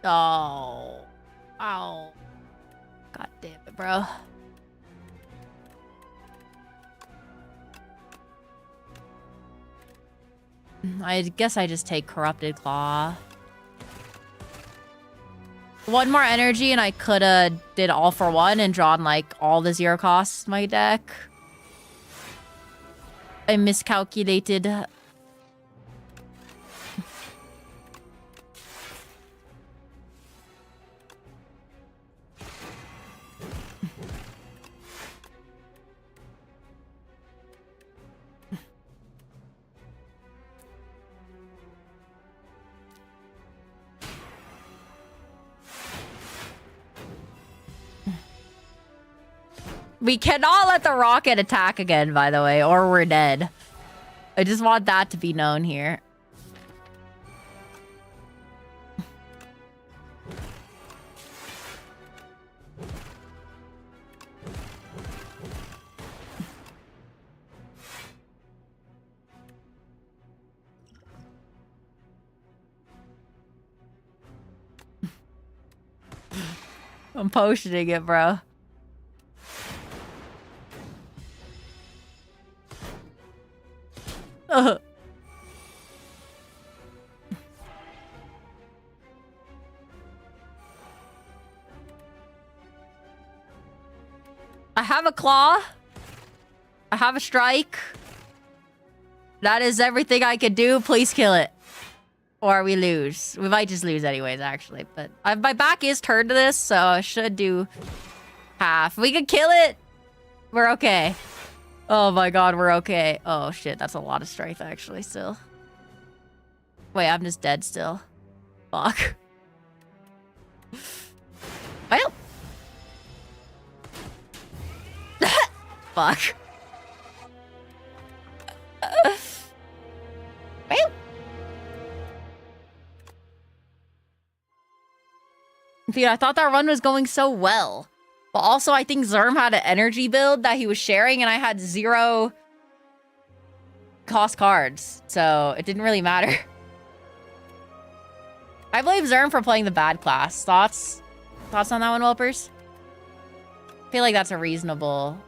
Oh. Ow. God damn it, bro. I guess I just take Corrupted Claw. 1 more energy and I coulda did all for one and drawn like all the 0 costs in my deck. I miscalculated. We cannot let the rocket attack again, by the way, or we're dead. I just want that to be known here. I'm potioning it, bro. I have a claw. I have a strike. That is everything I could do. Please kill it. Or we lose. We might just lose anyways, actually. But my back is turned to this, so I should do half. We could kill it. We're okay. Oh my god, we're okay. Oh shit, that's a lot of strength, actually, still. Wait, I'm just dead still. Fuck. Well. Fuck. Well. Dude, I thought that run was going so well. But also, I think Zerm had an energy build that he was sharing, and I had 0 cost cards. So it didn't really matter. I blame Zerm for playing the bad class. Thoughts? Thoughts on that one, whelpers? I feel like that's a reasonable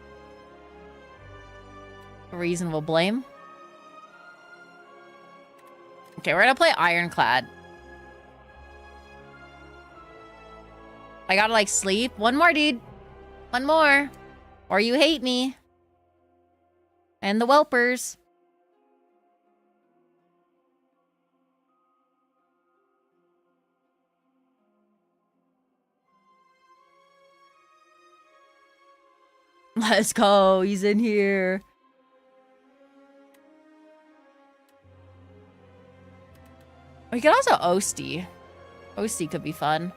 blame. Okay, we're gonna play Ironclad. I gotta, like, sleep. One more, dude. One more. Or you hate me. And the whelpers. Let's go. He's in here. We could also Osty. Osty could be fun.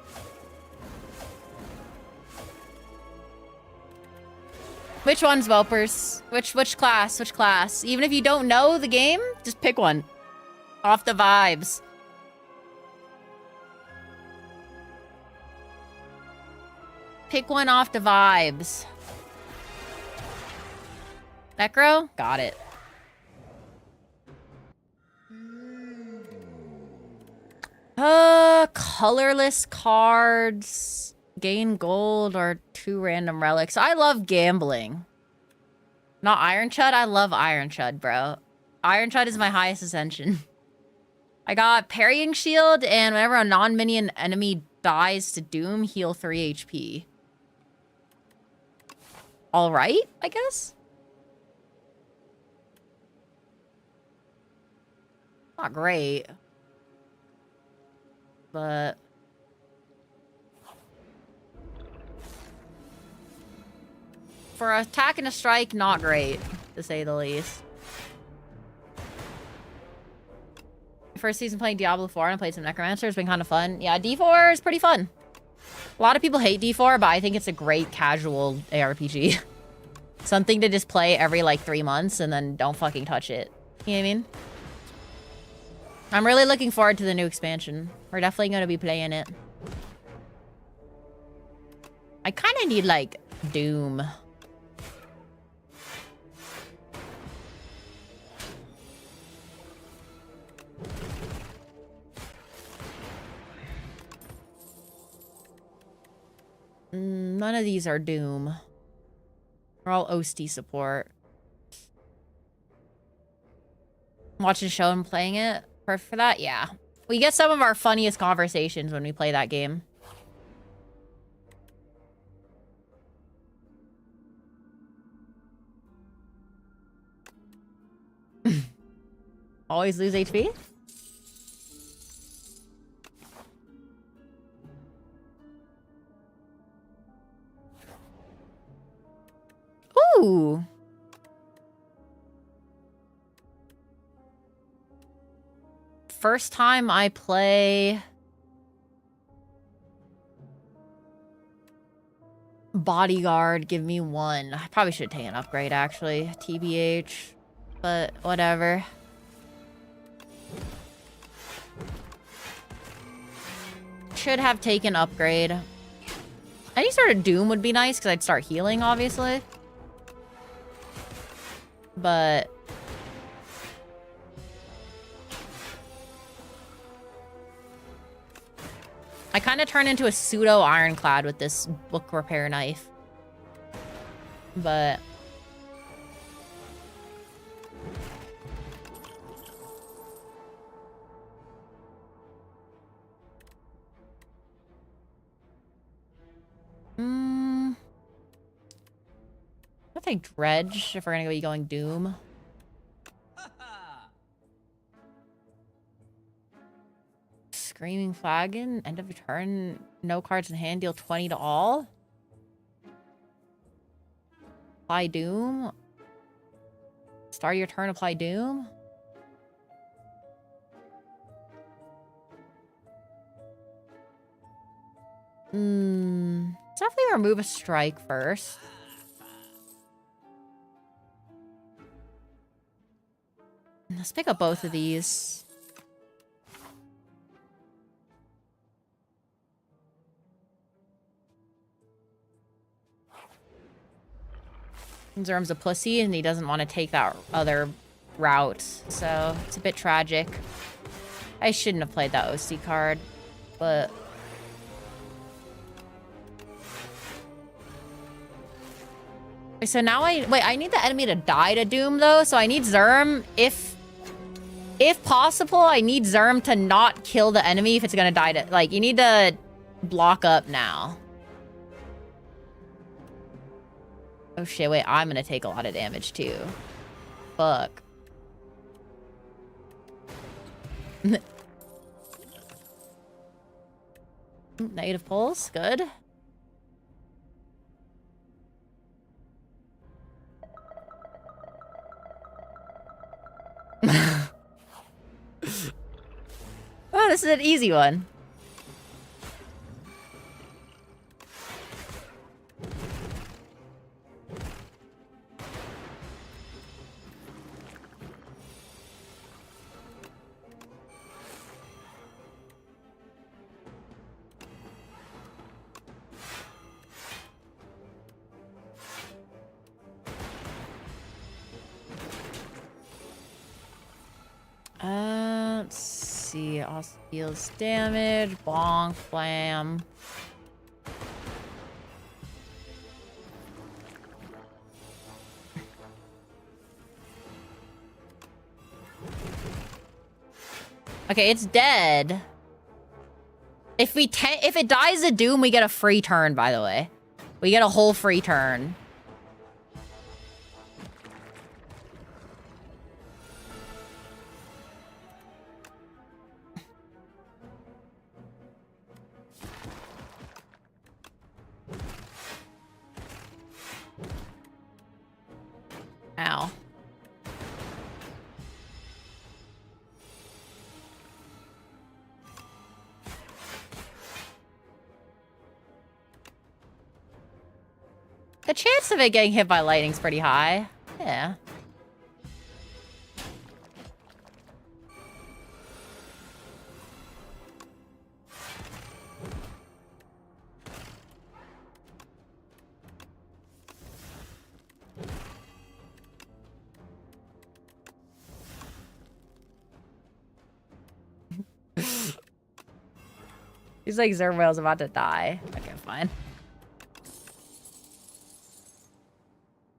Which one's whelpers? Which class? Which class? Even if you don't know the game, just pick one. Off the vibes. Pick one off the vibes. Necro? Got it. Colorless cards. Gain gold or 2 random relics. I love gambling. Not Iron Chud? I love Iron Chud, bro. Iron Chud is my highest ascension. I got Parrying Shield, and whenever a non-minion enemy dies to Doom, heal 3 HP. Alright, I guess? Not great. But... for attack and a strike, not great, to say the least. First season playing Diablo 4 and I played some Necromancer. It's been kind of fun. Yeah, D4 is pretty fun. A lot of people hate D4, but I think it's a great casual ARPG. Something to just play every, like, 3 months and then don't fucking touch it. You know what I mean? I'm really looking forward to the new expansion. We're definitely going to be playing it. I kind of need, like, Doom. None of these are Doom. We're all Osty support. Watching a show and playing it. Perfect for that? Yeah. We get some of our funniest conversations when we play that game. Always lose HP? Ooh. First time I play Bodyguard, give me 1. I probably should take an upgrade, actually. TBH. But whatever. Should have taken upgrade. Any sort of Doom would be nice, because I'd start healing, obviously. But... I kind of turn into a pseudo Ironclad with this book repair knife. But... I'll take Dredge if we're gonna be going Doom. Screaming Flagon, end of turn, no cards in hand, deal 20 to all. Apply Doom. Start your turn, apply Doom. Let's definitely remove a strike first. Let's pick up both of these. Zerm's a pussy, and he doesn't want to take that other route. So, it's a bit tragic. I shouldn't have played that OC card, but... So now I need the enemy to die to Doom, though, so I need Zerm. If possible, I need Zerm to not kill the enemy if it's gonna die to... Like, you need to block up now. Oh shit, wait, I'm gonna take a lot of damage, too. Fuck. Negative pulse, good. Oh, this is an easy one. Let's see. Also deals damage. Bonk, blam. Okay, it's dead. If it dies to Doom, we get a free turn, by the way. We get a whole free turn. Ow. The chance of it getting hit by lightning is pretty high. Yeah. He's like, Zerwell's about to die. Okay, fine.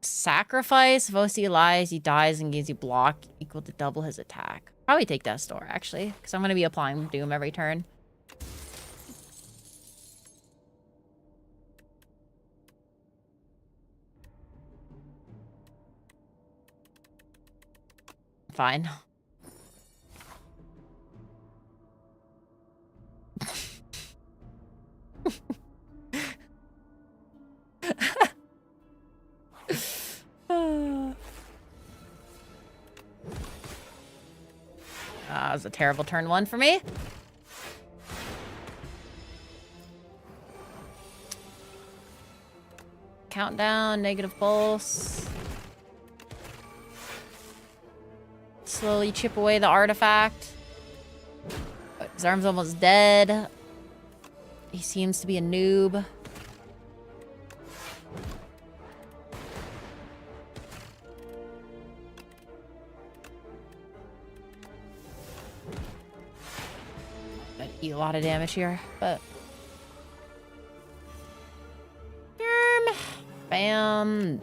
Sacrifice. If OC lies, he dies and gives you block equal to double his attack. Probably take Death Store, actually, because I'm going to be applying Doom every turn. Fine. That was a terrible turn one for me. Countdown, negative pulse. Slowly chip away the artifact. His arm's almost dead. He seems to be a noob. Eat a lot of damage here, but bam.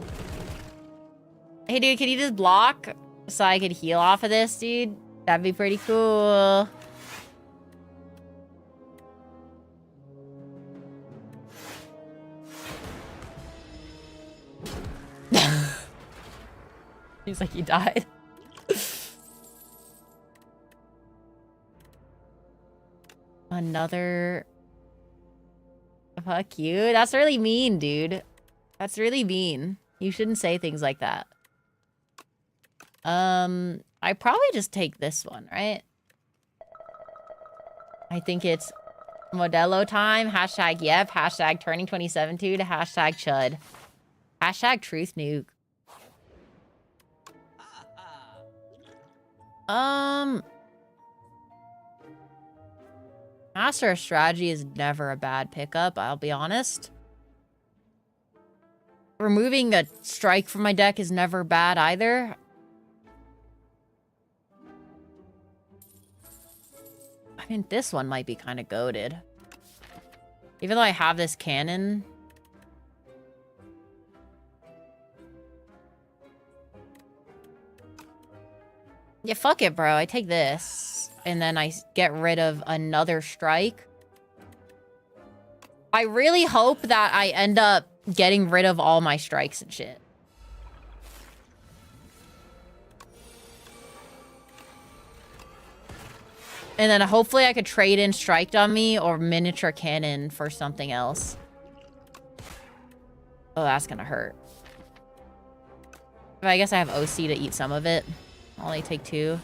Hey dude, can you just block so I could heal off of this, dude? That'd be pretty cool. He's like, he died. Another... Fuck you. That's really mean, dude. That's really mean. You shouldn't say things like that. I probably just take this one, right? I think it's Modelo time. Hashtag yep. Hashtag turning 27 to hashtag chud. Hashtag truth nuke. Master of Strategy is never a bad pickup, I'll be honest. Removing a strike from my deck is never bad either. I mean, this one might be kind of goated. Even though I have this cannon. Yeah, fuck it, bro. I take this. And then I get rid of another strike. I really hope that I end up getting rid of all my strikes and shit. And then hopefully I could trade in Strike Dummy or Miniature Cannon for something else. Oh, that's gonna hurt. But I guess I have OC to eat some of it. I'll only take 2.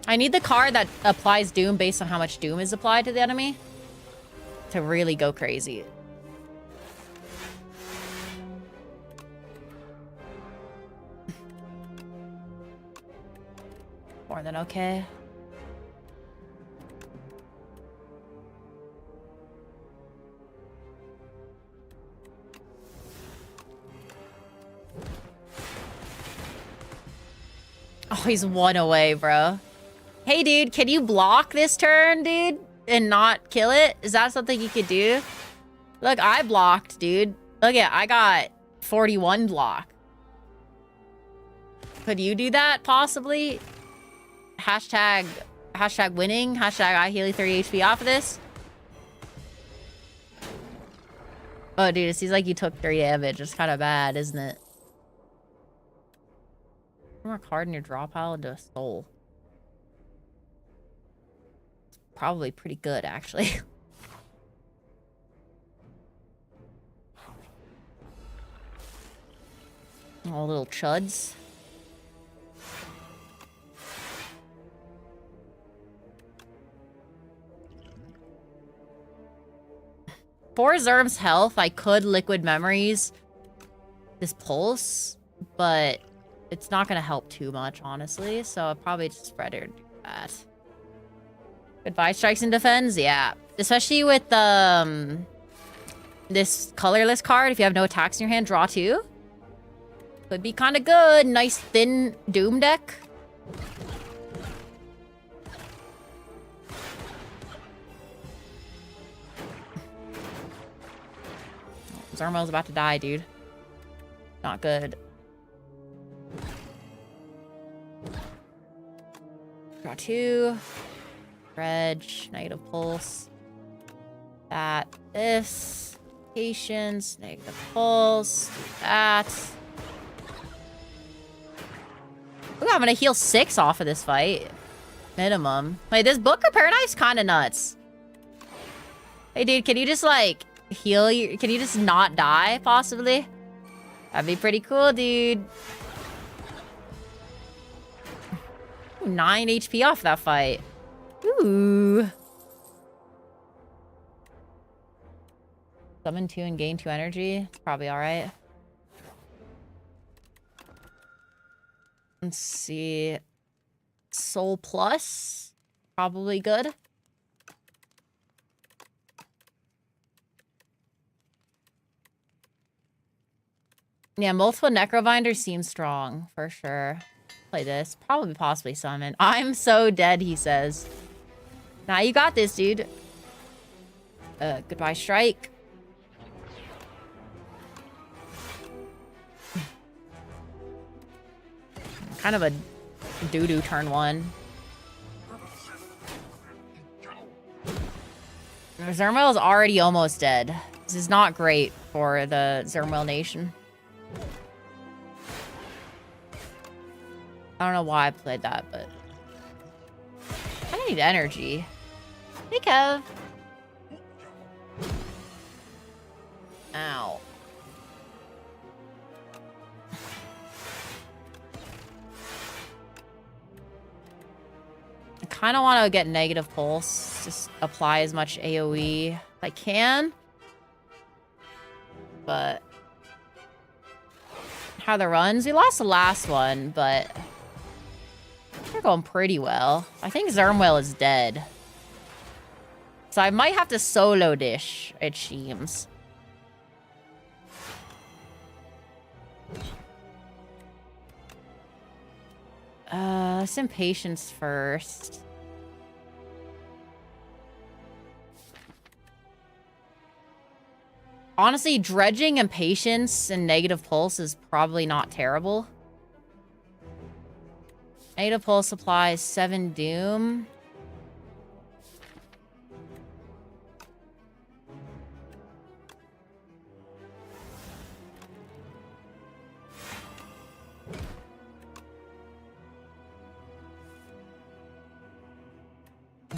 I need the card that applies Doom based on how much Doom is applied to the enemy to really go crazy. More than okay. Oh, he's 1 away, bro. Hey, dude, can you block this turn, dude? And not kill it? Is that something you could do? Look, I blocked, dude. Look at, I got 41 block. Could you do that, possibly? Hashtag winning. Hashtag I heal 30 HP off of this. Oh, dude, it seems like you took 3 damage. It's kind of bad, isn't it? One more card in your draw pile into a soul. It's probably pretty good, actually. All little chuds. For Zerm's health, I could Liquid Memories this Pulse, but it's not going to help too much, honestly. So I'll probably just rather do that. Goodbye, Strikes and Defends? Yeah. Especially with this colorless card. If you have no attacks in your hand, draw 2. Could be kind of good. Nice thin Doom deck. Zermo's about to die, dude. Not good. Draw 2. Dredge. Negative Pulse. That. This. Patience. Negative Pulse. Do that. Ooh, I'm gonna heal 6 off of this fight. Minimum. Wait, this Book of Paradise kind of nuts. Hey, dude, can you just, like, heal you? Can you just not die, possibly? That'd be pretty cool, dude. Ooh, 9 HP off that fight. Ooh. Summon 2 and gain 2 energy. It's probably alright. Let's see. Soul Plus. Probably good. Yeah, multiple Necrobinders seem strong, for sure. Play this. Probably possibly summon. I'm so dead, he says. Nah, you got this, dude. Goodbye, Strike. Kind of a doo-doo turn 1. Zermwell is already almost dead. This is not great for the Zermwell Nation. I don't know why I played that, but I need energy. Hey, Kev. Ow. I kind of want to get Negative Pulse. Just apply as much AoE as I can. But how the runs? We lost the last one, but they're going pretty well. I think Zermwell is dead. So I might have to solo dish, it seems. Let's impatience first. Honestly, dredging, impatience, and negative pulse is probably not terrible. Negative pulse applies 7 doom.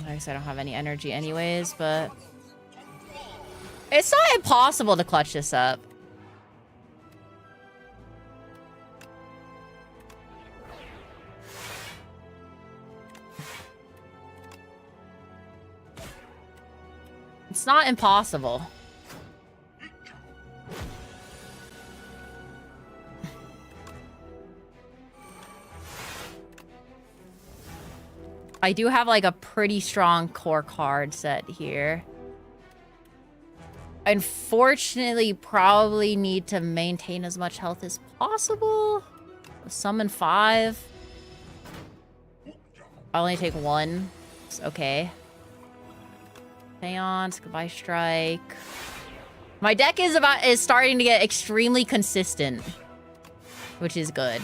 I guess I don't have any energy anyways, but... It's not impossible to clutch this up. It's not impossible. I do have like a pretty strong core card set here. Unfortunately, probably need to maintain as much health as possible. Summon 5. I only take 1. It's okay. Seance, goodbye strike. My deck is starting to get extremely consistent, which is good.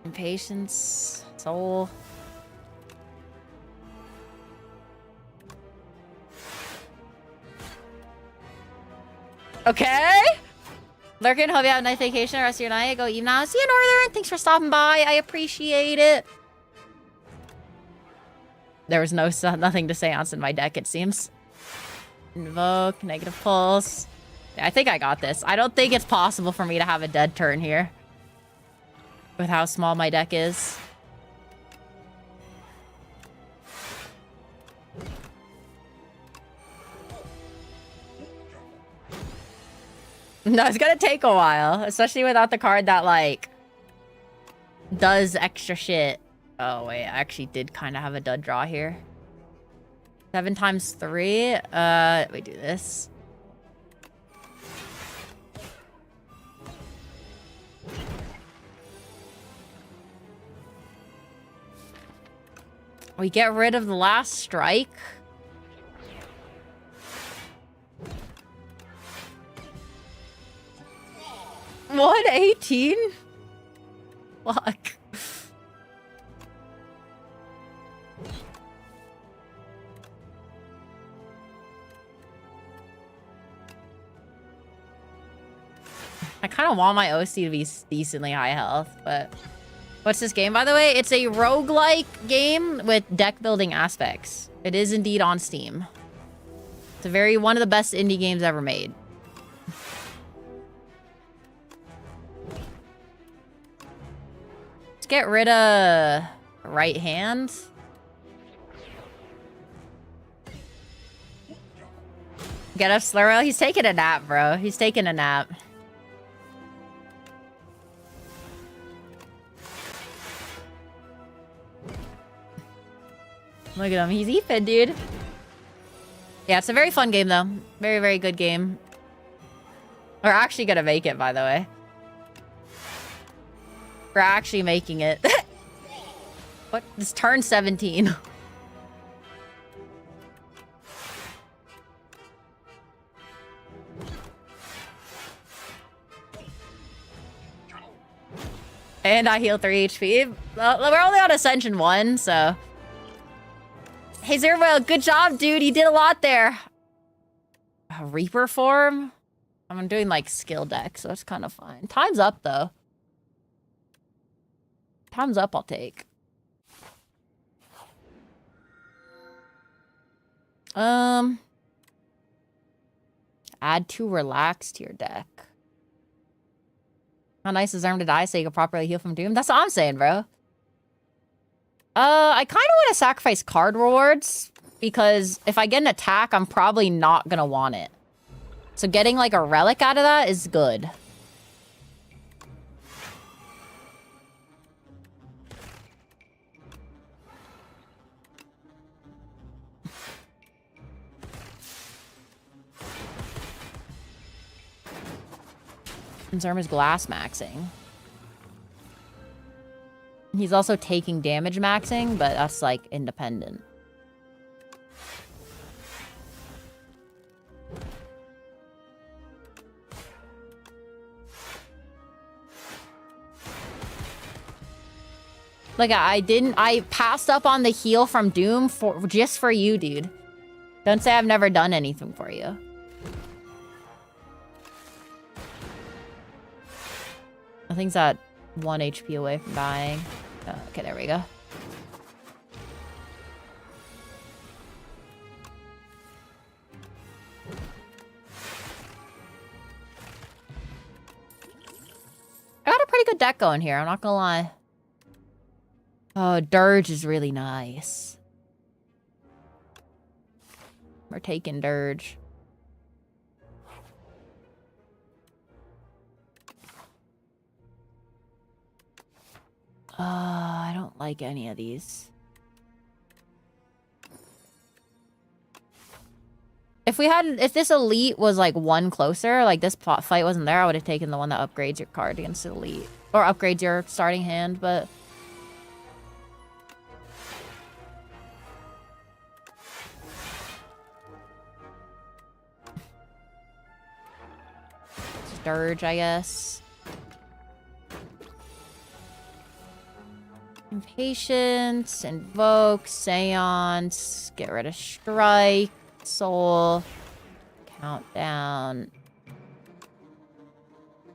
Impatience, soul. Okay. Lurkin, hope you have a nice vacation. The rest of your night. Go eat now. See you, Northern. Thanks for stopping by. I appreciate it. There was nothing to seance in my deck, it seems. Invoke, negative pulse. Yeah, I think I got this. I don't think it's possible for me to have a dead turn here. With how small my deck is. No, it's gonna take a while. Especially without the card that, like, does extra shit. Oh, wait. I actually did kind of have a dud draw here. 7 times 3. We do this. We get rid of the last strike. What? 18? Fuck. I kind of want my OC to be decently high health, but... What's this game, by the way? It's a roguelike game with deck building aspects. It is indeed on Steam. It's one of the best indie games ever made. Let's get rid of right hand. Get up, Slurro. He's taking a nap, bro. He's taking a nap. Look at him. He's eeping, dude. Yeah, it's a very fun game, though. Very, very good game. We're actually gonna make it, by the way. We're actually making it. What? This turn 17. And I heal 3 HP. Well, we're only on Ascension 1, so... Hey, Zerbo, good job, dude. You did a lot there. A Reaper form? I'm doing, like, skill deck, so it's kind of fine. Time's up, though. Time's up, I'll take. Add 2 relax to your deck. How nice is Arm to die so you can properly heal from Doom? That's what I'm saying, bro. I kind of want to sacrifice card rewards, because if I get an attack, I'm probably not going to want it. So getting, like, a relic out of that is good. And Zerm is glass maxing. He's also taking damage maxing, but that's like independent. Like, I passed up on the heal from Doom just for you, dude. Don't say I've never done anything for you. I think that 1 HP away from dying. Oh, okay, there we go. I got a pretty good deck going here, I'm not gonna lie. Oh, Dirge is really nice. We're taking Dirge. I don't like any of these. If this elite was like one closer, like this fight wasn't there, I would have taken the one that upgrades your card against the elite. Or upgrades your starting hand, but... Dirge, I guess. Impatience, Invoke, Seance, get rid of Strike, Soul, Countdown,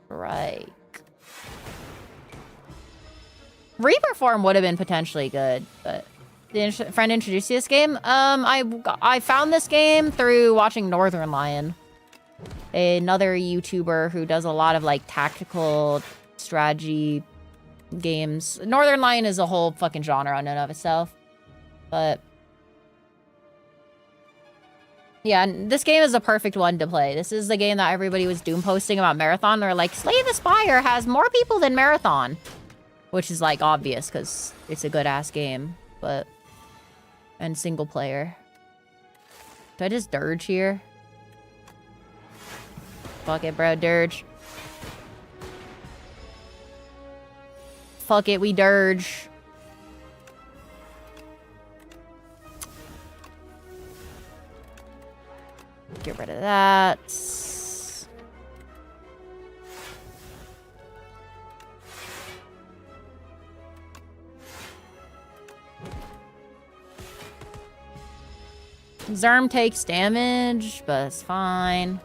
Strike. Reaper form would have been potentially good, but the friend introduced you to this game. I found this game through watching Northern Lion, another YouTuber who does a lot of like tactical strategy games. Northern Lion is a whole fucking genre in and of itself, but yeah, this game is a perfect one to play. This is the game that everybody was doom posting about Marathon. They're like, Slay the Spire has more people than Marathon, which is like obvious because it's a good ass game, but and single player. Do I just Dirge here? Fuck it, bro, Dirge. Fuck it, we Dirge. Get rid of that. Zerm takes damage, but it's fine.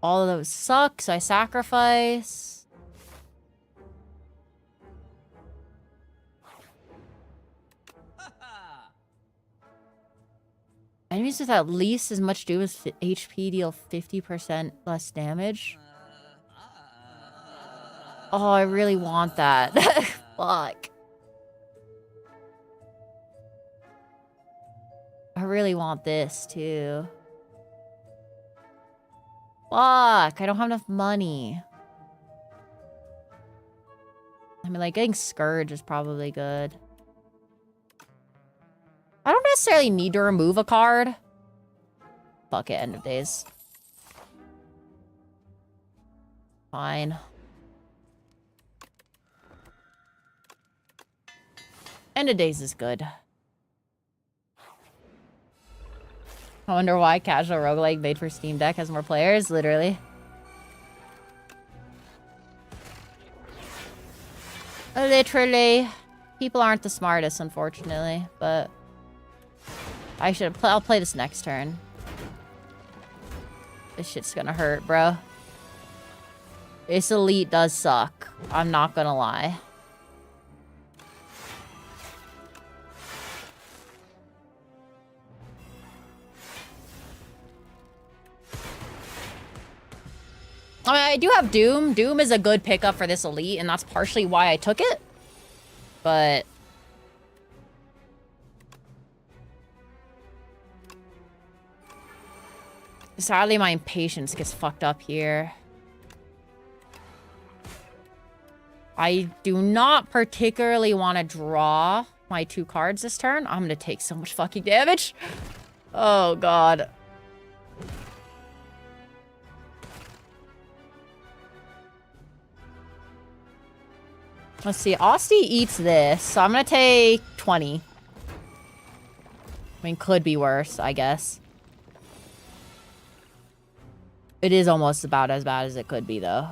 All of those suck, so I sacrifice. Enemies with at least as much do as HP deal 50% less damage. Oh, I really want that. Fuck. I really want this, too. Fuck, I don't have enough money. I mean, like, getting Scourge is probably good. I don't necessarily need to remove a card. Fuck it, end of days. Fine. End of days is good. I wonder why casual roguelike made for Steam Deck has more players, literally. Literally. People aren't the smartest, unfortunately, but I'll play this next turn. This shit's gonna hurt, bro. This elite does suck. I'm not gonna lie. I mean, I do have Doom. Doom is a good pickup for this elite, and that's partially why I took it. But sadly, my impatience gets fucked up here. I do not particularly want to draw my 2 cards this turn. I'm gonna take so much fucking damage. Oh, God. Let's see. Austin eats this, so I'm gonna take 20. I mean, could be worse, I guess. It is almost about as bad as it could be, though.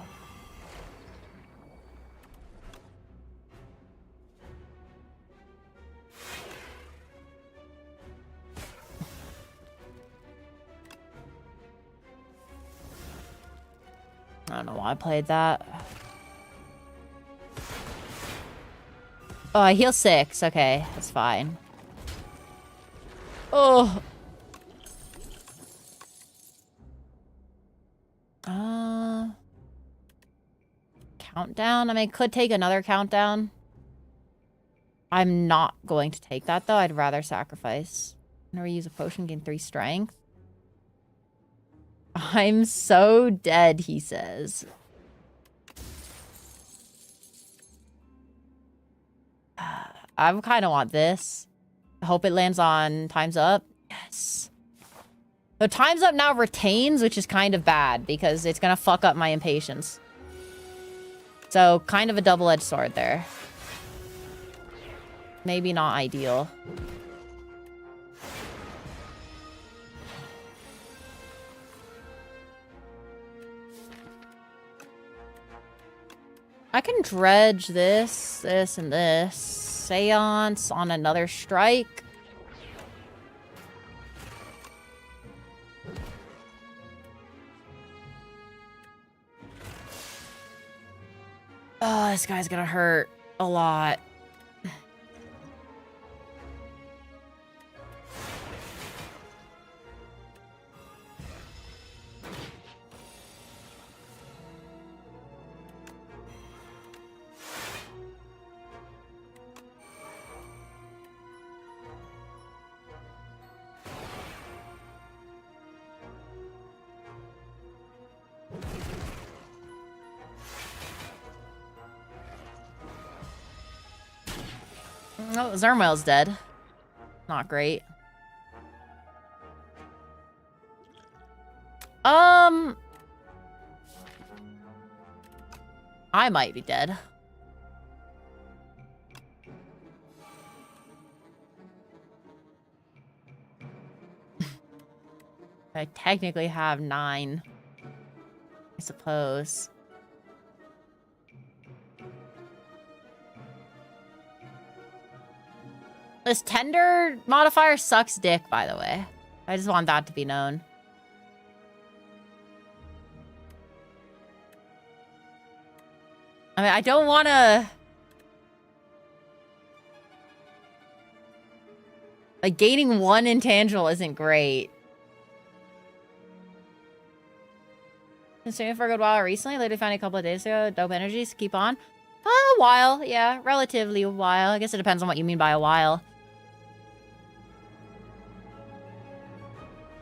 I don't know why I played that. Oh, I heal 6. Okay, that's fine. Oh. Countdown? I mean, could take another countdown. I'm not going to take that, though. I'd rather sacrifice. Whenever you use a potion, gain 3 strength. I'm so dead, he says. I kind of want this. I hope it lands on Time's Up. Yes. So Time's Up now retains, which is kind of bad because it's going to fuck up my impatience. So kind of a double-edged sword there. Maybe not ideal. I can dredge this, this, and this. Seance on another strike. Oh, this guy's gonna hurt a lot. Oh, Zermail's dead. Not great. I might be dead. I technically have 9. I suppose. This tender modifier sucks dick, by the way. I just want that to be known. I mean, I don't want to... Like, gaining 1 intangible isn't great. Been streaming for a good while recently. Literally found a couple of days ago. Dope energies. Keep on. A while. Yeah, relatively a while. I guess it depends on what you mean by a while.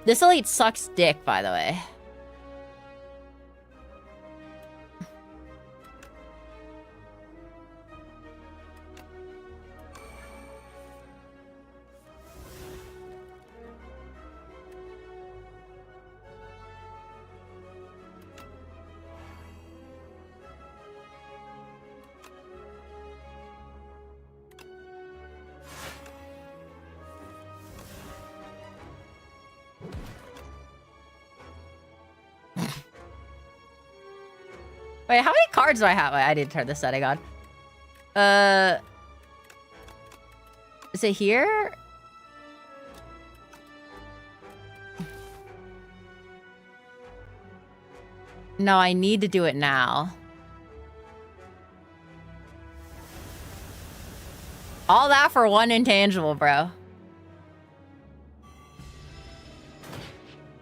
This elite sucks dick, by the way. Wait, how many cards do I have? Wait, I didn't turn the setting on. Is it here? No, I need to do it now. All that for 1 intangible, bro.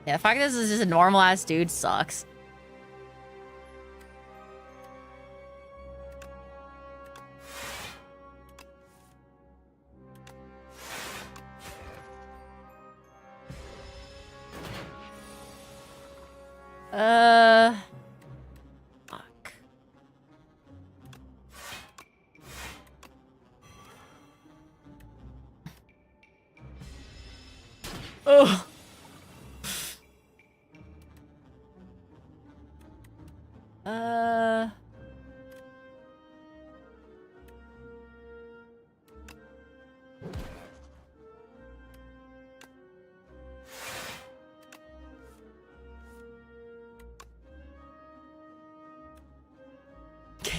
Yeah, the fact that this is just a normal-ass dude sucks. Fuck. Ugh.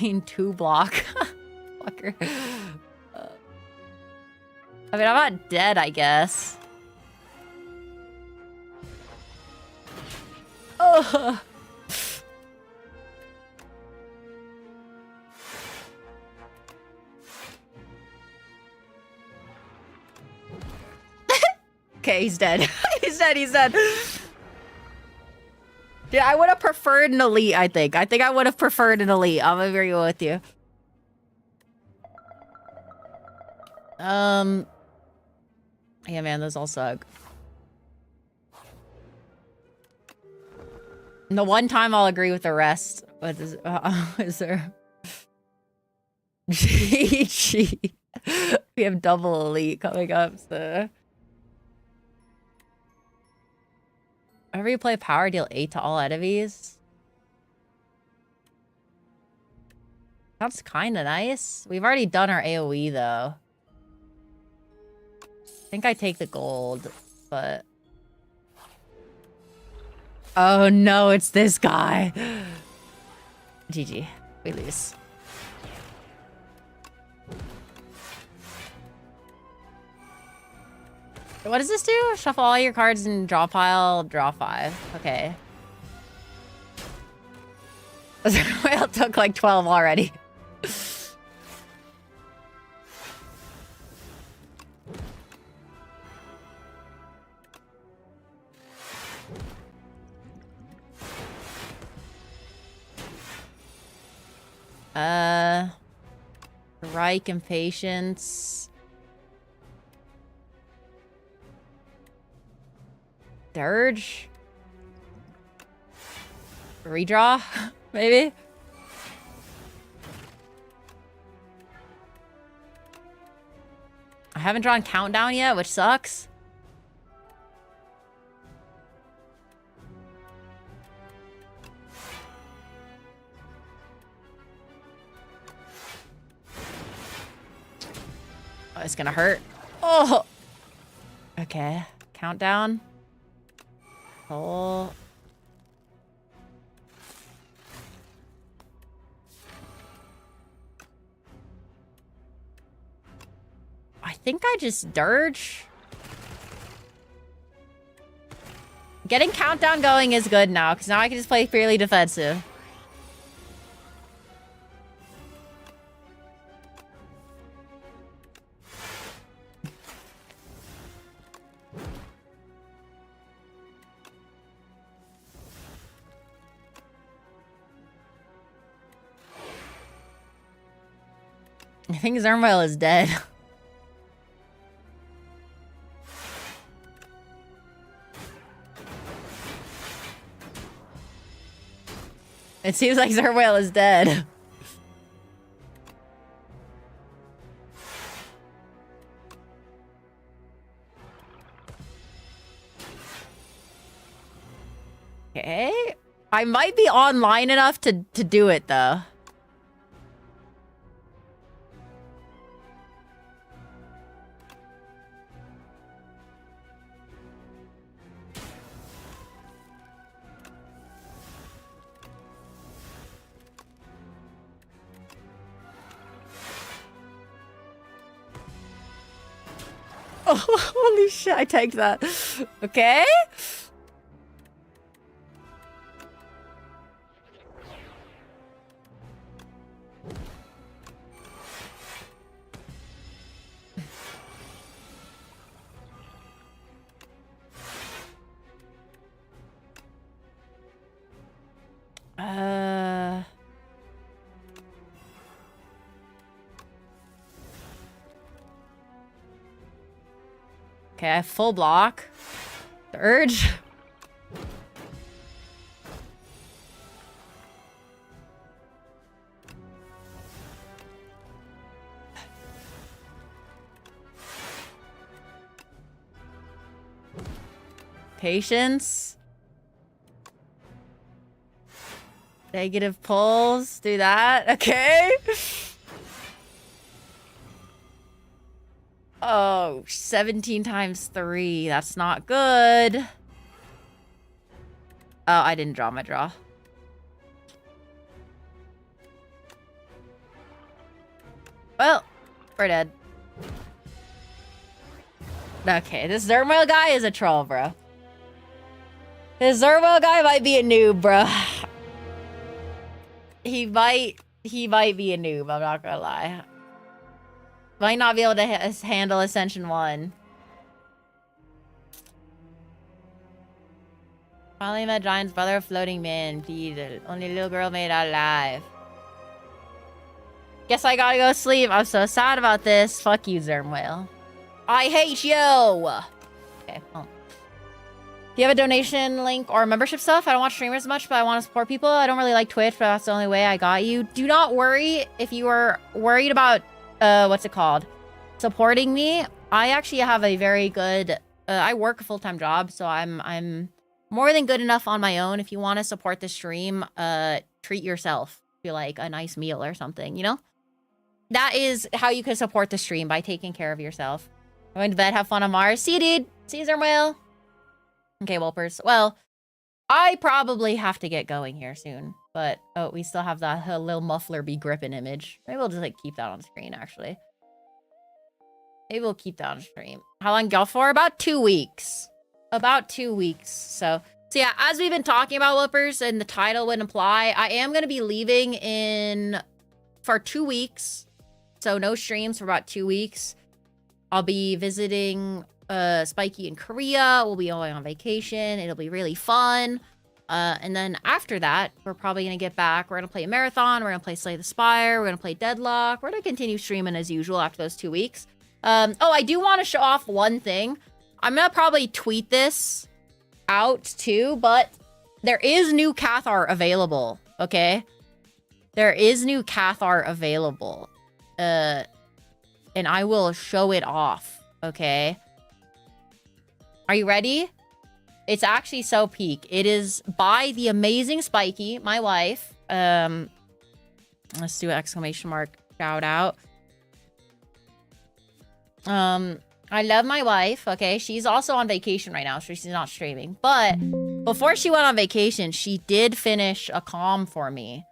gain 2 block. Fucker. I mean, I'm not dead, I guess. Oh. Okay, he's dead. He's dead, he's dead. Yeah, I would have preferred an elite, I think. I think I would have preferred an elite. I'm gonna agree with you. Yeah, man, those all suck. And the one time I'll agree with the rest. What is there? GG. We have double elite coming up, so. Whenever you play power, deal 8 to all enemies. That's kind of nice. We've already done our AoE, though. I think I take the gold, but... Oh no, it's this guy. GG. We lose. What does this do? Shuffle all your cards in draw pile, draw 5. Okay. Well, took like 12 already. Reich and Patience. Dirge? Redraw? Maybe? I haven't drawn Countdown yet, which sucks. Oh, it's gonna hurt. Oh! Okay. Countdown. Oh. I think I just dirge. Getting Countdown going is good now, because now I can just play purely defensive. I think Zermail is dead. It seems like Zermail is dead. Okay. I might be online enough to do it, though. Oh, holy shit, I tanked that. Okay. Okay, I have full block. Urge. Patience. Negative pulls. Do that. Okay. Oh, 17 times 3. That's not good. Oh, I didn't draw my draw. Well, we're dead. Okay, this Zermwell guy is a troll, bro. This Zermwell guy might be a noob, bro. He might be a noob, I'm not gonna lie. Might not be able to handle Ascension 1. Finally met Giant's brother, floating man. Indeed, the only little girl made out alive. Guess I gotta go sleep. I'm so sad about this. Fuck you, Zermwell. I hate you! Okay, well. Do you have a donation link or membership stuff? I don't watch streamers much, but I want to support people. I don't really like Twitch, but that's the only way I got you. Do not worry if you are worried about, what's it called? Supporting me. I actually have a very good, I work a full-time job, so I'm more than good enough on my own. If you want to support the stream, treat yourself. Feel like a nice meal or something, you know? That is how you can support the stream, by taking care of yourself. Going to bed, have fun on Mars. See you, dude. See you, Zermwell. Okay, whelpers. Well, I probably have to get going here soon. But, oh, we still have that little muffler be gripping image. Maybe we'll just, like, keep that on screen, actually. Maybe we'll keep that on stream. How long y'all for? About 2 weeks. About 2 weeks. So yeah, as we've been talking about whelpers, and the title would imply, I am going to be leaving for 2 weeks. So no streams for about 2 weeks. I'll be visiting Spiky in Korea. We'll be going on vacation. It'll be really fun. And then after that, we're probably going to get back. We're going to play a marathon. We're going to play Slay the Spire. We're going to play Deadlock. We're going to continue streaming as usual after those 2 weeks. Oh, I do want to show off one thing. I'm going to probably tweet this out too, but there is new Kath art available, okay? There is new Kath art available. And I will show it off, okay? Are you ready? It's actually so peak. It is by the amazing Spiky, my wife. Let's do an exclamation mark shout out. I love my wife, okay? She's also on vacation right now, so she's not streaming. But before she went on vacation, she did finish a comm for me.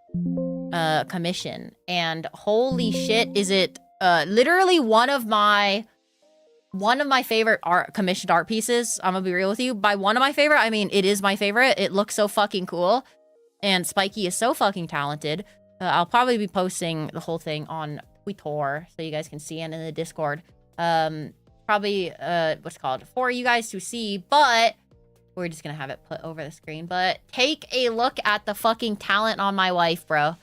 Commission. And holy shit, is it literally one of my favorite commissioned art pieces. I'm gonna be real with you. By one of my favorite, I mean it is my favorite. It looks so fucking cool. And Spiky is so fucking talented. I'll probably be posting the whole thing on Twitter so you guys can see, and in the Discord. Probably what's it called, for you guys to see, but we're just gonna have it put over the screen. But take a look at the fucking talent on my wife, bro.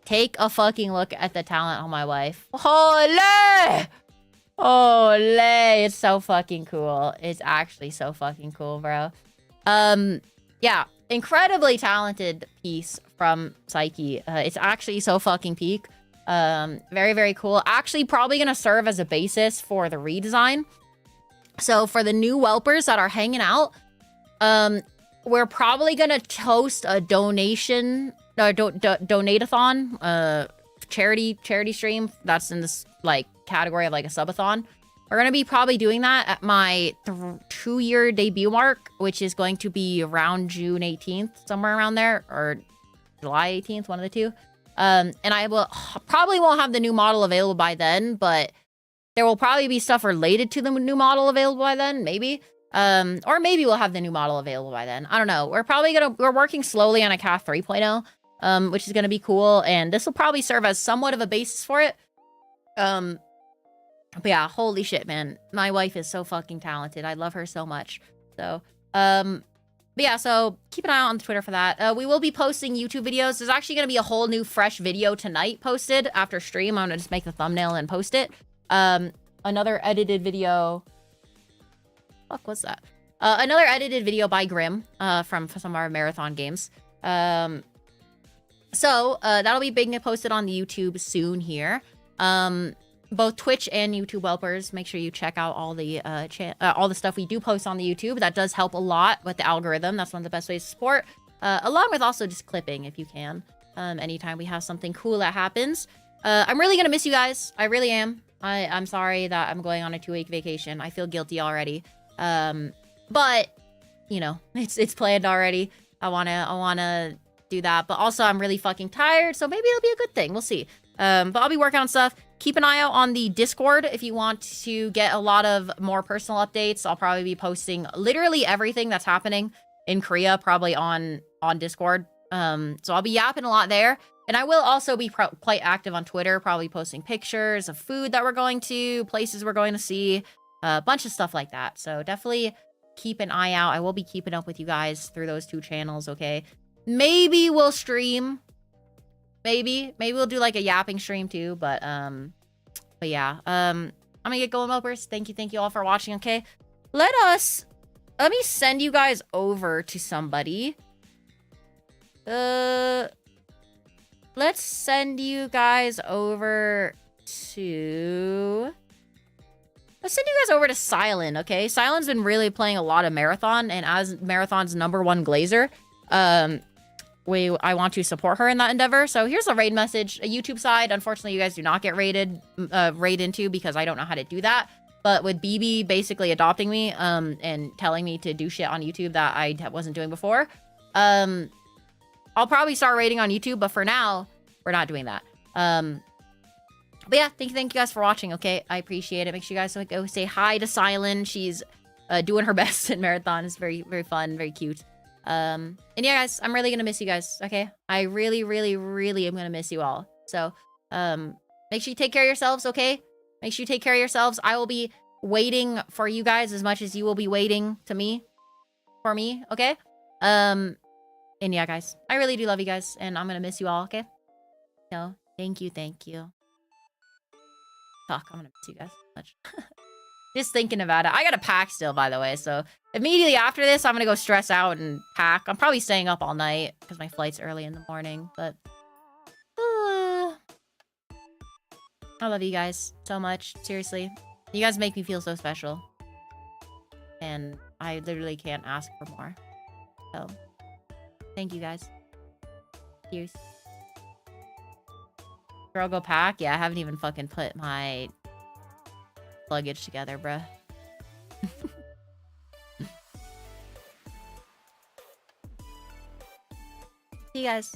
Take a fucking look at the talent on my wife. Holy! Holy! It's so fucking cool. It's actually so fucking cool, bro. Yeah, incredibly talented piece from Psyche. It's actually so fucking peak. Very, very cool. Actually, probably gonna serve as a basis for the redesign. So for the new whelpers that are hanging out, we're probably gonna host a donation, donate-a-thon, charity stream. That's in this like category of like a subathon. We're gonna be probably doing that at my 2-year debut mark, which is going to be around June 18th, somewhere around there, or July 18th, one of the two. And I will probably won't have the new model available by then, but there will probably be stuff related to the new model available by then, maybe. Or maybe we'll have the new model available by then. I don't know. We're working slowly on a Kath 3.0, which is gonna be cool, and this will probably serve as somewhat of a basis for it. But yeah, holy shit, man. My wife is so fucking talented. I love her so much. So, but yeah, so keep an eye out on Twitter for that. We will be posting YouTube videos. There's actually going to be a whole new fresh video tonight posted after stream. I'm going to just make the thumbnail and post it. Another edited video. Fuck, what's that? Another edited video by Grim from some of our marathon games. So that'll be being posted on the YouTube soon here. Both Twitch and YouTube whelpers. Make sure you check out all the stuff we do post on the YouTube. That does help a lot with the algorithm. That's one of the best ways to support. Along with also just clipping if you can. Anytime we have something cool that happens. I'm really gonna miss you guys. I really am. I'm sorry that I'm going on a 2-week vacation. I feel guilty already. But you know, it's planned already. I wanna do that. But also I'm really fucking tired, so maybe it'll be a good thing. We'll see. But I'll be working on stuff. keep an eye out on the Discord if you want to get a lot of more personal updates. I'll probably be posting literally everything that's happening in Korea, probably on Discord. So I'll be yapping a lot there. And I will also be quite active on Twitter, probably posting pictures of food that we're going to, places we're going to see, a bunch of stuff like that. So definitely keep an eye out. I will be keeping up with you guys through those 2 channels, okay? Maybe we'll stream. Maybe we'll do like a yapping stream too, but yeah. I'm gonna get going, whelpers. Thank you all for watching, okay? Let me send you guys over to somebody. Let's send you guys over to... Let's send you guys over to Silent, okay? Silent's been really playing a lot of Marathon, and as Marathon's #1 glazer, I want to support her in that endeavor. So here's a raid message. A YouTube side, unfortunately, you guys do not get raid into because I don't know how to do that. But with BB basically adopting me and telling me to do shit on YouTube that I wasn't doing before, I'll probably start raiding on YouTube, but for now, we're not doing that. But yeah, thank you guys for watching, okay? I appreciate it. Make sure you guys go say hi to Silent. She's doing her best in Marathon. It's very, very fun, very cute. And yeah, guys, I'm really gonna miss you guys, okay? I really, really, really am gonna miss you all. So, make sure you take care of yourselves, okay? Make sure you take care of yourselves. I will be waiting for you guys as much as you will be waiting for me, okay? And yeah, guys, I really do love you guys, and I'm gonna miss you all, okay? So, thank you. Fuck, I'm gonna miss you guys so much. Just thinking about it. I gotta pack still, by the way, so immediately after this, I'm gonna go stress out and pack. I'm probably staying up all night, because my flight's early in the morning, but... I love you guys so much, seriously. You guys make me feel so special. And I literally can't ask for more. So, thank you guys. Cheers. Girl, go pack? Yeah, I haven't even fucking put my luggage together, bruh. See you guys.